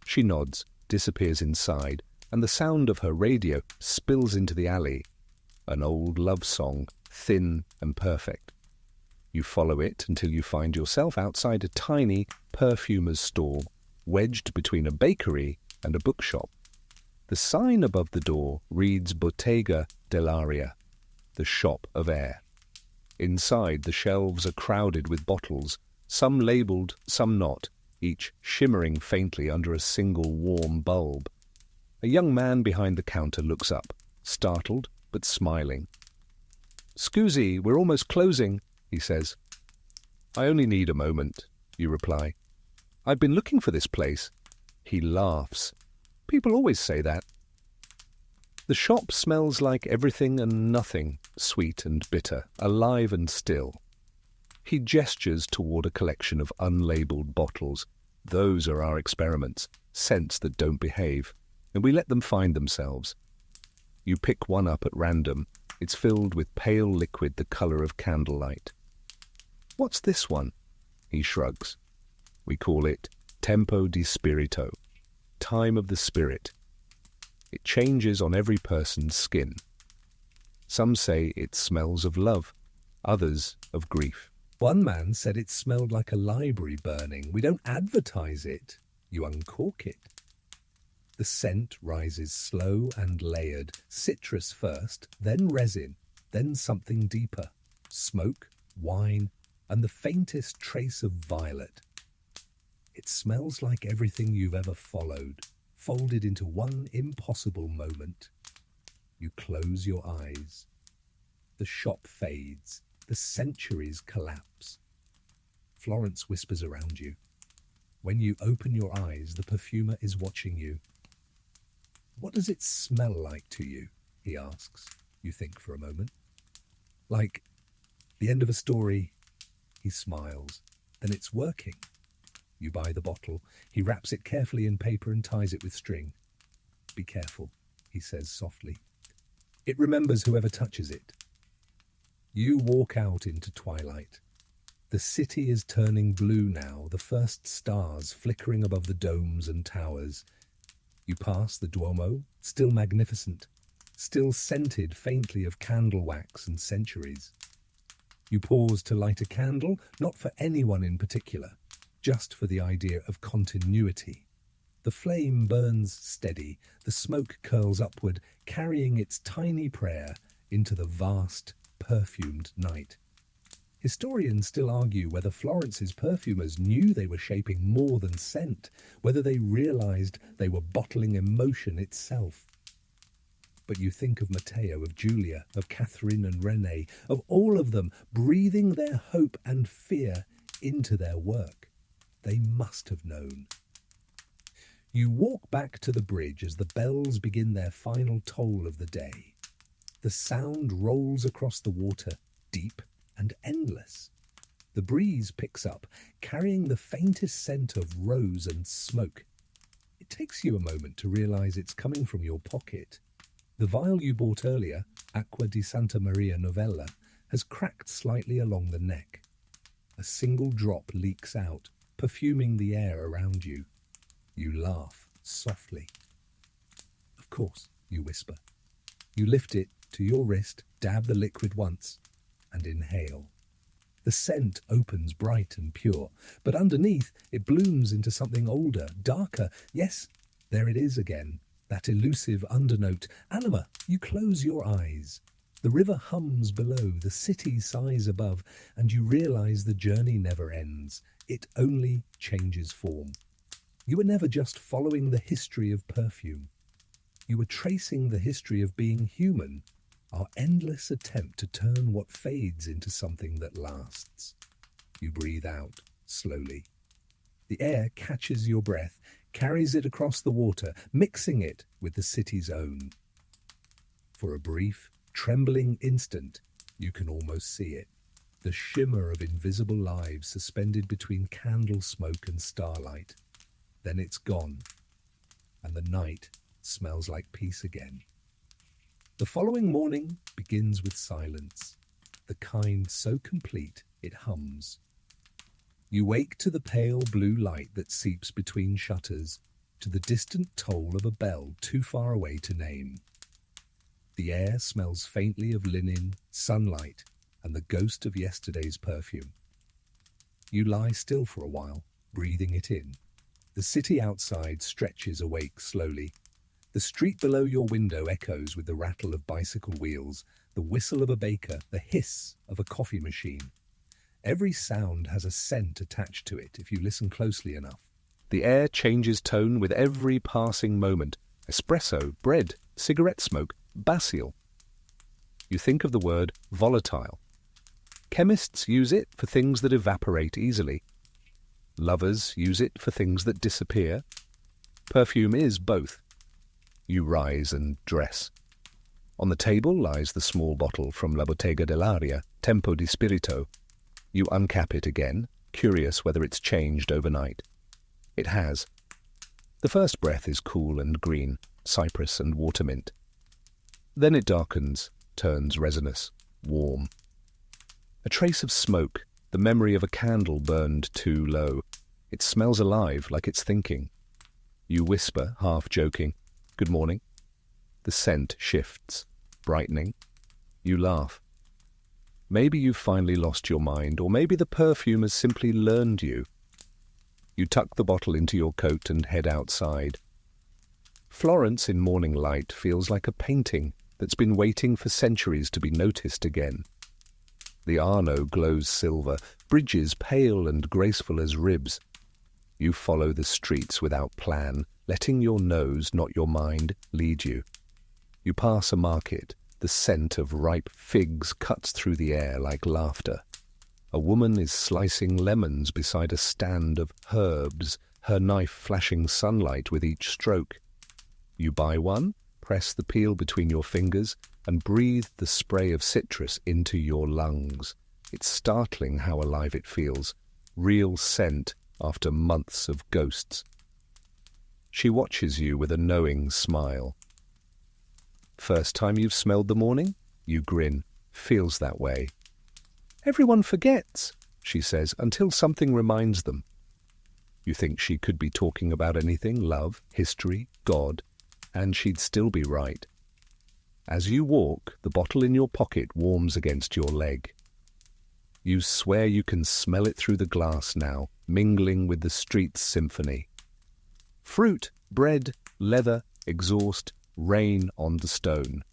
She nods, disappears inside, and the sound of her radio spills into the alley. An old love song, thin and perfect. You follow it until you find yourself outside a tiny perfumer's stall, wedged between a bakery and a bookshop. The sign above the door reads Bottega dell'Aria, the shop of air. Inside, the shelves are crowded with bottles, some labelled, some not, each shimmering faintly under a single warm bulb. A young man behind the counter looks up, startled but smiling. "Scusi, we're almost closing," he says. "I only need a moment," you reply. "I've been looking for this place." He laughs. "People always say that." The shop smells like everything and nothing, sweet and bitter, alive and still. He gestures toward a collection of unlabeled bottles. Those are our experiments, scents that don't behave, and we let them find themselves. You pick one up at random. It's filled with pale liquid the color of candlelight. "What's this one?" He shrugs. "We call it Tempo di Spirito, time of the spirit. It changes on every person's skin. Some say it smells of love, others of grief. One man said it smelled like a library burning. We don't advertise it. You uncork it. The scent rises slow and layered. Citrus first, then resin, then something deeper. Smoke, wine, and the faintest trace of violet. It smells like everything you've ever followed, folded into one impossible moment. You close your eyes. The shop fades. The centuries collapse. Florence whispers around you. When you open your eyes, the perfumer is watching you. What does it smell like to you? He asks. You think for a moment. Like the end of a story. He smiles. Then it's working. You buy the bottle. He wraps it carefully in paper and ties it with string. Be careful, he says softly. It remembers whoever touches it. You walk out into twilight. The city is turning blue now, the first stars flickering above the domes and towers. You pass the Duomo, still magnificent, still scented faintly of candle wax and centuries. You pause to light a candle, not for anyone in particular, just for the idea of continuity. The flame burns steady, the smoke curls upward, carrying its tiny prayer into the vast, perfumed night. Historians still argue whether Florence's perfumers knew they were shaping more than scent, whether they realized they were bottling emotion itself. But you think of Matteo, of Julia, of Catherine and Renee, of all of them breathing their hope and fear into their work. They must have known. You walk back to the bridge as the bells begin their final toll of the day. The sound rolls across the water, deep and endless. The breeze picks up, carrying the faintest scent of rose and smoke. It takes you a moment to realize it's coming from your pocket. The vial you bought earlier, Acqua di Santa Maria Novella, has cracked slightly along the neck. A single drop leaks out, perfuming the air around you. You laugh softly. Of course, you whisper. You lift it to your wrist, dab the liquid once, and inhale. The scent opens bright and pure, but underneath it blooms into something older, darker. Yes, there it is again, that elusive undernote. Anima, you close your eyes. The river hums below, the city sighs above, and you realize the journey never ends. It only changes form. You were never just following the history of perfume. You were tracing the history of being human, our endless attempt to turn what fades into something that lasts. You breathe out, slowly. The air catches your breath, carries it across the water, mixing it with the city's own. For a brief, trembling instant, you can almost see it. The shimmer of invisible lives suspended between candle smoke and starlight. Then it's gone, and the night smells like peace again. The following morning begins with silence, the kind so complete it hums. You wake to the pale blue light that seeps between shutters, to the distant toll of a bell too far away to name. The air smells faintly of linen, sunlight, and the ghost of yesterday's perfume. You lie still for a while, breathing it in. The city outside stretches awake slowly. The street below your window echoes with the rattle of bicycle wheels, the whistle of a baker, the hiss of a coffee machine. Every sound has a scent attached to it if you listen closely enough. The air changes tone with every passing moment. Espresso, bread, cigarette smoke, basil. You think of the word volatile. Chemists use it for things that evaporate easily. Lovers use it for things that disappear. Perfume is both. You rise and dress. On the table lies the small bottle from La Bottega dell'Aria, Tempo di Spirito. You uncap it again, curious whether it's changed overnight. It has. The first breath is cool and green, cypress and watermint. Then it darkens, turns resinous, warm. A trace of smoke, the memory of a candle burned too low. It smells alive, like it's thinking. You whisper, half joking, "Good morning." The scent shifts, brightening. You laugh. Maybe you've finally lost your mind, or maybe the perfume has simply learned you. You tuck the bottle into your coat and head outside. Florence in morning light feels like a painting that's been waiting for centuries to be noticed again. The Arno glows silver, bridges pale and graceful as ribs. You follow the streets without plan, letting your nose, not your mind, lead you. You pass a market. The scent of ripe figs cuts through the air like laughter. A woman is slicing lemons beside a stand of herbs, her knife flashing sunlight with each stroke. You buy one, press the peel between your fingers, and breathe the spray of citrus into your lungs. It's startling how alive it feels. Real scent after months of ghosts. She watches you with a knowing smile. First time you've smelled the morning? You grin. Feels that way. Everyone forgets, she says, until something reminds them. You think she could be talking about anything, love, history, God, and she'd still be right. As you walk, the bottle in your pocket warms against your leg. You swear you can smell it through the glass now, mingling with the street's symphony. Fruit, bread, leather, exhaust, rain on the stone.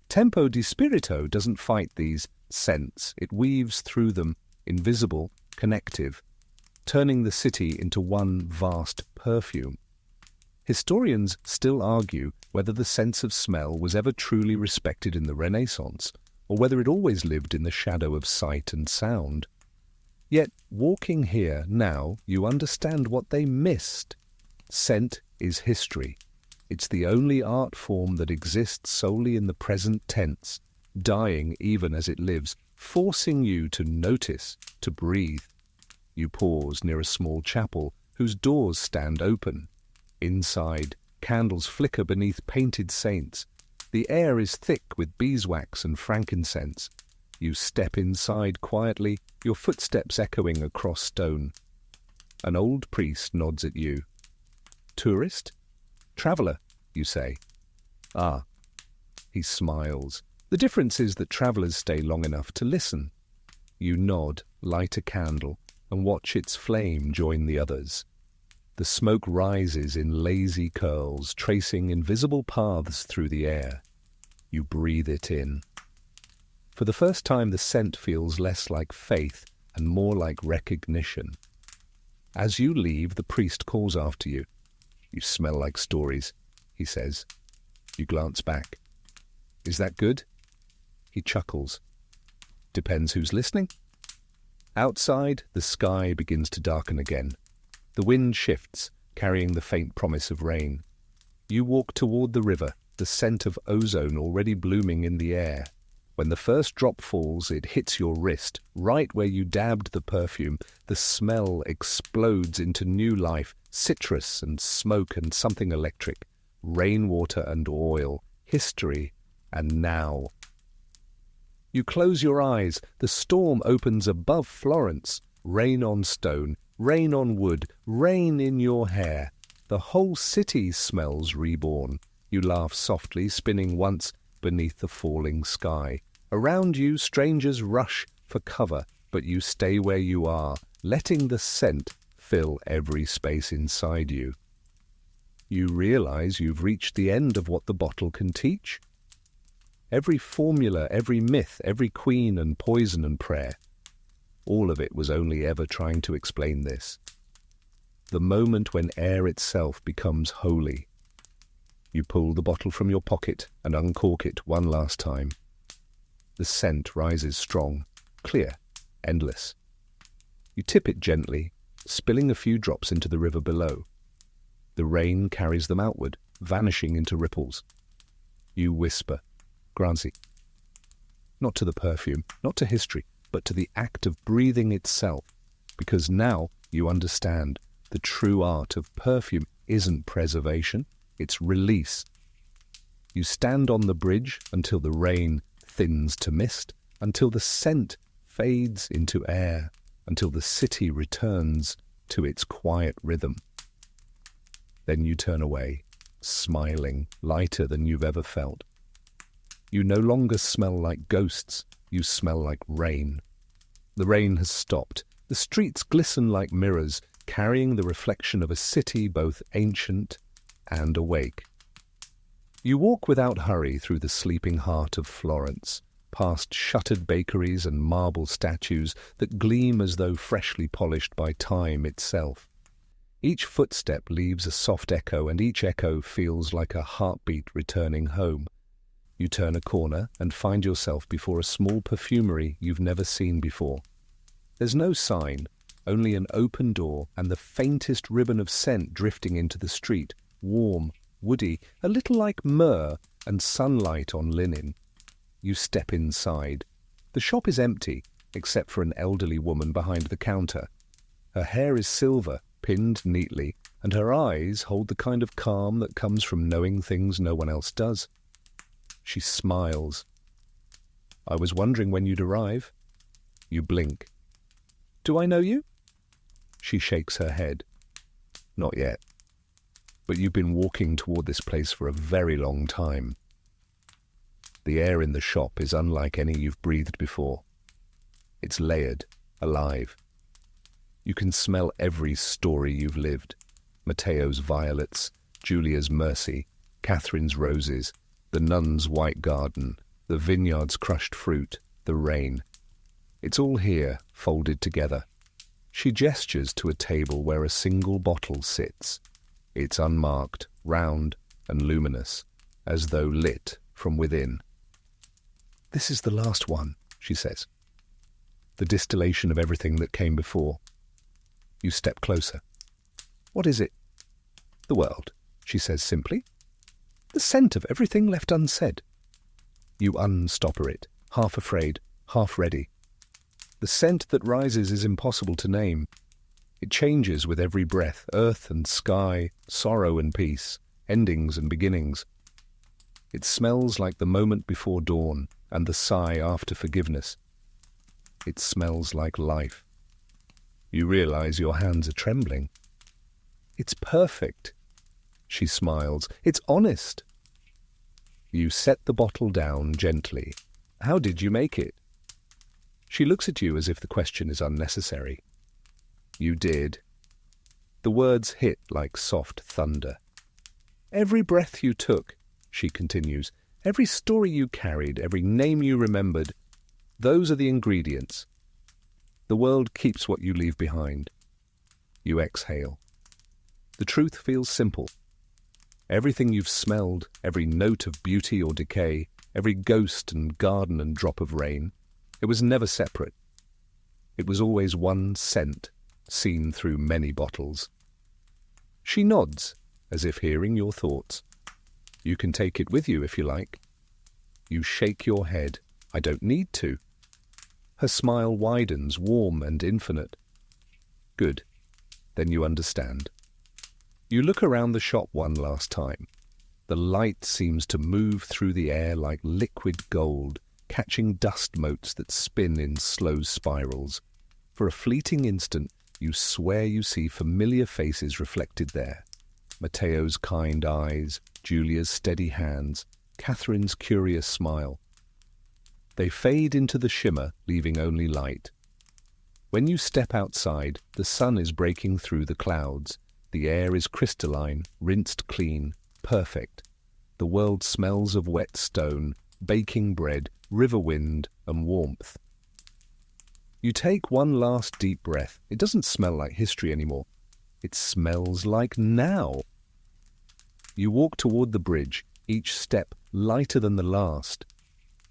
Tempo di spirito doesn't fight these scents. It weaves through them, invisible, connective, turning the city into one vast perfume. Historians still argue whether the sense of smell was ever truly respected in the Renaissance, or whether it always lived in the shadow of sight and sound. Yet, walking here now, you understand what they missed. Scent is history. It's the only art form that exists solely in the present tense, dying even as it lives, forcing you to notice, to breathe. You pause near a small chapel whose doors stand open. Inside, candles flicker beneath painted saints. The air is thick with beeswax and frankincense. You step inside quietly, your footsteps echoing across stone. An old priest nods at you. Tourist? Traveller, you say. Ah. He smiles. The difference is that travellers stay long enough to listen. You nod, light a candle, and watch its flame join the others. The smoke rises in lazy curls, tracing invisible paths through the air. You breathe it in. For the first time, the scent feels less like faith and more like recognition. As you leave, the priest calls after you. You smell like stories, he says. You glance back. Is that good? He chuckles. Depends who's listening. Outside, the sky begins to darken again. The wind shifts, carrying the faint promise of rain. You walk toward the river, the scent of ozone already blooming in the air. When the first drop falls, it hits your wrist, right where you dabbed the perfume. The smell explodes into new life, citrus and smoke and something electric, rainwater and oil, history and now. You close your eyes. The storm opens above Florence. Rain on stone, rain on wood, rain in your hair. The whole city smells reborn. You laugh softly, spinning once beneath the falling sky. Around you, strangers rush for cover, but you stay where you are, letting the scent fill every space inside you. You realize you've reached the end of what the bottle can teach. Every formula, every myth, every queen and poison and prayer, all of it was only ever trying to explain this. The moment when air itself becomes holy. You pull the bottle from your pocket and uncork it one last time. The scent rises strong, clear, endless. You tip it gently, spilling a few drops into the river below. The rain carries them outward, vanishing into ripples. You whisper, Grancy. Not to the perfume, not to history, but to the act of breathing itself, because now you understand the true art of perfume isn't preservation, it's release. You stand on the bridge until the rain thins to mist, until the scent fades into air, until the city returns to its quiet rhythm. Then you turn away, smiling, lighter than you've ever felt. You no longer smell like ghosts, You smell like rain. The rain has stopped. The streets glisten like mirrors, carrying the reflection of a city both ancient and awake. You walk without hurry through the sleeping heart of Florence, past shuttered bakeries and marble statues that gleam as though freshly polished by time itself. Each footstep leaves a soft echo, and each echo feels like a heartbeat returning home. You turn a corner and find yourself before a small perfumery you've never seen before. There's no sign, only an open door and the faintest ribbon of scent drifting into the street, warm, woody, a little like myrrh and sunlight on linen. You step inside. The shop is empty, except for an elderly woman behind the counter. Her hair is silver, pinned neatly, and her eyes hold the kind of calm that comes from knowing things no one else does. She smiles. "I was wondering when you'd arrive." You blink. "Do I know you?" She shakes her head. "Not yet. But you've been walking toward this place for a very long time." The air in the shop is unlike any you've breathed before. It's layered, alive. You can smell every story you've lived. Matteo's violets, Julia's mercy, Catherine's roses, the nun's white garden, the vineyard's crushed fruit, the rain. It's all here, folded together. She gestures to a table where a single bottle sits. It's unmarked, round, and luminous, as though lit from within. "This is the last one," she says. "The distillation of everything that came before." You step closer. "What is it?" "The world," she says simply. "The scent of everything left unsaid." You unstopper it, half afraid, half ready. The scent that rises is impossible to name. It changes with every breath, earth and sky, sorrow and peace, endings and beginnings. It smells like the moment before dawn and the sigh after forgiveness. It smells like life. You realize your hands are trembling. "It's perfect." She smiles. "It's honest." You set the bottle down gently. "How did you make it?" She looks at you as if the question is unnecessary. "You did." The words hit like soft thunder. "Every breath you took," she continues, "every story you carried, every name you remembered, those are the ingredients. The world keeps what you leave behind." You exhale. The truth feels simple. Everything you've smelled, every note of beauty or decay, every ghost and garden and drop of rain, it was never separate. It was always one scent, seen through many bottles. She nods, as if hearing your thoughts. "You can take it with you if you like." You shake your head. "I don't need to." Her smile widens, warm and infinite. "Good. Then you understand." You look around the shop one last time. The light seems to move through the air like liquid gold, catching dust motes that spin in slow spirals. For a fleeting instant, you swear you see familiar faces reflected there. Matteo's kind eyes, Julia's steady hands, Catherine's curious smile. They fade into the shimmer, leaving only light. When you step outside, the sun is breaking through the clouds. The air is crystalline, rinsed clean, perfect. The world smells of wet stone, baking bread, river wind, and warmth. You take one last deep breath. It doesn't smell like history anymore. It smells like now. You walk toward the bridge, each step lighter than the last.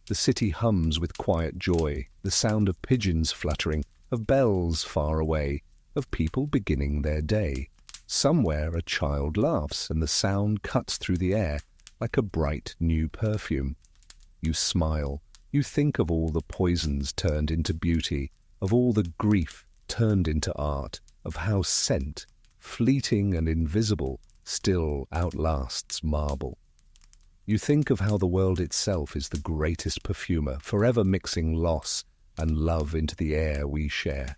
The city hums with quiet joy, the sound of pigeons fluttering, of bells far away, of people beginning their day. Somewhere a child laughs, and the sound cuts through the air like a bright new perfume. You smile. You think of all the poisons turned into beauty, of all the grief turned into art, of how scent, fleeting and invisible, still outlasts marble. You think of how the world itself is the greatest perfumer, forever mixing loss and love into the air we share.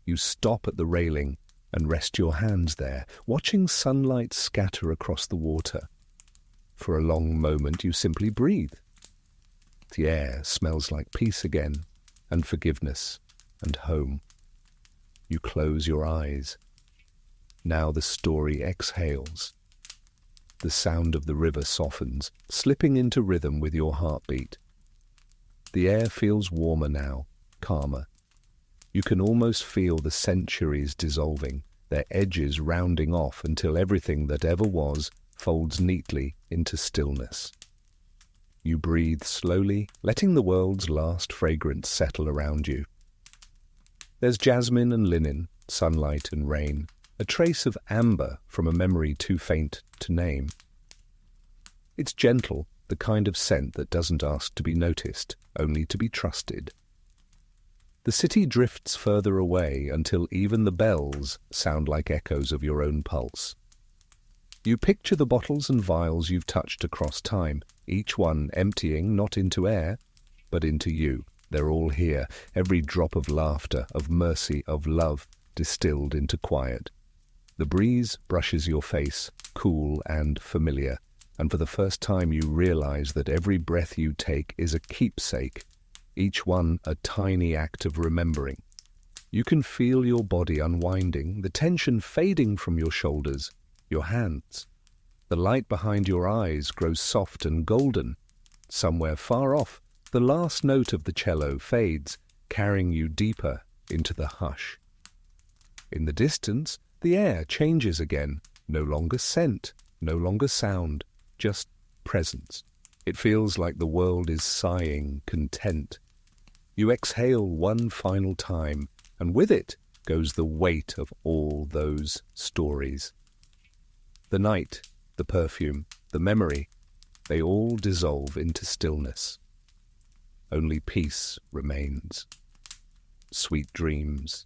You stop at the railing and rest your hands there, watching sunlight scatter across the water. For a long moment you simply breathe. The air smells like peace again, and forgiveness, and home. You close your eyes. Now the story exhales. The sound of the river softens, slipping into rhythm with your heartbeat. The air feels warmer now, calmer. You can almost feel the centuries dissolving, their edges rounding off until everything that ever was folds neatly into stillness. You breathe slowly, letting the world's last fragrance settle around you. There's jasmine and linen, sunlight and rain, a trace of amber from a memory too faint to name. It's gentle, the kind of scent that doesn't ask to be noticed, only to be trusted. The city drifts further away until even the bells sound like echoes of your own pulse. You picture the bottles and vials you've touched across time, each one emptying not into air, but into you. They're all here, every drop of laughter, of mercy, of love, distilled into quiet. The breeze brushes your face, cool and familiar, and for the first time you realize that every breath you take is a keepsake, each one a tiny act of remembering. You can feel your body unwinding, the tension fading from your shoulders, your hands. The light behind your eyes grows soft and golden. Somewhere far off, the last note of the cello fades, carrying you deeper into the hush. In the distance, the air changes again, no longer scent, no longer sound, just presence. It feels like the world is sighing, content. You exhale one final time, and with it goes the weight of all those stories. The night, the perfume, the memory, they all dissolve into stillness. Only peace remains. Sweet dreams.